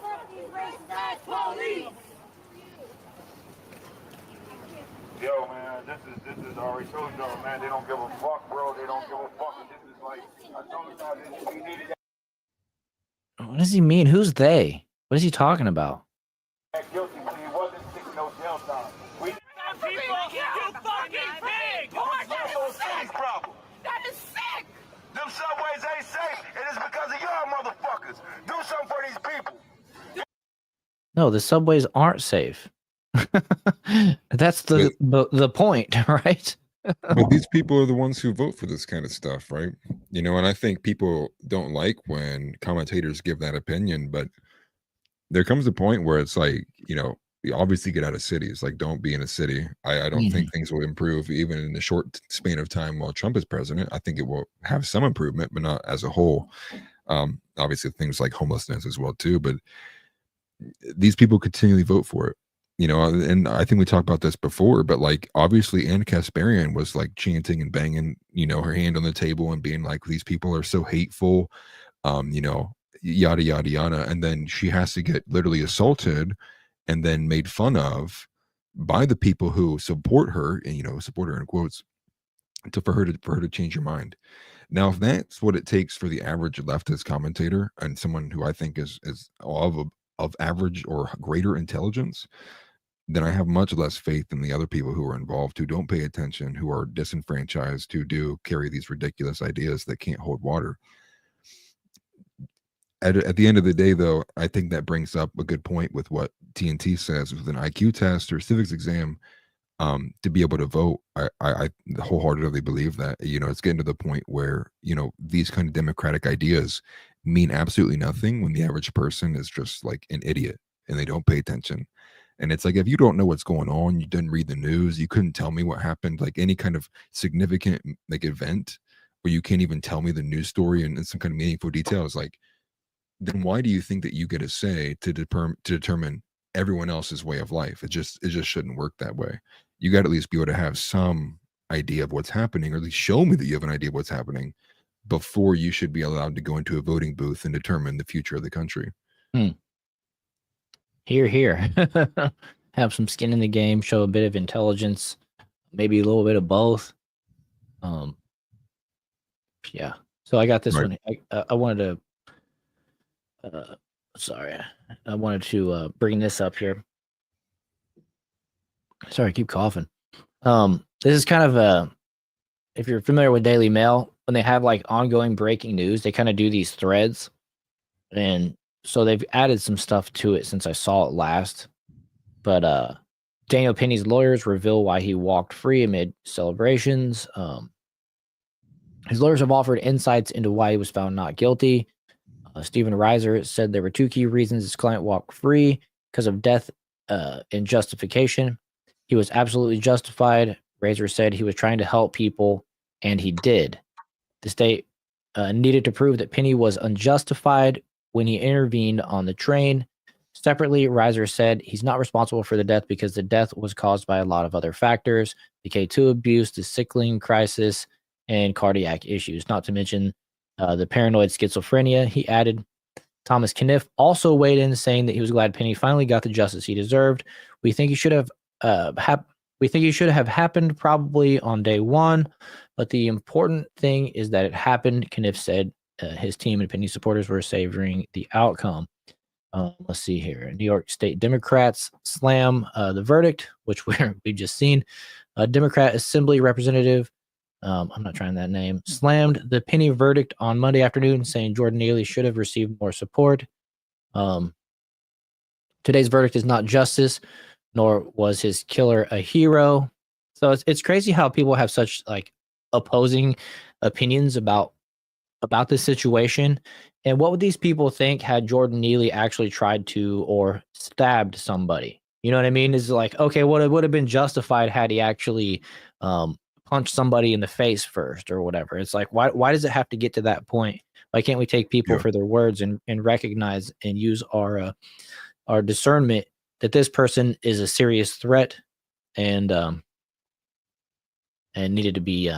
Yo, man, this is already told y'all, man. They don't give a fuck, bro. They don't give a fuck. This is like, I told y'all this. We needed that. What does he mean? Who's they? What is he talking about? Guilty when he wasn't sticking no jail time. We people, you fucking pig! That is sick! Them subways ain't safe, and it's because of y'all motherfuckers. Do something for these people. No, the subways aren't safe. That's the point, right? But these people are the ones who vote for this kind of stuff, right? You know, and I think people don't like when commentators give that opinion, but there comes a point where it's like, you know, you obviously get out of cities. Like, don't be in a city. I don't think things will improve even in the short span of time while Trump is president. I think it will have some improvement, but not as a whole. Obviously things like homelessness as well too, but these people continually vote for it. You know, and I think we talked about this before, but like obviously Ann Kasparian was like chanting and banging, you know, her hand on the table and being like, these people are so hateful, you know, yada, yada, yada. And then she has to get literally assaulted and then made fun of by the people who support her, and, you know, support her in quotes, for her to change her mind. Now, if that's what it takes for the average leftist commentator and someone who I think is of average or greater intelligence, then I have much less faith in the other people who are involved, who don't pay attention, who are disenfranchised, who do carry these ridiculous ideas that can't hold water. At the end of the day, though, I think that brings up a good point with what TNT says with an IQ test or civics exam. To be able to vote, I wholeheartedly believe that, you know, it's getting to the point where, you know, these kind of democratic ideas mean absolutely nothing when the average person is just like an idiot and they don't pay attention. And it's like, if you don't know what's going on, you didn't read the news, you couldn't tell me what happened, like any kind of significant like event where you can't even tell me the news story and some kind of meaningful details, like, then why do you think that you get a say to determine everyone else's way of life? It just shouldn't work that way. You got to at least be able to have some idea of what's happening, or at least show me that you have an idea of what's happening before you should be allowed to go into a voting booth and determine the future of the country. Here. Have some skin in the game, show a bit of intelligence, maybe a little bit of both. Yeah. So I got this one. I wanted to I wanted to bring this up here. Sorry, I keep coughing. This is kind of if you're familiar with Daily Mail, when they have like ongoing breaking news, they kind of do these threads, and so they've added some stuff to it since I saw it last. But Daniel Penny's lawyers reveal why he walked free amid celebrations. His lawyers have offered insights into why he was found not guilty. Stephen Reiser said there were two key reasons his client walked free: because of death and justification. He was absolutely justified. Reiser said he was trying to help people, and he did. The state needed to prove that Penny was unjustified when he intervened on the train. Separately, Reiser said he's not responsible for the death because the death was caused by a lot of other factors: the K2 abuse, the sickling crisis, and cardiac issues, not to mention the paranoid schizophrenia. He added. Thomas Kniff also weighed in, saying that he was glad Penny finally got the justice he deserved. We think he should have happened probably on day one, but the important thing is that it happened. Kniff said his team and Penny supporters were savoring the outcome. Let's see here. New York State Democrats slam the verdict, which we've just seen. Democrat Assembly Representative, I'm not trying that name, slammed the Penny verdict on Monday afternoon, saying Jordan Neely should have received more support. Today's verdict is not justice, nor was his killer a hero. So it's crazy how people have such like opposing opinions about this situation. And what would these people think had Jordan Neely actually tried to or stabbed somebody? You know what I mean? Is like, okay, what it would have been justified had he actually punch somebody in the face first or whatever. It's like, why does it have to get to that point? Why can't we take people for their words and recognize and use our discernment that this person is a serious threat and needed to be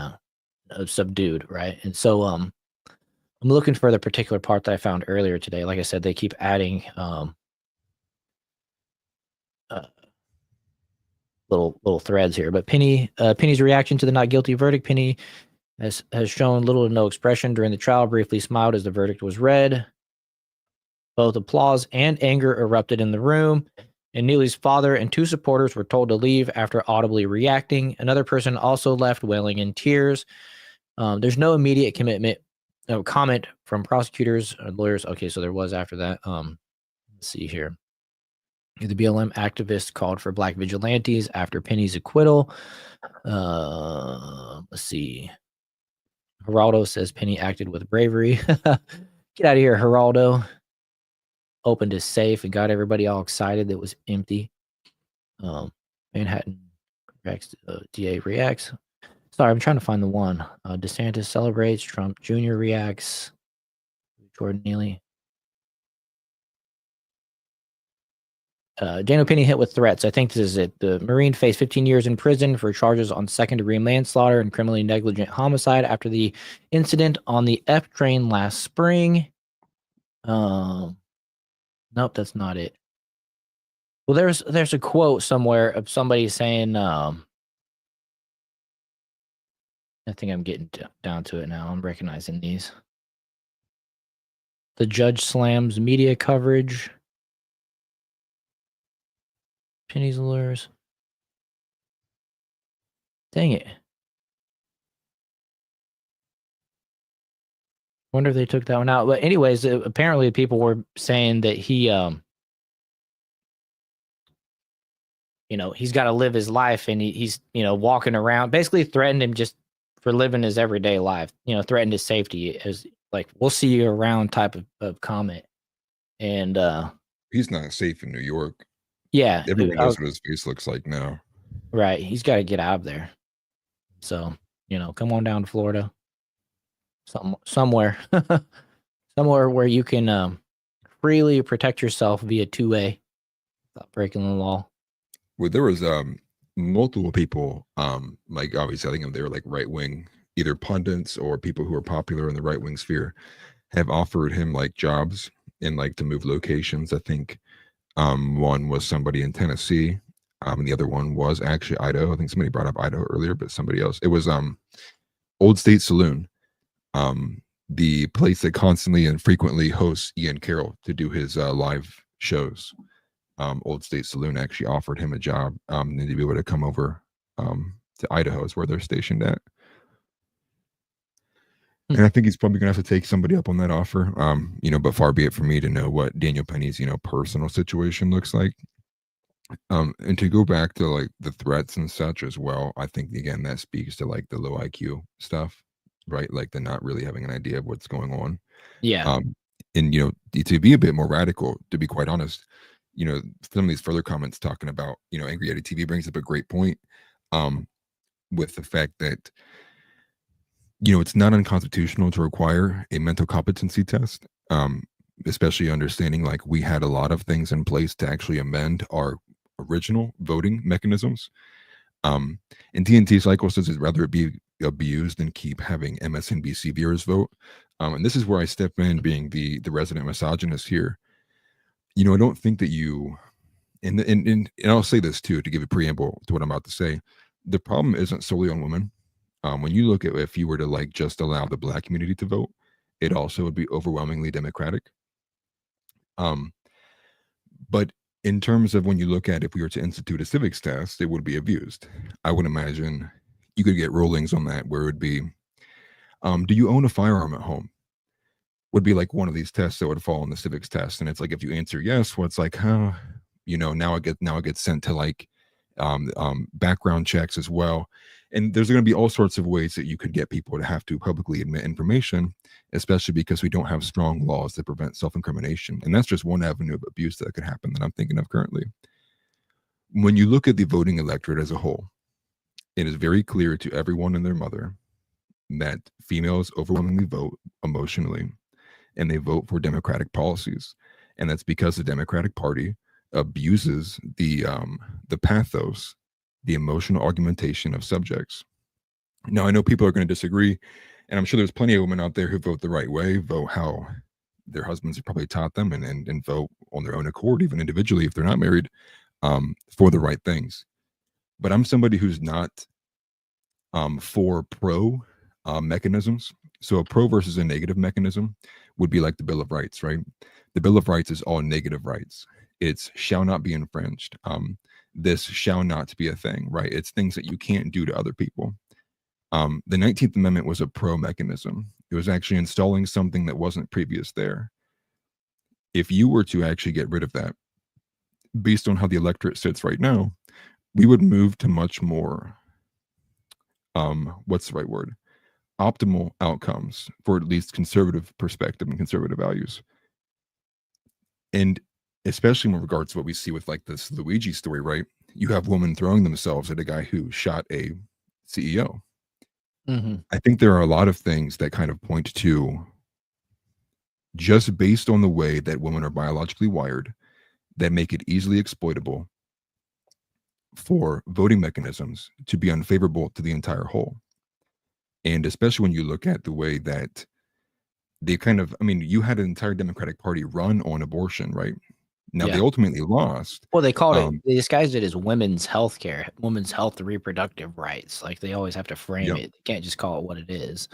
subdued, right? And so I'm looking for the particular part that I found earlier today. Like I said, they keep adding little threads here, but Penny's reaction to the not guilty verdict. Penny has shown little to no expression during the trial, briefly smiled as the verdict was read. Both applause and anger erupted in the room, and Neely's father and two supporters were told to leave after audibly reacting. Another person also left, wailing in tears. There's no immediate comment from prosecutors or lawyers. Okay, so there was after that. Let's see here. The BLM activists called for black vigilantes after Penny's acquittal. Let's see. Geraldo says Penny acted with bravery. Get out of here, Geraldo. Opened his safe and got everybody all excited that was empty. Manhattan reacts, DA reacts. Sorry, I'm trying to find the one. DeSantis celebrates. Trump Jr. reacts. Jordan Neely. Daniel Penny hit with threats. I think this is it. The Marine faced 15 years in prison for charges on second-degree manslaughter and criminally negligent homicide after the incident on the F train last spring. Nope, that's not it. Well, there's a quote somewhere of somebody saying, I think I'm getting down to it now. I'm recognizing these. The judge slams media coverage. Penny's lawyers. Dang it. Wonder if they took that one out. But anyways, apparently people were saying that he, he's got to live his life, and he's, walking around, basically threatened him just for living his everyday life, threatened his safety as like, we'll see you around type of comment. And he's not safe in New York. Yeah. Everyone knows what his face looks like now. Right. He's got to get out of there. So, come on down to Florida. Somewhere. Somewhere where you can freely protect yourself via 2A without breaking the law. Well, there was multiple people, like obviously I think they were like right wing, either pundits or people who are popular in the right wing sphere, have offered him like jobs and like to move locations. I think one was somebody in Tennessee, and the other one was actually Idaho. I think somebody brought up Idaho earlier, but somebody else. It was Old State Saloon, the place that constantly and frequently hosts Ian Carroll to do his live shows. Old State Saloon actually offered him a job and to be able to come over to Idaho is where they're stationed at. And I think he's probably gonna have to take somebody up on that offer. But far be it from me to know what Daniel Penny's, personal situation looks like. And to go back to like the threats and such as well, I think again that speaks to like the low IQ stuff, right? Like the not really having an idea of what's going on. Yeah. And to be a bit more radical, to be quite honest, some of these further comments talking about, Angry Eddie TV brings up a great point. With the fact that it's not unconstitutional to require a mental competency test, especially understanding like we had a lot of things in place to actually amend our original voting mechanisms. And TNT Cycle says it'd rather it be abused than keep having MSNBC viewers vote. And this is where I step in, being the resident misogynist here. I don't think that you, and I'll say this too to give a preamble to what I'm about to say. The problem isn't solely on women. When you look at if you were to like just allow the Black community to vote, it also would be overwhelmingly Democratic. But in terms of when you look at if we were to institute a civics test, it would be abused. I would imagine you could get rulings on that where it would be, do you own a firearm at home? Would be like one of these tests that would fall on the civics test. And it's like, if you answer yes, well, it's like, now it gets sent to like background checks as well. And there's going to be all sorts of ways that you could get people to have to publicly admit information, especially because we don't have strong laws that prevent self-incrimination. And that's just one avenue of abuse that could happen that I'm thinking of currently. When you look at the voting electorate as a whole, it is very clear to everyone and their mother that females overwhelmingly vote emotionally, and they vote for Democratic policies. And that's because the Democratic Party abuses the pathos, the emotional argumentation of subjects. Now, I know people are going to disagree, and I'm sure there's plenty of women out there who vote the right way, vote how their husbands have probably taught them, and vote on their own accord, even individually if they're not married, for the right things. But I'm somebody who's not for pro mechanisms. So a pro versus a negative mechanism would be like the Bill of Rights, right? The Bill of Rights is all negative rights. It's shall not be infringed. This shall not be a thing, right? It's things that you can't do to other people. The 19th Amendment was a pro mechanism. It was actually installing something that wasn't previous there. If you were to actually get rid of that, based on how the electorate sits right now, we would move to much more, what's the right word? Optimal outcomes for at least conservative perspective and conservative values. And especially in regards to what we see with like this Luigi story, right? You have women throwing themselves at a guy who shot a CEO. Mm-hmm. I think there are a lot of things that kind of point to, just based on the way that women are biologically wired, that make it easily exploitable for voting mechanisms to be unfavorable to the entire whole. And especially when you look at the way that they you had an entire Democratic Party run on abortion, right? Now Yeah. they ultimately lost. Well, they called it, they disguised it as women's health care, women's health and reproductive rights. Like they always have to frame it. They can't just call it what it is.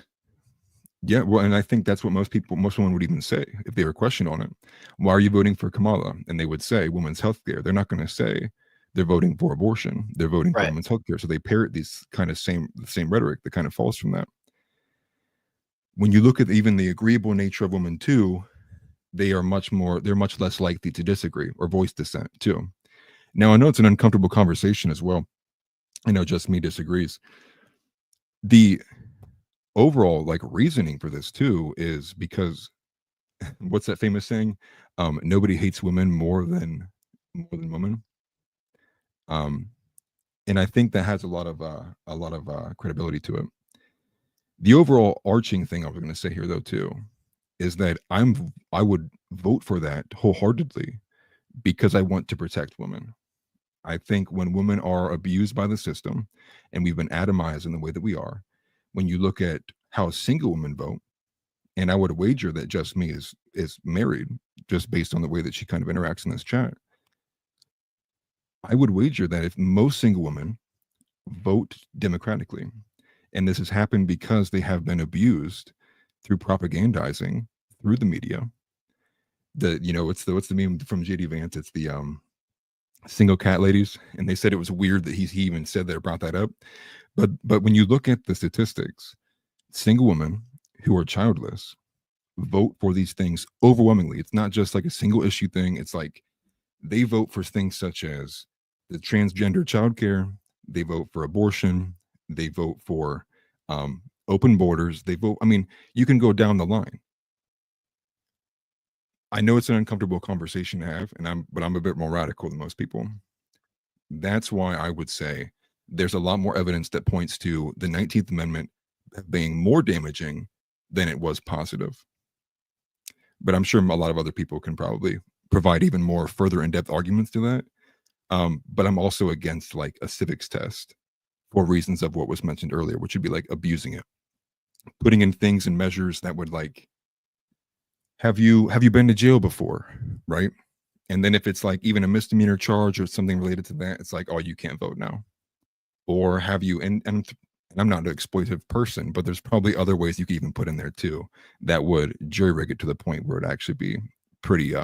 Yeah, well, and I think that's what most women would even say if they were questioned on it. Why are you voting for Kamala? And they would say women's health care. They're not going to say they're voting for abortion. They're voting for women's health care. So they parrot these kind of same rhetoric that kind of falls from that. When you look at even the agreeable nature of women too, they're much less likely to disagree or voice dissent too. Now, I know it's an uncomfortable conversation as well. I know just me disagrees. The overall like reasoning for this too is because what's that famous saying? Nobody hates women more than women. And I think that has a lot of credibility to it. The overall arching thing I was going to say here though too is that I would vote for that wholeheartedly because I want to protect women. I think when women are abused by the system and we've been atomized in the way that we are, when you look at how single women vote, and I would wager that Just Me is married just based on the way that she kind of interacts in this chat. I would wager that if most single women vote democratically, and this has happened because they have been abused through propagandizing through the media. What's the meme from JD Vance? It's the single cat ladies, and they said it was weird that he even said that or brought that up. But when you look at the statistics, single women who are childless vote for these things overwhelmingly. It's not just like a single issue thing. It's like they vote for things such as the transgender childcare, they vote for abortion, they vote for open borders, they vote. I mean, you can go down the line. I know it's an uncomfortable conversation to have, but I'm a bit more radical than most people. That's why I would say there's a lot more evidence that points to the 19th Amendment being more damaging than it was positive. But I'm sure a lot of other people can probably provide even more further in-depth arguments to that. But I'm also against like a civics test for reasons of what was mentioned earlier, which would be like abusing it, putting in things and measures that would like, have you been to jail before, right? And then if it's like even a misdemeanor charge or something related to that, it's like, oh, you can't vote now. Or have you, and I'm not an exploitative person, but there's probably other ways you could even put in there too that would jury rig it to the point where it'd actually be pretty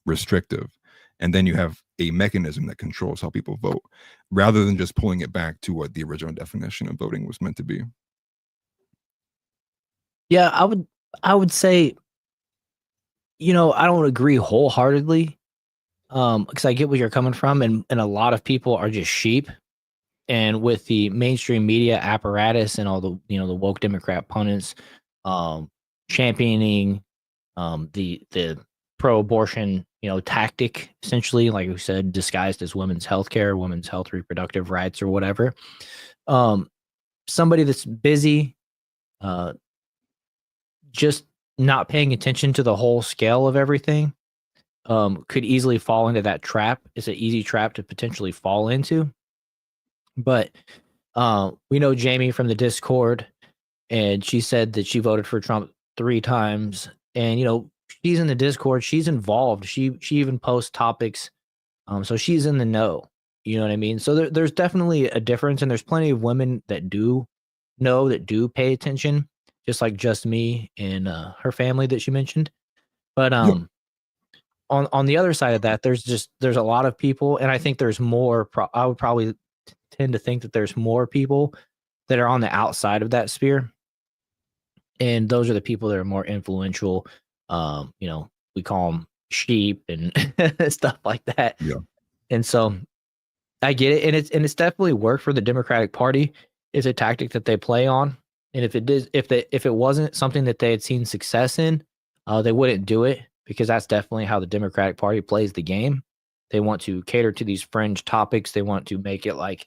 restrictive. And then you have a mechanism that controls how people vote rather than just pulling it back to what the original definition of voting was meant to be. Yeah, I would say, I don't agree wholeheartedly, because I get where you're coming from, and a lot of people are just sheep. And with the mainstream media apparatus and all the the woke Democrat pundits championing the pro-abortion tactic, essentially, like we said, disguised as women's health care, women's health reproductive rights, or whatever. Somebody that's busy, just not paying attention to the whole scale of everything, could easily fall into that trap. It's an easy trap to potentially fall into. But we know Jamie from the Discord, and she said that she voted for Trump 3 times. And she's in the Discord, she's involved. She even posts topics, so she's in the know. You know what I mean? So there's definitely a difference, and there's plenty of women that do know, that do pay attention, just like Just Me and her family that she mentioned. But on the other side of that, there's a lot of people, and I think there's more. I would probably tend to think that there's more people that are on the outside of that sphere, and those are the people that are more influential. We call them sheep and stuff like that. Yeah. And so I get it, and it's definitely worked for the Democratic Party. It's a tactic that they play on, and if it wasn't something that they had seen success in, they wouldn't do it, because that's definitely how the Democratic Party plays the game. They want to cater to these fringe topics. They want to make it like,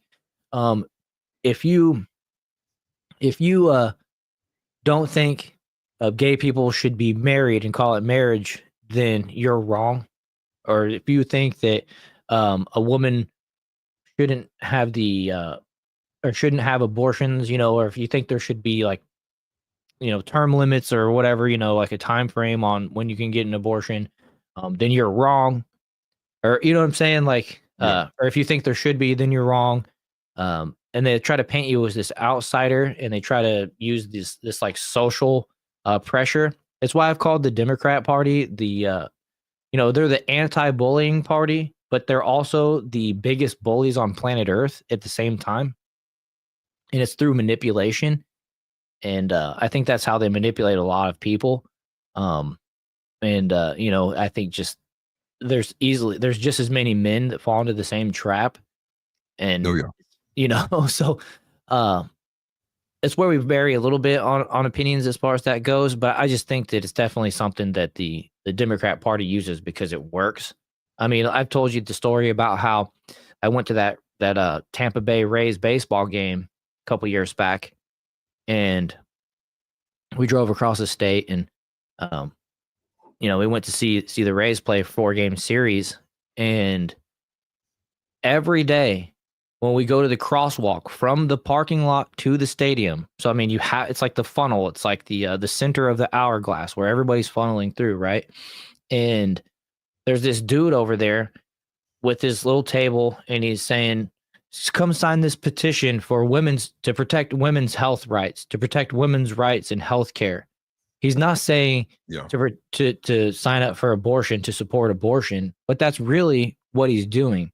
if you don't think gay people should be married and call it marriage, then you're wrong. Or if you think that a woman shouldn't have or shouldn't have abortions, or if you think there should be like term limits or whatever, like a time frame on when you can get an abortion, then you're wrong. Or you know what I'm saying? Like, or if you think there should be, then you're wrong. And they try to paint you as this outsider, and they try to use this like social pressure. It's why I've called the Democrat Party they're the anti-bullying party, but they're also the biggest bullies on planet Earth at the same time. And it's through manipulation. And I think that's how they manipulate a lot of people. I think there's just as many men that fall into the same trap. And, so it's where we vary a little bit on opinions as far as that goes. But I just think that it's definitely something that the Democrat Party uses because it works. I mean, I've told you the story about how I went to that Tampa Bay Rays baseball game a couple years back, and we drove across the state, and we went to see the Rays play a 4-game series. And every day when we go to the crosswalk from the parking lot to the stadium, so I mean, it's like the funnel, it's like the center of the hourglass where everybody's funneling through, right? And there's this dude over there with his little table, and he's saying, come sign this petition for to protect women's health rights, to protect women's rights in healthcare. He's not saying to sign up for abortion, to support abortion, but that's really what he's doing.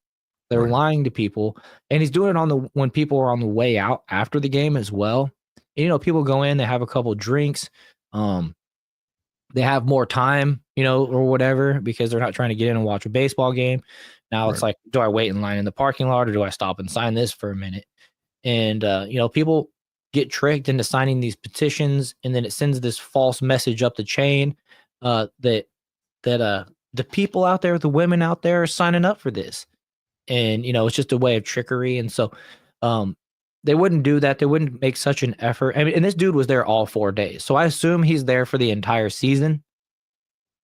They're lying to people, and he's doing it when people are on the way out after the game as well. And, you know, people go in, they have a couple drinks, they have more time, you know, or whatever, because they're not trying to get in and watch a baseball game. Now it's Right. like, do I wait in line in the parking lot or do I stop and sign this for a minute? And you know, people get tricked into signing these petitions, and then it sends this false message up the chain that the people out there, the women out there, are signing up for this, and you know, it's just a way of trickery. And so, um, they wouldn't do that. They wouldn't make such an effort. I mean, and this dude was there all 4 days, so I assume he's there for the entire season.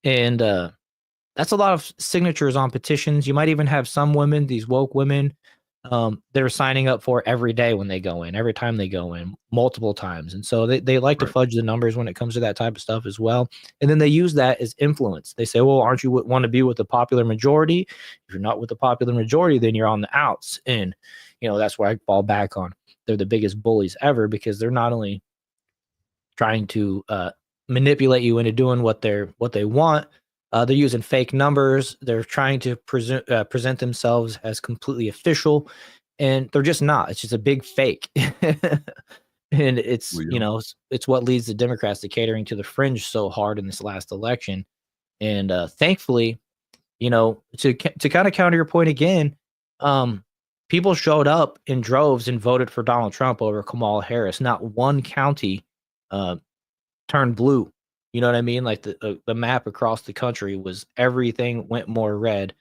And that's a lot of signatures on petitions. You might even have some women, these woke women, they're signing up for every day when they go in, every time they go in, multiple times. And so they like to Right. fudge the numbers when it comes to that type of stuff as well. And then they use that as influence. They say, well, aren't you want to be with the popular majority? If you're not with the popular majority, then you're on the outs. And, you know, that's where I fall back on. They're the biggest bullies ever, because they're not only trying to manipulate you into doing what they want. They're using fake numbers. They're trying to present themselves as completely official, and they're just not. It's just a big fake. And it's, Well, you yeah. know, it's what leads the Democrats to catering to the fringe so hard in this last election. And thankfully, you know, to kind of counter your point again, um, people showed up in droves and voted for Donald Trump over Kamala Harris. Not one county uh, turned blue. You know what I mean? Like the map across the country was, everything went more red,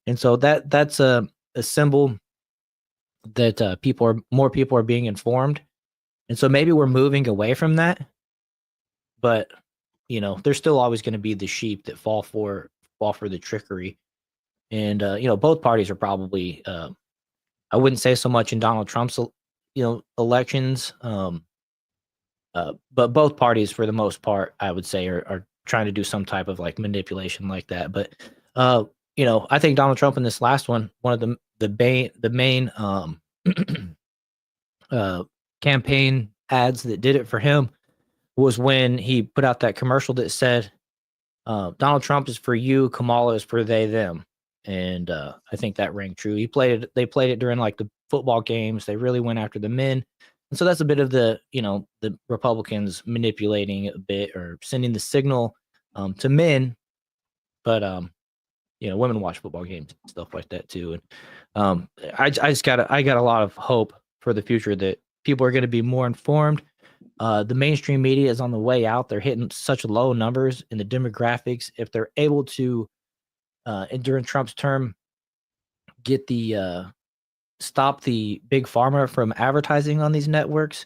and so that's a symbol that more people are being informed, and so maybe we're moving away from that. But you know, there's still always going to be the sheep that fall for the trickery, and you know, both parties are probably. I wouldn't say so much in Donald Trump's elections. But both parties, for the most part, I would say, are trying to do some type of like manipulation like that. But uh, you know, I think Donald Trump in this last one of the main uh, campaign ads that did it for him was when he put out that commercial that said, "Donald Trump is for you, Kamala is for they them," and I think that rang true. They played it during like the football games. They really went after the men. And so that's a bit of the, you know, the Republicans manipulating a bit or sending the signal to men, but you know, women watch football games and stuff like that too. And I got a lot of hope for the future that people are going to be more informed. The mainstream media is on the way out. They're hitting such low numbers in the demographics. If they're able to, during Trump's term, get the stop the big pharma from advertising on these networks,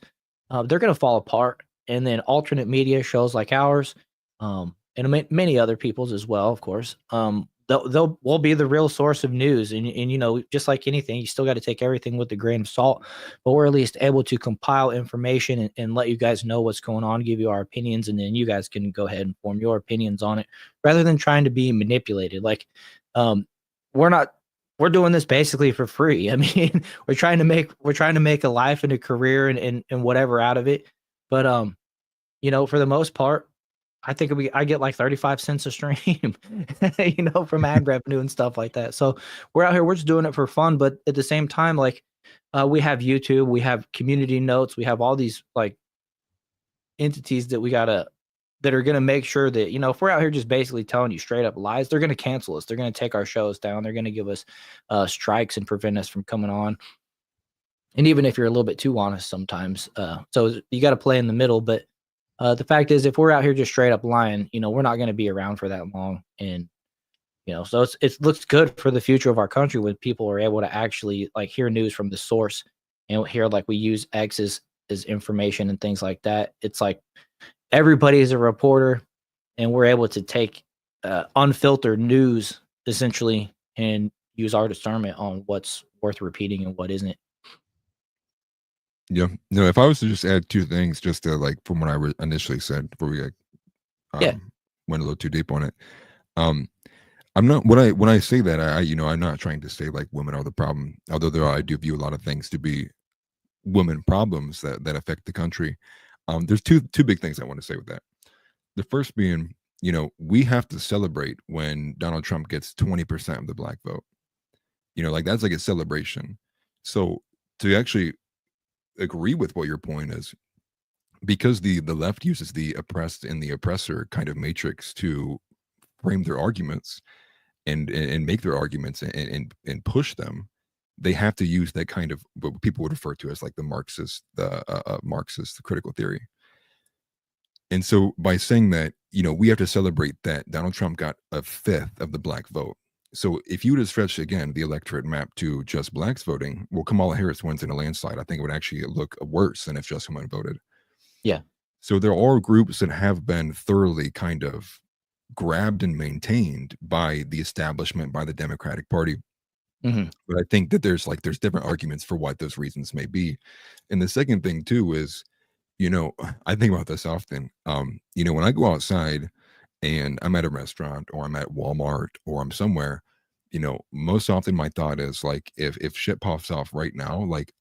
they're going to fall apart. And then alternate media shows like ours, and many other people's as well, of course, they'll will be the real source of news. And you know, just like anything, you still got to take everything with a grain of salt. But we're at least able to compile information and let you guys know what's going on, give you our opinions, and then you guys can go ahead and form your opinions on it, rather than trying to be manipulated. Like, we're not we're doing this basically for free. I mean, we're trying to make a life and a career and whatever out of it. But you know, for the most part, I think I get like 35 cents a stream, you know, from ad revenue and stuff like that. So we're out here, we're just doing it for fun. But at the same time, like, we have YouTube, we have community notes, we have all these like entities that are gonna make sure that, you know, if we're out here just basically telling you straight up lies, they're gonna cancel us. They're gonna take our shows down. They're gonna give us strikes and prevent us from coming on. And even if you're a little bit too honest sometimes, so you got to play in the middle. But the fact is, if we're out here just straight up lying, you know, we're not going to be around for that long. And you know, so it looks good for the future of our country when people are able to actually like hear news from the source, and hear like we use X as information and things like that. It's like everybody is a reporter, and we're able to take unfiltered news essentially and use our discernment on what's worth repeating and what isn't. Yeah. No, if I was to just add two things, just to like from what I initially said before we Yeah. went a little too deep on it. Um, I'm not when I say that I you know, I'm not trying to say like women are the problem, although I do view a lot of things to be women problems that affect the country. There's two big things I want to say with that. The first being, you know, we have to celebrate when Donald Trump gets 20% of the black vote. You know, like that's like a celebration. So to actually agree with what your point is, because the left uses the oppressed and the oppressor kind of matrix to frame their arguments and make their arguments and push them. They have to use that kind of what people would refer to as like the Marxist critical theory. And so by saying that, we have to celebrate that Donald Trump got a fifth of the black vote. So if you were to stretch again the electorate map to just blacks voting, well, Kamala Harris wins in a landslide. I think it would actually look worse than if just women voted. Yeah. So there are groups that have been thoroughly kind of grabbed and maintained by the establishment, by the Democratic Party. Mhm. But I think that there's different arguments for what those reasons may be. And the second thing too is, I think about this often. When I go outside and I'm at a restaurant or I'm at Walmart or I'm somewhere, most often my thought is like, if shit pops off right now, like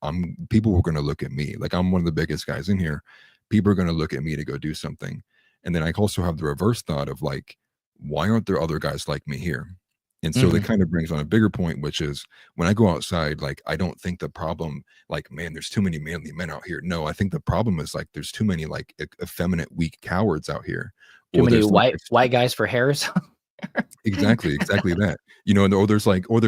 people are going to look at me. Like I'm one of the biggest guys in here. People are going to look at me to go do something. And then I also have the reverse thought of like, why aren't there other guys like me here? And so that Mhm. kind of brings on a bigger point, which is when I go outside, like I don't think the problem, like, man, there's too many manly men out here. No, I think the problem is like there's too many like effeminate, weak cowards out here. Too Or many there's like white guys for Harris. exactly that. Or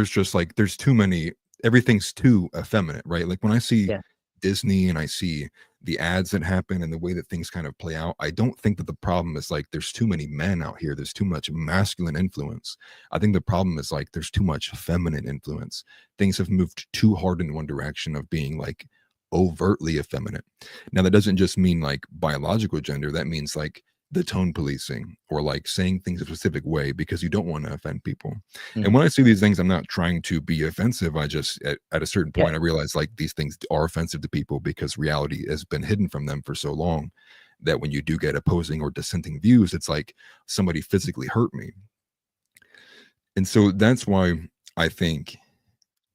there's too many, everything's too effeminate, right? Like when I see Yeah. Disney and I see the ads that happen and the way that things kind of play out, I don't think that the problem is like there's too many men out here, there's too much masculine influence. I think the problem is like there's too much feminine influence. Things have moved too hard in one direction of being like overtly effeminate. Now that doesn't just mean like biological gender, that means like the tone policing or like saying things a specific way because you don't want to offend people. And Mhm. when I see these things, I'm not trying to be offensive. I just at a certain Yeah. point I realize like these things are offensive to people because reality has been hidden from them for so long that when you do get opposing or dissenting views, it's like somebody physically hurt me. And so that's why I think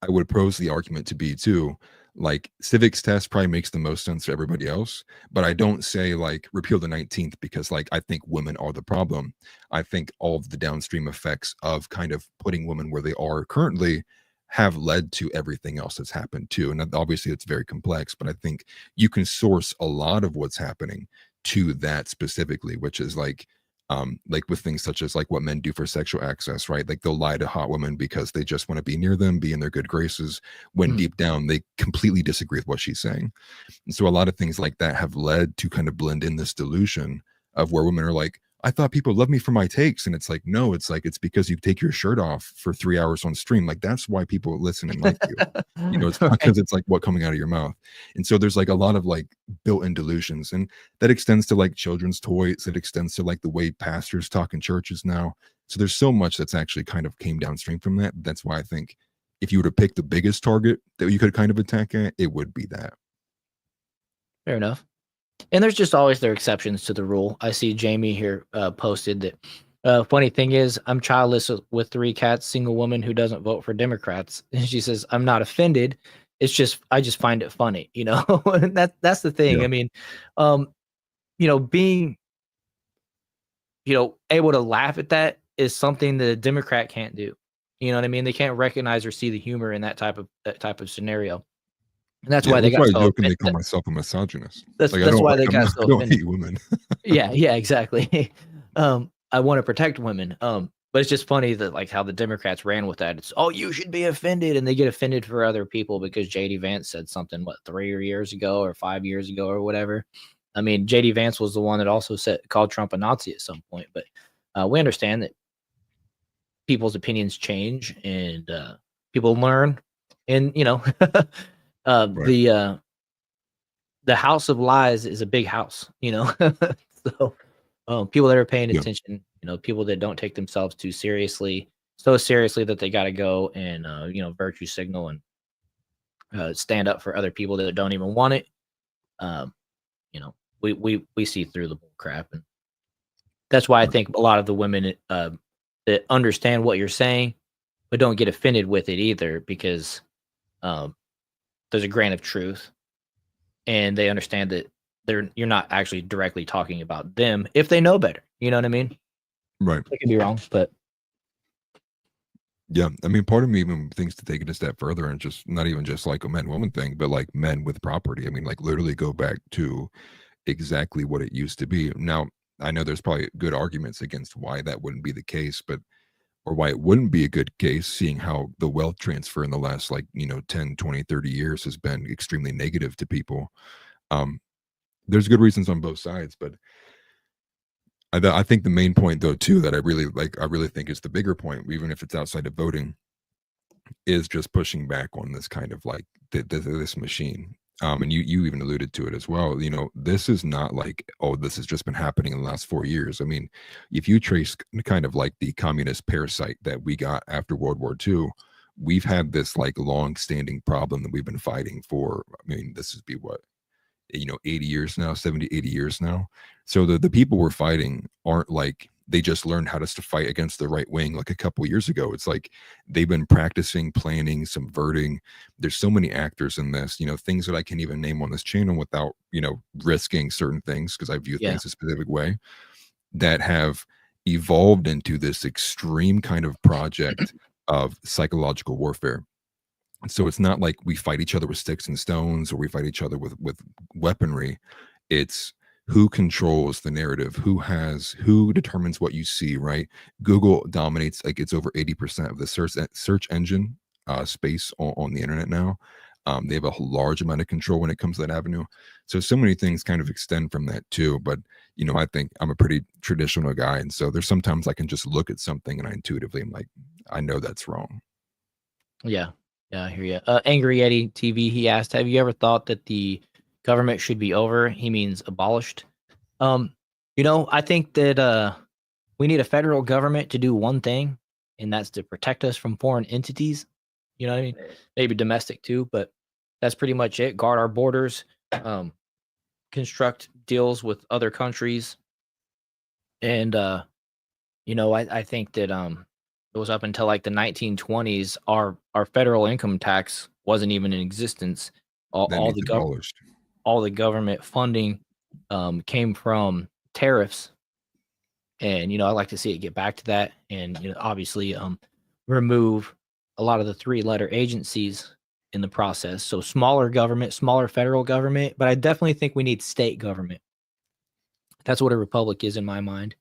I would pose the argument to be too, like civics test probably makes the most sense for everybody else, but I don't say like repeal the 19th because like I think women are the problem. I think all of the downstream effects of kind of putting women where they are currently have led to everything else that's happened too. And obviously it's very complex, but I think you can source a lot of what's happening to that specifically, which is like with things such as like what men do for sexual access, right? Like they'll lie to hot women because they just want to be near them, be in their good graces, when Mhm. deep down they completely disagree with what she's saying. And so a lot of things like that have led to kind of blend in this delusion of where women are like, I thought people love me for my takes. And it's like, no, it's like, it's because you take your shirt off for 3 hours on stream. Like that's why people listen and like you. It's not Right. because it's like what coming out of your mouth. And so there's like a lot of like built-in delusions. And that extends to like children's toys. It extends to like the way pastors talk in churches now. So there's so much that's actually kind of came downstream from that. That's why I think if you were to pick the biggest target that you could kind of attack at, it would be that. Fair enough. And there's just always their exceptions to the rule. I see Jamie here posted that. Funny thing is, I'm childless with 3 cats, single woman who doesn't vote for Democrats. And she says, I'm not offended. It's just I just find it funny, And that's the thing. Yeah. I mean, being able to laugh at that is something that a Democrat can't do. You know what I mean? They can't recognize or see the humor in that type of scenario. And that's Yeah, why they that's why got I so jokingly call offended. myself a misogynist. That's Like I that's don't why like they I'm got not, so I don't offended. hate women. Yeah, exactly. I want to protect women. But it's just funny that like how the Democrats ran with that. It's you should be offended, and they get offended for other people because JD Vance said something 3 years ago or 5 years ago or whatever. I mean, JD Vance was the one that also called Trump a Nazi at some point, but we understand that people's opinions change and people learn, and Right. the house of lies is a big house, so people that are paying Yeah. attention, people that don't take themselves too seriously, so seriously that they got to go and virtue signal and stand up for other people that don't even want it. um we see through the bull crap, and that's why I Right. think a lot of the women that understand what you're saying but don't get offended with it either, because um there's a grain of truth, and they understand that you're not actually directly talking about them if they know better. You know what I mean? Right. I could be wrong, but Yeah. I mean, part of me even thinks to take it a step further and just not even just like a men woman thing, but like men with property. I mean, like literally go back to exactly what it used to be. Now, I know there's probably good arguments against why that wouldn't be the case, but or why it wouldn't be a good case, seeing how the wealth transfer in the last, like, 10, 20, 30 years has been extremely negative to people. Um, there's good reasons on both sides, but I think the main point, though, too, that I really think is the bigger point, even if it's outside of voting, is just pushing back on this kind of like this machine. And you even alluded to it as well. This is not like, oh, this has just been happening in the last 4 years. I mean, if you trace kind of like the communist parasite that we got after World War II, we've had this like long-standing problem that we've been fighting for. I mean, this is be what 80 years now, 70, 80 years now. So the people we're fighting aren't like they just learned how to fight against the right wing like a couple years ago. It's like they've been practicing, planning, subverting. There's so many actors in this, things that I can't even name on this channel without, risking certain things because I view Yeah. things a specific way, that have evolved into this extreme kind of project of psychological warfare. So it's not like we fight each other with sticks and stones or we fight each other with weaponry. It's who controls the narrative, who determines what you see, right? Google dominates, like it's over 80% of the search engine space on the internet now. They have a large amount of control when it comes to that avenue. So many things kind of extend from that too. But I think I'm a pretty traditional guy, and so there's sometimes I can just look at something and I intuitively am like, I know that's wrong. Yeah. Yeah, I hear you. Angry Eddie TV, he asked, have you ever thought that the government should be over? He means abolished. I think that we need a federal government to do one thing, and that's to protect us from foreign entities. You know what I mean? Maybe domestic too, but that's pretty much it. Guard our borders, construct deals with other countries. And I think that it was up until like the 1920s, our federal income tax wasn't even in existence. All, That all needs the abolished. all the government funding came from tariffs. And I'd like to see it get back to that, and obviously remove a lot of the three-letter agencies in the process. So smaller government, smaller federal government, but I definitely think we need state government. That's what a republic is in my mind.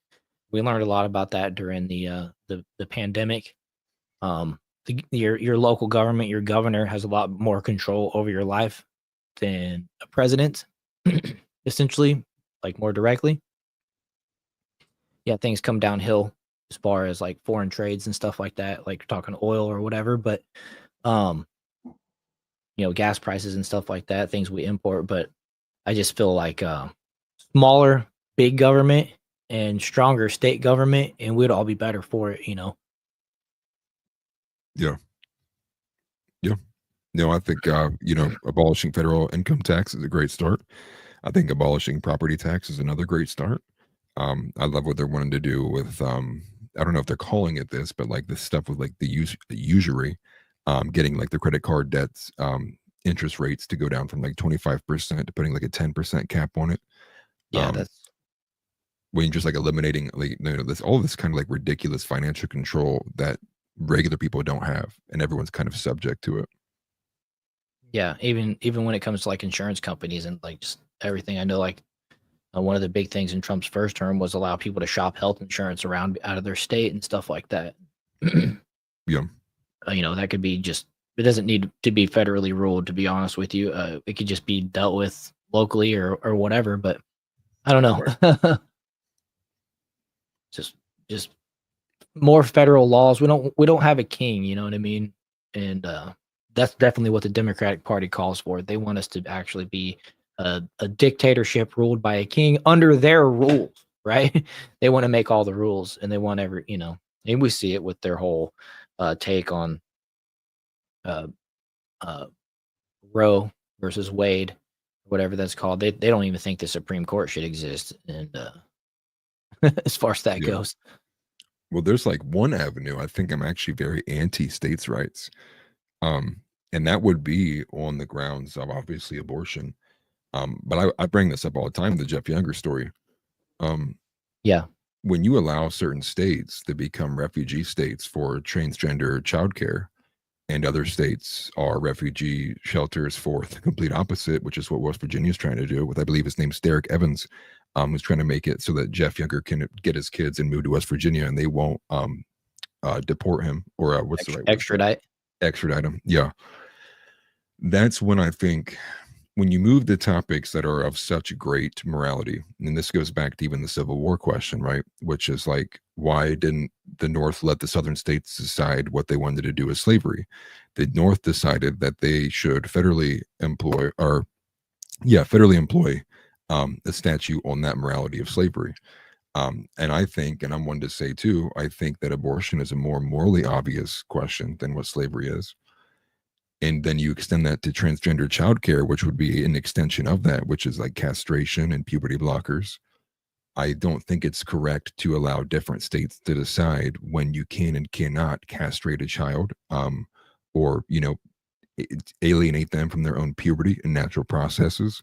We learned a lot about that during the pandemic. Your local government, your governor has a lot more control over your life than a president, essentially, like more directly. Yeah, things come downhill as far as like foreign trades and stuff like that, like talking oil or whatever. But gas prices and stuff like that, things we import. But I just feel like smaller, big government and stronger state government, and we'd all be better for it. Yeah. Yeah. No, I think abolishing federal income tax is a great start. I think abolishing property tax is another great start. I love what they're wanting to do with I don't know if they're calling it this, but like this stuff with like the usury, getting like the credit card debts interest rates to go down from like 25% to putting like a 10% cap on it. Yeah, Um, that's when you're just like eliminating like this all this kind of like ridiculous financial control that regular people don't have, and everyone's kind of subject to it. yeah. Even when it comes to like insurance companies and like just everything, I know like one of the big things in Trump's first term was allow people to shop health insurance around out of their state and stuff like that. Yeah. That could be just, it doesn't need to be federally ruled, to be honest with you. It could just be dealt with locally or whatever, but I don't know. just more federal laws. We don't have a king, you know what I mean? And that's definitely what the Democratic Party calls for. They want us to actually be a dictatorship ruled by a king under their rules, right? They want to make all the rules, and they want and we see it with their whole take on Roe versus Wade, whatever that's called. They don't even think the Supreme Court should exist, and as far as that Yeah. goes. Well, there's like one avenue I think I'm actually very anti states' rights, and that would be on the grounds of obviously abortion. But I bring this up all the time, the Jeff Younger story. Yeah. When you allow certain states to become refugee states for transgender childcare, and other states are refugee shelters for the complete opposite, which is what West Virginia is trying to do. With, I believe his name's Derek Evans, who's trying to make it so that Jeff Younger can get his kids and move to West Virginia, and they won't deport him, or what's the right word? Extradite him. Yeah, that's when I think, when you move to topics that are of such great morality, and this goes back to even the Civil War question, right? Which is like, why didn't the North let the Southern states decide what they wanted to do with slavery? The North decided that they should federally employ a statute on that morality of slavery. And I think, and I'm one to say too, I think that abortion is a more morally obvious question than what slavery is. And then you extend that to transgender childcare, which would be an extension of that, which is like castration and puberty blockers. I don't think it's correct to allow different states to decide when you can and cannot castrate a child, or alienate them from their own puberty and natural processes.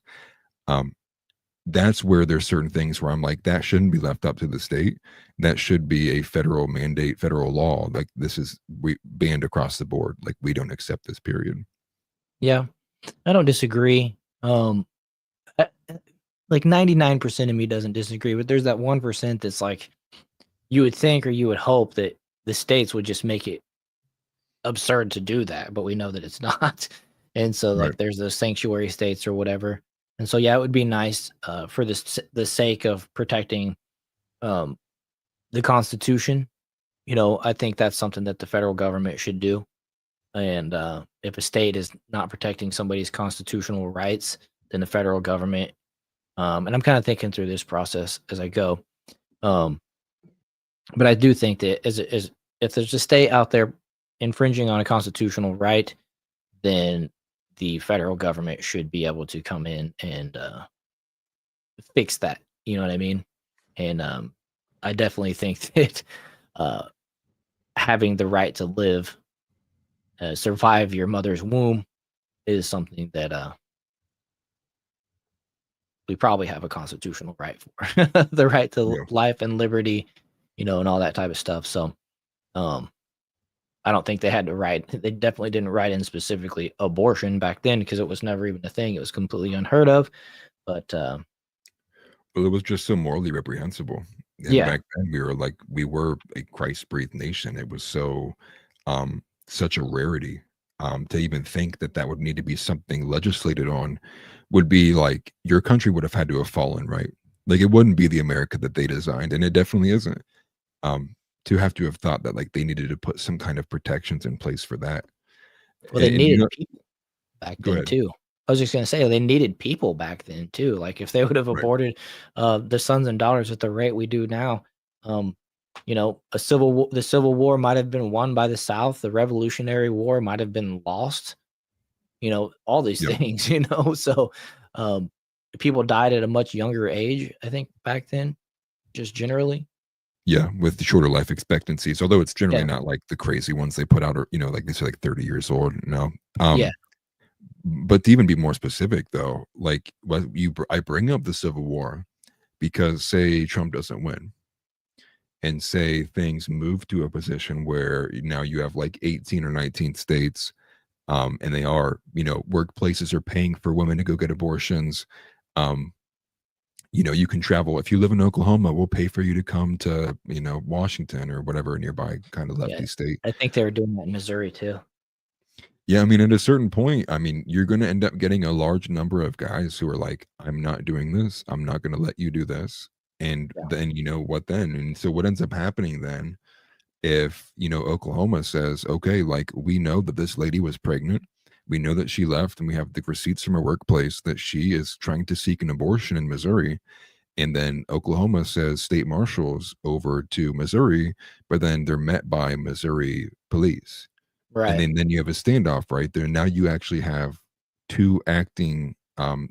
That's where there's certain things where I'm like, that shouldn't be left up to the state. That should be a federal mandate, federal law. Like, this is banned across the board. Like, we don't accept this, period. Yeah, I don't disagree. Like 99% of me doesn't disagree, but there's that 1% that's like, you would think or you would hope that the states would just make it absurd to do that, but we know that it's not. And so like there's those sanctuary states or whatever. And so yeah, it would be nice for the sake of protecting the Constitution. I think that's something that the federal government should do. And if a state is not protecting somebody's constitutional rights, then the federal government, and I'm kind of thinking through this process as I go. But I do think that as if there's a state out there infringing on a constitutional right, then the federal government should be able to come in and fix that. You know what I mean? And I definitely think that having the right to live, survive your mother's womb, is something that we probably have a constitutional right for. The right to life and liberty, and all that type of stuff. So I don't think they had to write. They definitely didn't write in specifically abortion back then, because it was never even a thing. It was completely unheard of. But well, it was just so morally reprehensible. And back then we were a Christ-breathed nation. It was so such a rarity to even think that would need to be something legislated on. Would be like, your country would have had to have fallen, right? Like, it wouldn't be the America that they designed, and it definitely isn't. To have thought that like they needed to put some kind of protections in place for that. Well, they needed people back then too. I was just going to say, they needed people back then too. Like, if they would have aborted the sons and daughters at the rate we do now, the Civil War might have been won by the South. The Revolutionary War might have been lost. All these things. So people died at a much younger age, I think, back then, just generally. Yeah, with the shorter life expectancies, although it's generally not like the crazy ones they put out, or like they say, like 30 years old. No. But to even be more specific, though, like I bring up the Civil War because, say Trump doesn't win, and say things move to a position where now you have like 18 or 19 states, and they are, workplaces are paying for women to go get abortions. You can travel. If you live in Oklahoma, we'll pay for you to come to, Washington or whatever nearby kind of lefty state. I think they were doing that in Missouri too. Yeah, I mean, at a certain point, you're going to end up getting a large number of guys who are like, I'm not doing this. I'm not going to let you do this. And then, what then? And so what ends up happening then, if, Oklahoma says, okay, like, we know that this lady was pregnant. We know that she left, and we have the receipts from her workplace that she is trying to seek an abortion in Missouri. And then Oklahoma says state marshals over to Missouri, but then they're met by Missouri police. Right. And then you have a standoff right there. Now you actually have two acting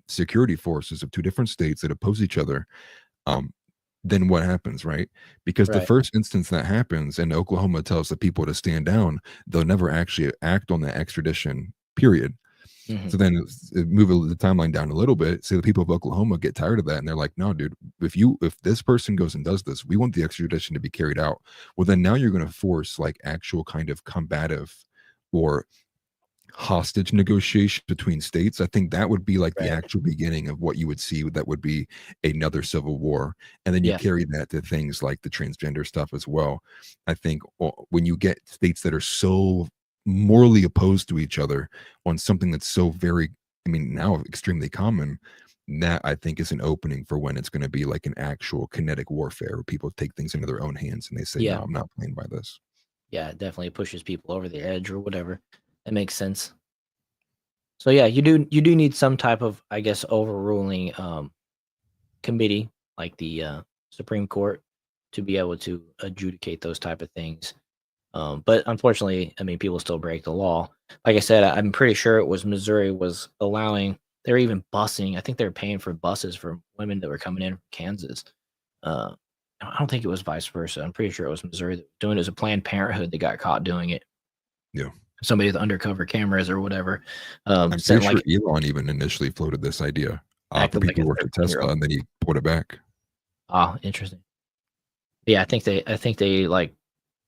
security forces of two different states that oppose each other. Then what happens, right? Because the first instance that happens and Oklahoma tells the people to stand down, they'll never actually act on that extradition, period. So then move the timeline down a little bit. Say the people of Oklahoma get tired of that, and they're like, no, dude, if this person goes and does this, we want the extradition to be carried out. Well, then now you're going to force like actual kind of combative or hostage negotiation between states, I think that would be like the Right. actual beginning of what you would see that would be another civil war. And then you Yeah. carry that to things like the transgender stuff as well. I think when you get states that are so morally opposed to each other on something that's so very, I mean, now extremely common, that I think is an opening for when it's going to be like an actual kinetic warfare where people take things into their own hands and they say, no, Yeah. I'm not playing by this. Yeah, it definitely pushes people over the edge or whatever. That makes sense. So yeah, you do need some type of, I guess, overruling committee like the Supreme Court to be able to adjudicate those type of things. But unfortunately, I mean, people still break the law. Like I said, I'm pretty sure it was Missouri was allowing. They're even busing. I think they're paying for buses for women that were coming in from Kansas. Uh, I don't think it was vice versa. I'm pretty sure it was Missouri that was doing it. As a Planned Parenthood that got caught doing it. Yeah. Somebody with undercover cameras or whatever. I'm Sent pretty like sure Elon even initially floated this idea for acted like people a who worked at 13-year-old. Tesla, and then he pulled it back. Oh, interesting. Yeah, I think they like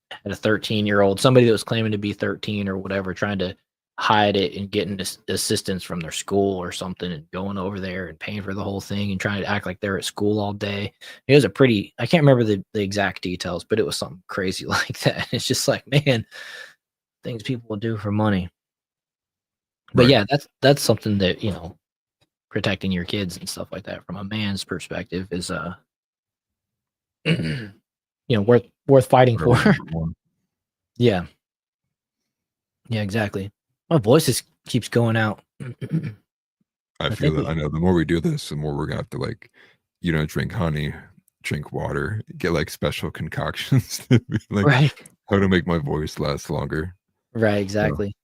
had a 13-year-old, somebody that was claiming to be 13 or whatever, trying to hide it and getting assistance from their school or something and going over there and paying for the whole thing and trying to act like they're at school all day. It was a pretty, I can't remember the exact details, but it was something crazy like that. It's just like, man, things people will do for money. But Right. yeah, that's something that, you know, protecting your kids and stuff like that from a man's perspective is you know, worth fighting for. Priority number one. Yeah. Yeah, exactly. My voice just keeps going out. I I feel think that. I know the more we do this, the more we're gonna have to like, drink honey, drink water, get like special concoctions to be like right. how to make my voice last longer. Right, exactly.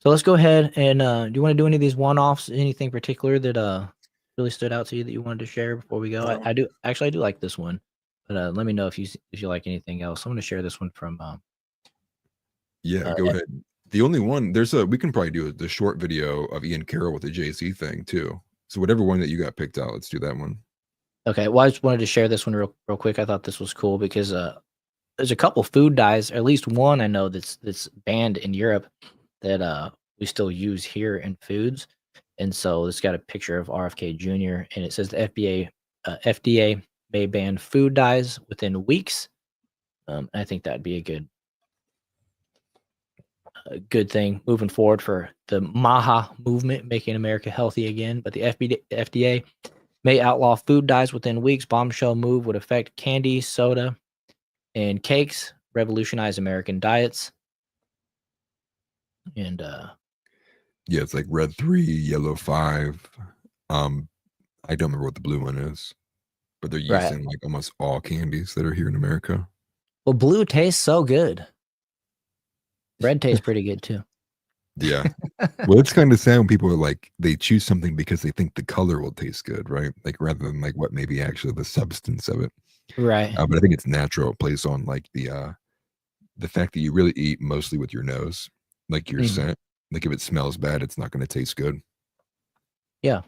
So let's go ahead and do you want to do any of these one-offs? Anything particular that really stood out to you that you wanted to share before we go? I do actually I do like this one, but let me know if you like anything else. I'm going to share this one from Yeah, go ahead. The only one we can probably do the short video of Ian Carroll with the Jay-Z thing too. So whatever one that you got picked out, let's do that one. Okay, well I just wanted to share this one real quick. I thought this was cool because there's a couple food dyes, or at least one I know that's banned in Europe that we still use here in foods. And so it's got a picture of RFK Jr. and it says the FDA may ban food dyes within weeks. I think that'd be a good thing moving forward for the MAHA movement, making America healthy again. But the FDA may outlaw food dyes within weeks. Bombshell move would affect candy, soda, and cakes, revolutionize American diets. And Yeah, it's like red 3, yellow 5. I don't remember what the blue one is, but they're used right. in like almost all candies that are here in America. Well, blue tastes so good. Red tastes pretty good too. Yeah. Well, it's kind of sad when people are like, they choose something because they think the color will taste good, right? Like rather than like what maybe actually the substance of it. Right. But I think it's natural. It plays on like the fact that you really eat mostly with your nose, like your scent. Like if it smells bad, it's not going to taste good. Yeah.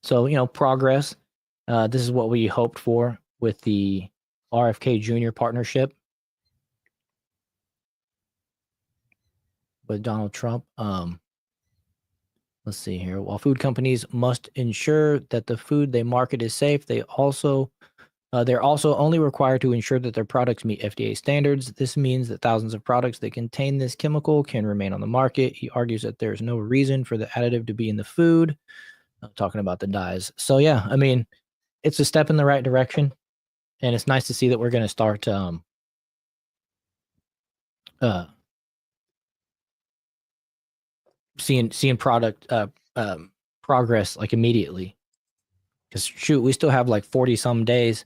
So, you know, progress. This is what we hoped for with the RFK Jr. partnership with Donald Trump. Let's see here. While food companies must ensure that the food they market is safe, they're also only required to ensure that their products meet FDA standards. This means that thousands of products that contain this chemical can remain on the market. He argues that there is no reason for the additive to be in the food. I'm talking about the dyes. So yeah, I mean, it's a step in the right direction, and it's nice to see that we're going to start seeing product progress like immediately. Because shoot, we still have like 40 some days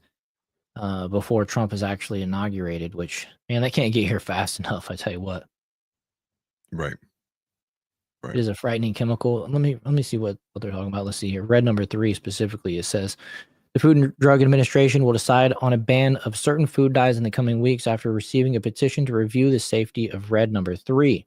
before Trump is actually inaugurated. Which, man, they can't get here fast enough. I tell you what. Right. It is a frightening chemical. Let me see what they're talking about. Let's see here. Red number 3 specifically. It says the Food and Drug Administration will decide on a ban of certain food dyes in the coming weeks after receiving a petition to review the safety of red number 3.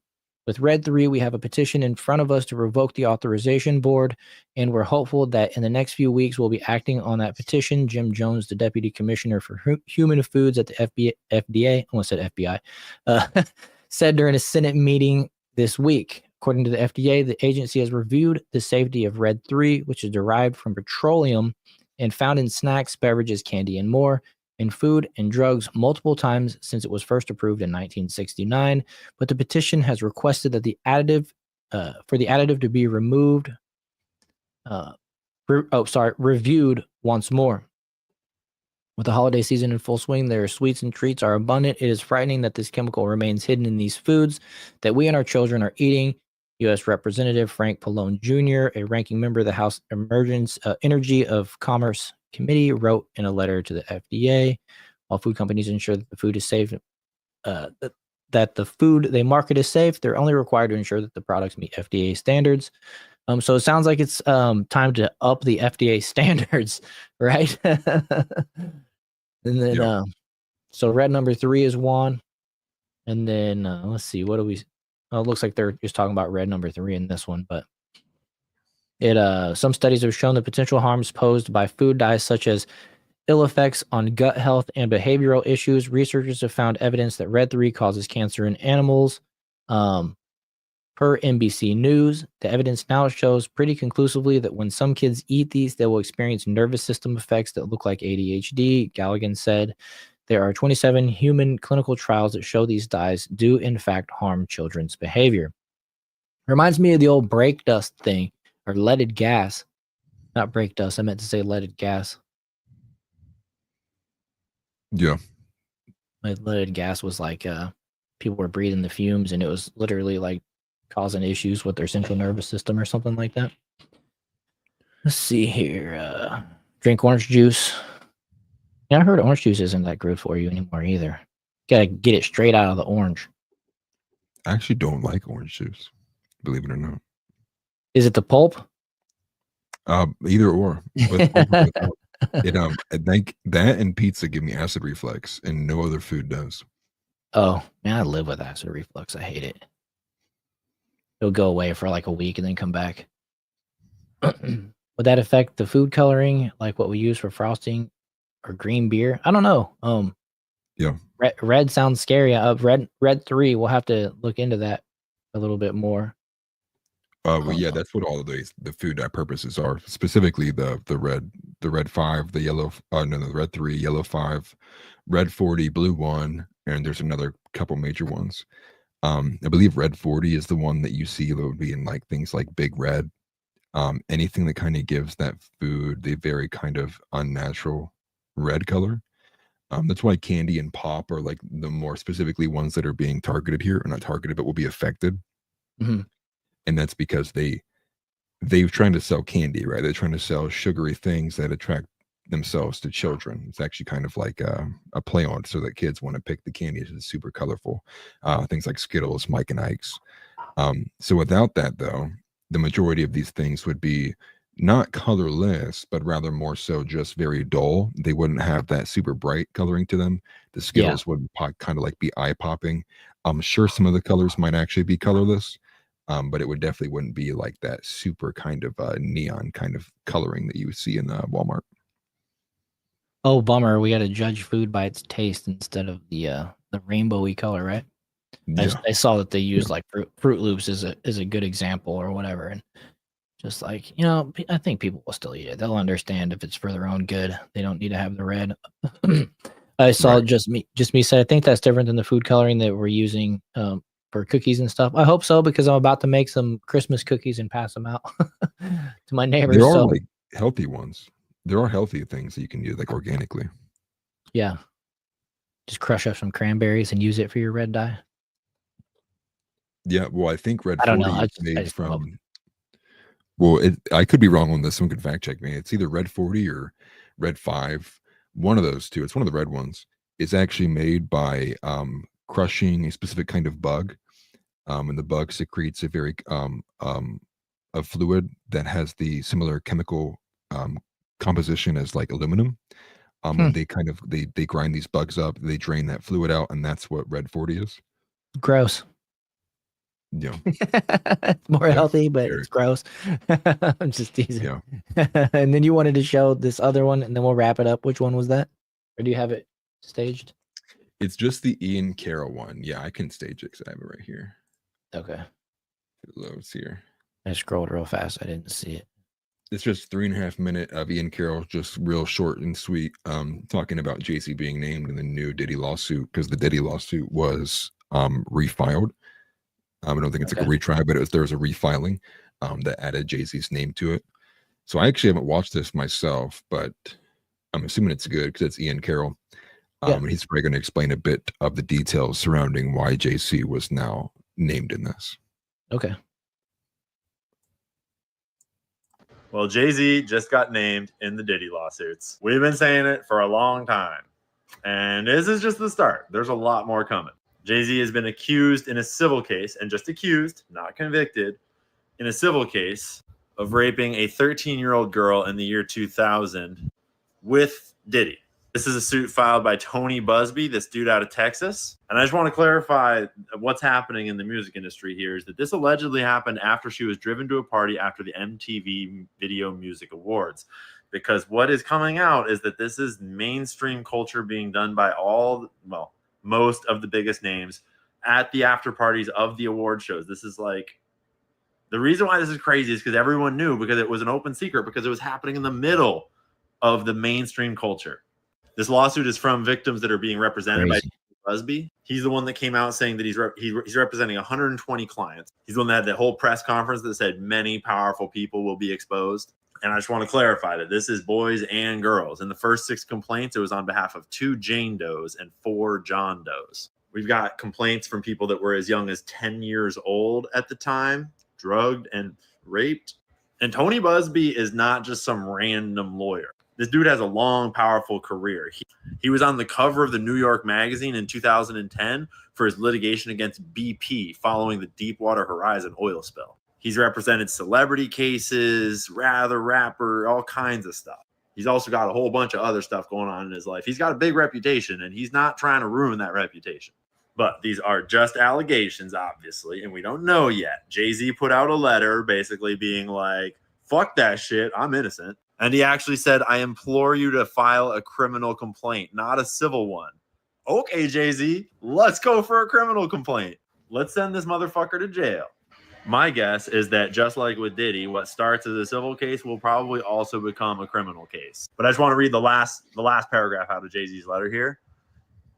With red 3, we have a petition in front of us to revoke the authorization board, and we're hopeful that in the next few weeks we'll be acting on that petition. Jim Jones, the Deputy Commissioner for Human Foods at the FDA, I almost said FBI, said during a Senate meeting this week. According to the FDA, the agency has reviewed the safety of Red 3, which is derived from petroleum and found in snacks, beverages, candy, and more, in food and drugs multiple times since it was first approved in 1969. But the petition has requested that the additive, for the additive to be removed, reviewed once more. With the holiday season in full swing, their sweets and treats are abundant. It is frightening that this chemical remains hidden in these foods that we and our children are eating. U.S. Representative Frank Pallone Jr., a ranking member of the House Energy of Commerce Committee, wrote in a letter to the FDA, while food companies ensure that the food is safe, that the food they market is safe, they're only required to ensure that the products meet FDA standards. So it sounds like it's time to up the FDA standards, right? And then, so red number 3 is one. And then let's see, what do we? Oh, it looks like they're just talking about red number 3 in this one, but some studies have shown the potential harms posed by food dyes, such as ill effects on gut health and behavioral issues. Researchers have found evidence that red 3 causes cancer in animals. Per NBC News, the evidence now shows pretty conclusively that when some kids eat these, they will experience nervous system effects that look like ADHD. Galligan said there are 27 human clinical trials that show these dyes do in fact harm children's behavior. Reminds me of the old brake dust thing, or leaded gas. Not brake dust, I meant to say leaded gas. Yeah. Like leaded gas was like people were breathing the fumes, and it was literally like causing issues with their central nervous system or something like that. Let's see here. Drink orange juice. Yeah, I heard orange juice isn't that good for you anymore either. Gotta get it straight out of the orange. I actually don't like orange juice, believe it or not. Is it the pulp? Either or. With or without. I think that and pizza give me acid reflux, and no other food does. Oh, man, I live with acid reflux. I hate it. It'll go away for like a week and then come back. Would that affect the food coloring, like what we use for frosting or green beer? I don't know. Yeah. Red sounds scary. Red 3. We'll have to look into that a little bit more. Well, yeah, that's what all of the food dye purposes are. Specifically, the red 5, the yellow. The red 3, yellow 5, red 40, blue 1, and there's another couple major ones. I believe red 40 is the one that you see that would be in like things like Big Red. Anything that kind of gives that food the very kind of unnatural red color. That's why candy and pop are like the more specifically ones that are being targeted here, or not targeted, but will be affected. Mhm. And that's because they're trying to sell candy, right? They're trying to sell sugary things that attract themselves to children. It's actually kind of like a play on, so that kids want to pick the candies that's super colorful. Things like Skittles, Mike and Ike's. So without that, though, the majority of these things would be not colorless, but rather more so just very dull. They wouldn't have that super bright coloring to them. The Skittles would kind of like be eye popping. I'm sure some of the colors might actually be colorless. But it definitely wouldn't be like that super kind of neon kind of coloring that you would see in Walmart. Oh, bummer. We got to judge food by its taste instead of the rainbowy color, right? Yeah. I saw that they used like Fruit Loops as a good example or whatever, and just like, I think people will still eat it. They'll understand if it's for their own good. They don't need to have the red. I saw just me said, I think that's different than the food coloring that we're using for cookies and stuff. I hope so, because I'm about to make some Christmas cookies and pass them out to my neighbors. There are like healthy ones. There are healthy things that you can use like organically. Yeah. Just crush up some cranberries and use it for your red dye. Yeah, well, I think red 40 is made from. Well, I could be wrong on this. Someone could fact check me. It's either red 40 or red 5. One of those two. It's one of the red ones. It's actually made by crushing a specific kind of bug, and the bug secretes a very a fluid that has the similar chemical composition as like aluminum. And they kind of they grind these bugs up, they drain that fluid out, and that's what red 40 is. Gross. Yeah. It's more healthy, but it's gross. I'm just teasing. Yeah. And then you wanted to show this other one, and then we'll wrap it up. Which one was that? Or do you have it staged? It's just the Ian Carroll one. Yeah, I can stage it because I have it right here. Okay. It loads here. I scrolled real fast. I didn't see it. It's just 3.5 minutes of Ian Carroll, just real short and sweet, talking about Jay-Z being named in the new Diddy lawsuit, because the Diddy lawsuit was refiled. I don't think it's like a retry, but there was a refiling that added Jay-Z's name to it. So I actually haven't watched this myself, but I'm assuming it's good because it's Ian Carroll. And he's probably going to explain a bit of the details surrounding why Jay-Z was now named in this. Okay. Well, Jay-Z just got named in the Diddy lawsuits. We've been saying it for a long time. And this is just the start. There's a lot more coming. Jay-Z has been accused in a civil case, and just accused, not convicted, in a civil case of raping a 13-year-old girl in the year 2000 with Diddy. This is a suit filed by Tony Busby, this dude out of Texas. And I just want to clarify what's happening in the music industry here is that this allegedly happened after she was driven to a party after the MTV Video Music Awards. Because what is coming out is that this is mainstream culture being done by most of the biggest names at the after parties of the award shows. This is like, the reason why this is crazy is because everyone knew, because it was an open secret, because it was happening in the middle of the mainstream culture. This lawsuit is from victims that are being represented by Busby. He's the one that came out saying that he's representing 120 clients. He's the one that had that whole press conference that said many powerful people will be exposed. And I just want to clarify that this is boys and girls. In the first 6 complaints, it was on behalf of 2 Jane Does and 4 John Does. We've got complaints from people that were as young as 10 years old at the time, drugged and raped. And Tony Busby is not just some random lawyer. This dude has a long, powerful career. He was on the cover of the New York Magazine in 2010 for his litigation against BP following the Deepwater Horizon oil spill. He's represented celebrity cases, rapper, all kinds of stuff. He's also got a whole bunch of other stuff going on in his life. He's got a big reputation, and he's not trying to ruin that reputation. But these are just allegations, obviously, and we don't know yet. Jay-Z put out a letter basically being like, fuck that shit, I'm innocent. And he actually said, I implore you to file a criminal complaint, not a civil one. Okay, Jay-Z, let's go for a criminal complaint. Let's send this motherfucker to jail. My guess is that just like with Diddy, what starts as a civil case will probably also become a criminal case. But I just want to read the last paragraph out of Jay-Z's letter here.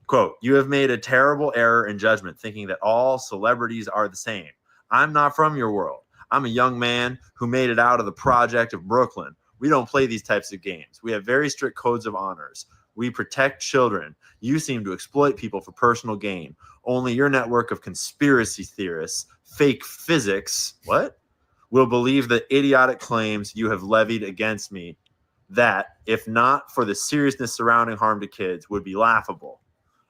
Quote, you have made a terrible error in judgment thinking that all celebrities are the same. I'm not from your world. I'm a young man who made it out of the project of Brooklyn. We don't play these types of games. We have very strict codes of honors. We protect children. You seem to exploit people for personal gain. Only your network of conspiracy theorists, fake physics, will believe the idiotic claims you have levied against me that, if not for the seriousness surrounding harm to kids, would be laughable.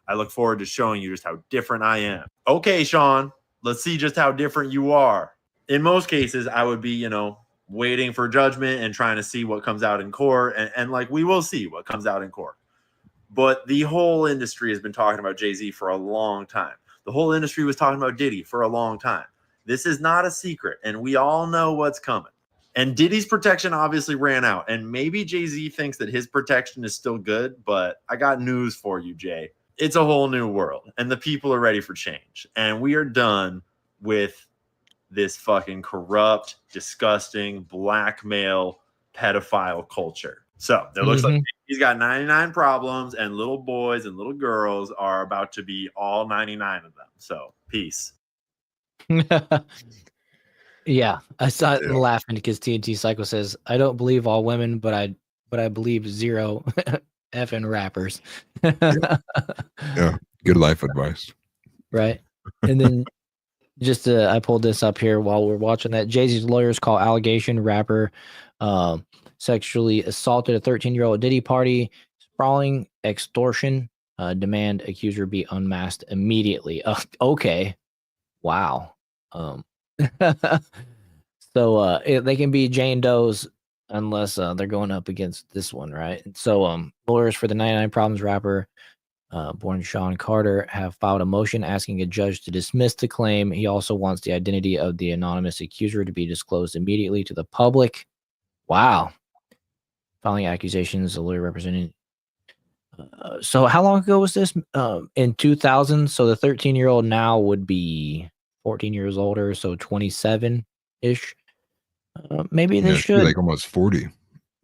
I look forward to showing you just how different I am. Okay, Sean, let's see just how different you are. In most cases, I would be, waiting for judgment and trying to see what comes out in court. And like, we will see what comes out in court. But the whole industry has been talking about Jay-Z for a long time. The whole industry was talking about Diddy for a long time. This is not a secret, and we all know what's coming. And Diddy's protection obviously ran out. And maybe Jay-Z thinks that his protection is still good, but I got news for you, Jay. It's a whole new world, and the people are ready for change. And we are done with this fucking corrupt, disgusting, blackmail, pedophile culture. So it looks like he's got 99 problems, and little boys and little girls are about to be all 99 of them. So peace. Yeah, I saw it laughing because TNT Psycho says, I don't believe all women, but I believe 0 effing rappers. Yeah, good life advice. Right. And then just I pulled this up here while we're watching that. Jay-Z's lawyers call allegation rapper sexually assaulted a 13-year-old Diddy party, sprawling extortion, demand accuser be unmasked immediately. Okay. Wow. So they can be Jane Does unless they're going up against this one, right? So lawyers for the 99 Problems rapper, born Sean Carter, have filed a motion asking a judge to dismiss the claim. He also wants the identity of the anonymous accuser to be disclosed immediately to the public. Wow. Filing accusations, the lawyer representing. So how long ago was this? In 2000. So the 13-year-old now would be 14 years older, so 27 ish. Maybe they Yeah, she'd be should. like almost 40.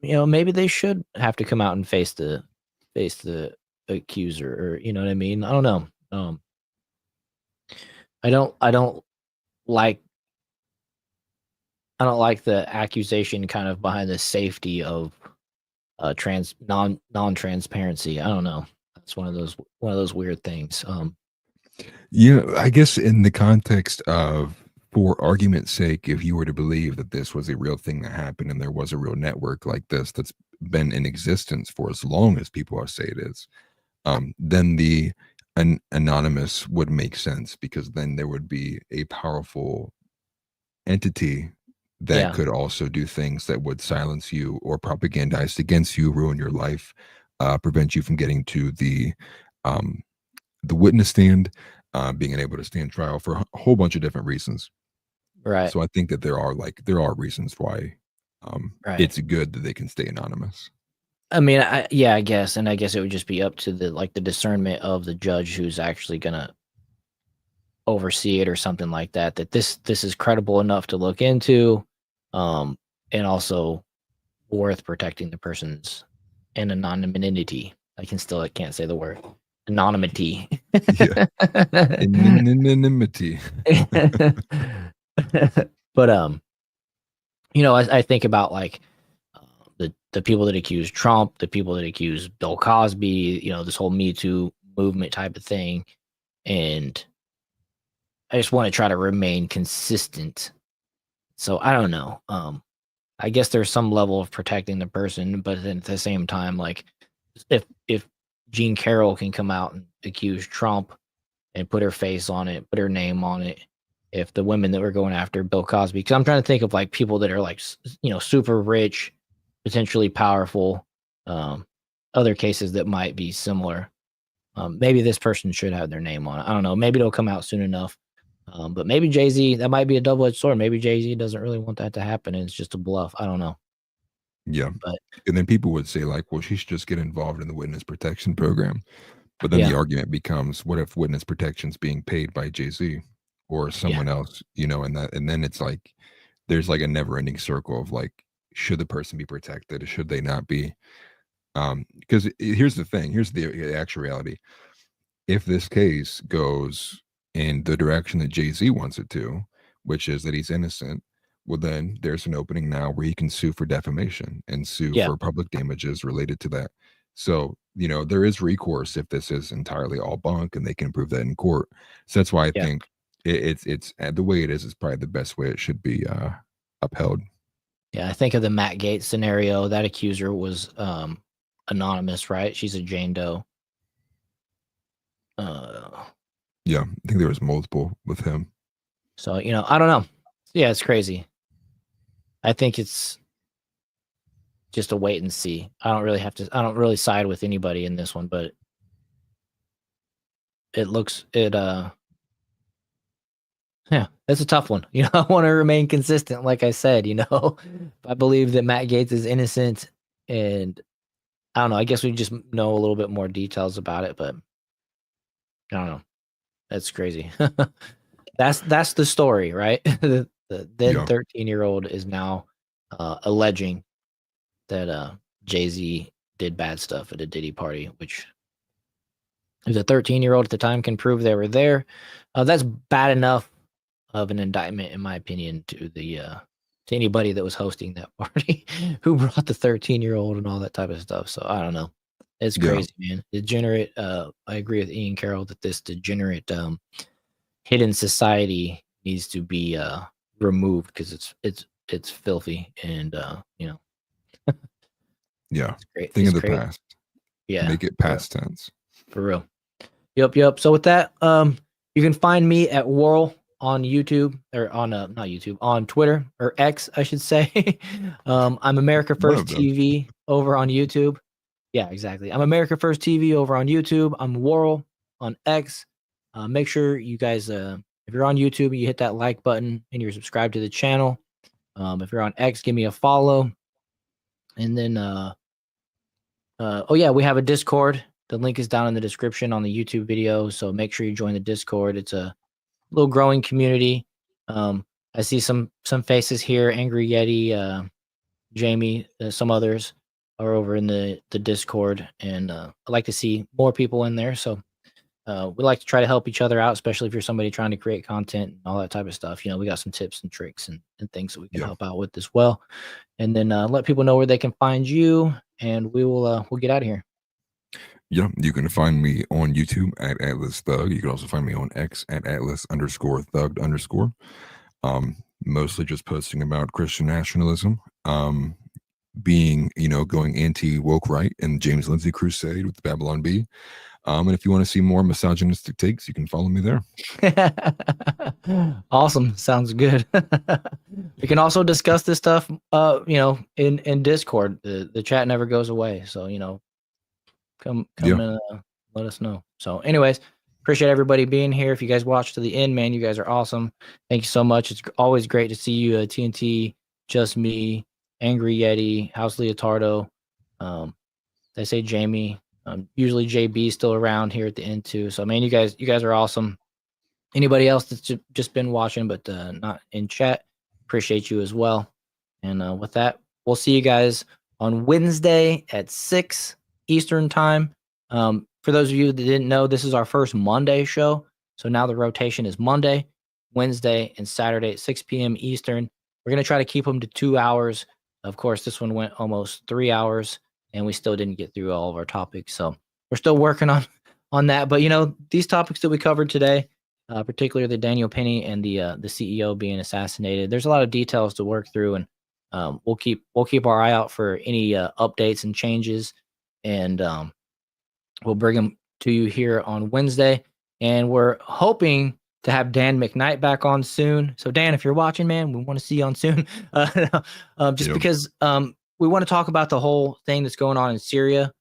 Maybe they should have to come out and face the accuser, or you know what I mean. I don't know. I don't like I don't like the accusation kind of behind the safety of non-transparency. I don't know. That's one of those weird things. Yeah, I guess in the context of, for argument's sake, if you were to believe that this was a real thing that happened and there was a real network like this that's been in existence for as long as people say it is, then the anonymous would make sense, because then there would be a powerful entity that Yeah, could also do things that would silence you or propagandize against you, ruin your life, prevent you from getting to um, the witness stand, being able to stand trial for a whole bunch of different reasons. right, So I think that there are reasons why right. it's good that they can stay anonymous. I mean, yeah, I guess, and I guess it would just be up to the discernment of the judge who's actually gonna oversee it or something like that. That this is credible enough to look into, and also worth protecting the person's anonymity. I can't say the word anonymity. Yeah, anonymity. But I think about like the people that accuse Trump, the people that accuse Bill Cosby, this whole Me Too movement type of thing, and I just want to try to remain consistent. So I don't know. I guess there's some level of protecting the person, but then at the same time, like if Jean Carroll can come out and accuse Trump and put her face on it, put her name on it, if the women that were going after Bill Cosby, because I'm trying to think of like people that are like super rich, potentially powerful, other cases that might be similar. Maybe this person should have their name on it. I don't know. Maybe it'll come out soon enough. But maybe Jay-Z, that might be a double-edged sword. Maybe Jay-Z doesn't really want that to happen, and it's just a bluff. I don't know. Yeah, But and then people would say like, well, she should just get involved in the witness protection program. But then the yeah, argument becomes, what if witness protection's being paid by Jay-Z or yeah, someone else, and then it's like there's like a never-ending circle of like, should the person be protected? Should they not be? Because here's the thing, here's the actual reality. If this case goes in the direction that Jay-Z wants it to, which is that he's innocent, well, then there's an opening now where he can sue for defamation and sue yeah, for public damages related to that. So, there is recourse if this is entirely all bunk and they can prove that in court. So that's why I yeah, think it's the way it is probably the best way it should be upheld. yeah. I think of the Matt Gaetz scenario. That accuser was anonymous, right? She's a Jane Doe. Yeah, I think there was multiple with him. So I don't know. Yeah, it's crazy. I think it's just a wait and see. I don't really side with anybody in this one, but yeah, it's a tough one. I want to remain consistent, like I said, if I believe that Matt Gaetz is innocent, and I don't know, I guess we just know a little bit more details about it, but I don't know. That's crazy. That's the story, right? The then Yeah. 13-year-old is now alleging that Jay-Z did bad stuff at a Diddy party, which if a 13-year-old at the time can prove they were there, that's bad enough of an indictment, in my opinion, to anybody that was hosting that party who brought the 13-year-old and all that type of stuff. So I don't know. It's Yeah. crazy, man. Degenerate. I agree with Ian Carroll that this degenerate hidden society needs to be removed, because it's filthy, and Yeah. it's great. Thing It's of the crazy. past. Yeah, Make it for real. past tense. For real. Yep. So with that, you can find me at Worrell on YouTube, or on not YouTube, on Twitter, or X, I should say. I'm America One First of them. TV over on YouTube. Yeah, exactly. I'm America First TV over on YouTube. I'm Worrell on X. Make sure you guys, if you're on YouTube, you hit that like button and you're subscribed to the channel. If you're on X, give me a follow. And then, oh yeah, we have a Discord. The link is down in the description on the YouTube video. So make sure you join the Discord. It's a little growing community. I see some faces here, Angry Yeti, Jamie, some others are over in the Discord, and I'd like to see more people in there. So we like to try to help each other out, especially if you're somebody trying to create content and all that type of stuff. We got some tips and tricks and things that we can help out with as well. And then let people know where they can find you, and we'll get out of here. Yeah, you can find me on YouTube at Atlas Thug. You can also find me on X at Atlas_Thugged_. Mostly just posting about Christian nationalism, being, going anti-woke right and James Lindsay crusade with the Babylon Bee. And if you want to see more misogynistic takes, you can follow me there. Awesome. Sounds good. We can also discuss this stuff, in Discord. The chat never goes away. So, come and let us know. So anyways, appreciate everybody being here. If you guys watched to the end, man, you guys are awesome. Thank you so much. It's always great to see you, TNT, Just Me, Angry Yeti, House Leotardo. They say Jamie. Usually JB still around here at the end too. So man, you guys are awesome. Anybody else that's just been watching but not in chat, appreciate you as well. And with that, we'll see you guys on Wednesday at 6 Eastern time. For those of you that didn't know, this is our first Monday show. So now the rotation is Monday, Wednesday, and Saturday at 6 p.m. Eastern. We're going to try to keep them to 2 hours. Of course, this one went almost 3 hours, and we still didn't get through all of our topics. So we're still working on that. But, these topics that we covered today, particularly the Daniel Penny and the CEO being assassinated, there's a lot of details to work through, and we'll keep our eye out for any updates and changes, and we'll bring them to you here on Wednesday. And we're hoping to have Dan McKnight back on soon. So Dan, if you're watching, man, we want to see you on soon. Because we want to talk about the whole thing that's going on in Syria,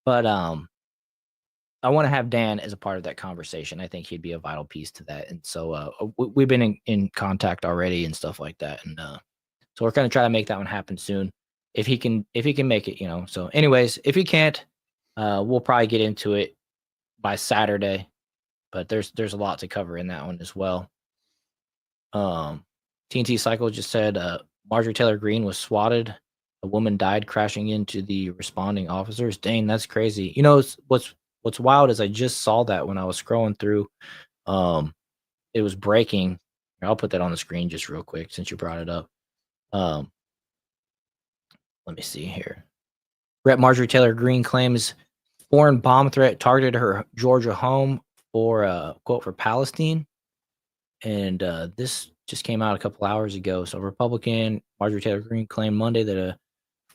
but I want to have Dan as a part of that conversation. I think he'd be a vital piece to that. And so we've been in contact already and stuff like that. And so we're going to try to make that one happen soon if he can make it, So anyways, if he can't, we'll probably get into it by Saturday, but there's a lot to cover in that one as well. TNT Cycle just said Marjorie Taylor Greene was swatted. A woman died crashing into the responding officers. Dang, that's crazy. What's wild is I just saw that when I was scrolling through. It was breaking. I'll put that on the screen just real quick since you brought it up. Let me see here. Rep. Marjorie Taylor Greene claims foreign bomb threat targeted her Georgia home for quote for Palestine. And this just came out a couple hours ago. So Republican Marjorie Taylor Greene claimed Monday that a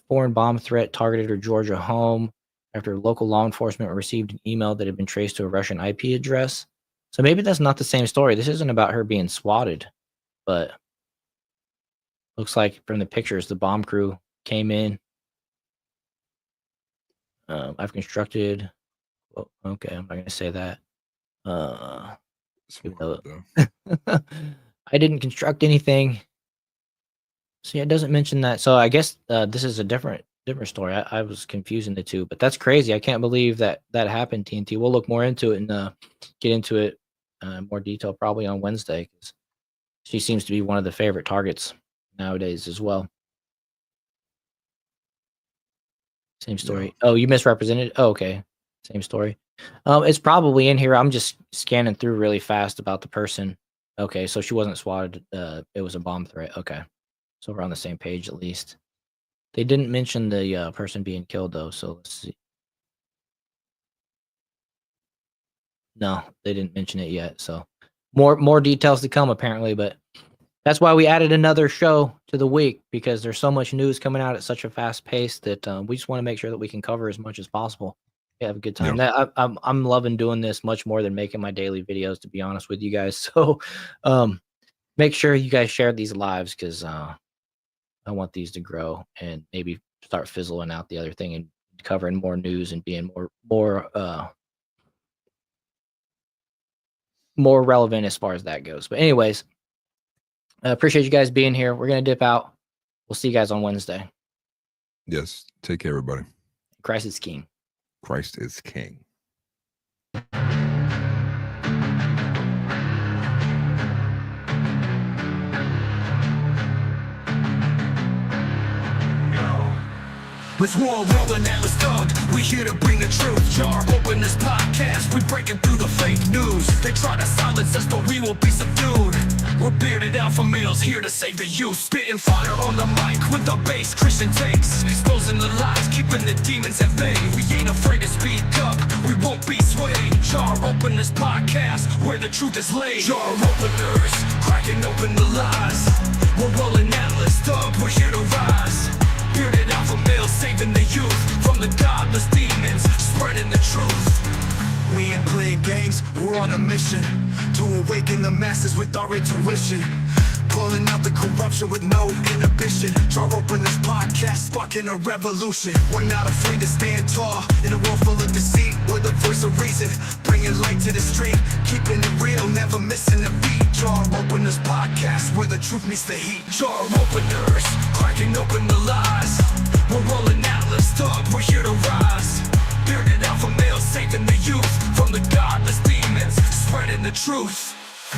foreign bomb threat targeted her Georgia home after local law enforcement received an email that had been traced to a Russian IP address. So maybe that's not the same story. This isn't about her being swatted, but looks like from the pictures, the bomb crew came in. I've constructed. Well, okay, I'm not going to say that. I didn't construct anything. See, it doesn't mention that. So I guess this is a different story. I was confusing the two, but that's crazy. I can't believe that happened, TNT. We'll look more into it and get into it in more detail probably on Wednesday, because she seems to be one of the favorite targets nowadays as well. Same story. Yeah. Oh, you misrepresented? Oh, okay. Same story. It's probably in here. I'm just scanning through really fast about the person. Okay, so she wasn't swatted. It was a bomb threat. Okay. So we're on the same page at least. They didn't mention the person being killed though, so let's see. No, they didn't mention it yet. So more details to come apparently, but that's why we added another show to the week, because there's so much news coming out at such a fast pace that we just want to make sure that we can cover as much as possible. Have a good time. Yeah. I'm loving doing this much more than making my daily videos, to be honest with you guys. So make sure you guys share these lives, because I want these to grow and maybe start fizzling out the other thing and covering more news and being more relevant as far as that goes. But anyways, I appreciate you guys being here. We're going to dip out. We'll see you guys on Wednesday. Yes. Take care, everybody. Christ is King. Christ is King. Let's roll rolling Atlas Dog. We here to bring the truth. Jar open this podcast. We breaking through the fake news. They try to silence us, but we will be subdued. We're bearded alpha males here to save the youth. Spitting fire on the mic with the bass Christian takes. Exposing the lies, keeping the demons at bay. We ain't afraid to speak up. We won't be swayed. Jar open this podcast where the truth is laid. Jar openers, cracking open the lies. We're rolling Atlas Dog. We're here to rise. Bearded alpha males saving the youth from the godless demons, spreading the truth. We ain't playing games, we're on a mission to awaken the masses with our intuition. Pulling out the corruption with no inhibition. Jar open this podcast, sparking a revolution. We're not afraid to stand tall in a world full of deceit. We're the voice of reason, bringing light to the street. Keeping it real, never missing a beat. Jar open this podcast where the truth meets the heat. Jar openers, cracking open the lies. We're rolling Atlas Dog, we're here to rise. Bearded alpha males saving the youth from the godless demons, spreading the truth.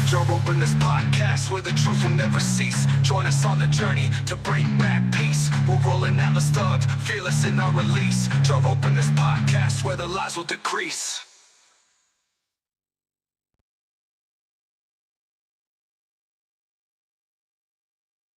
Jar open this podcast where the truth will never cease. Join us on the journey to bring back peace. We're rolling Atlas Dog, fearless in our release. Jar open this podcast where the lies will decrease.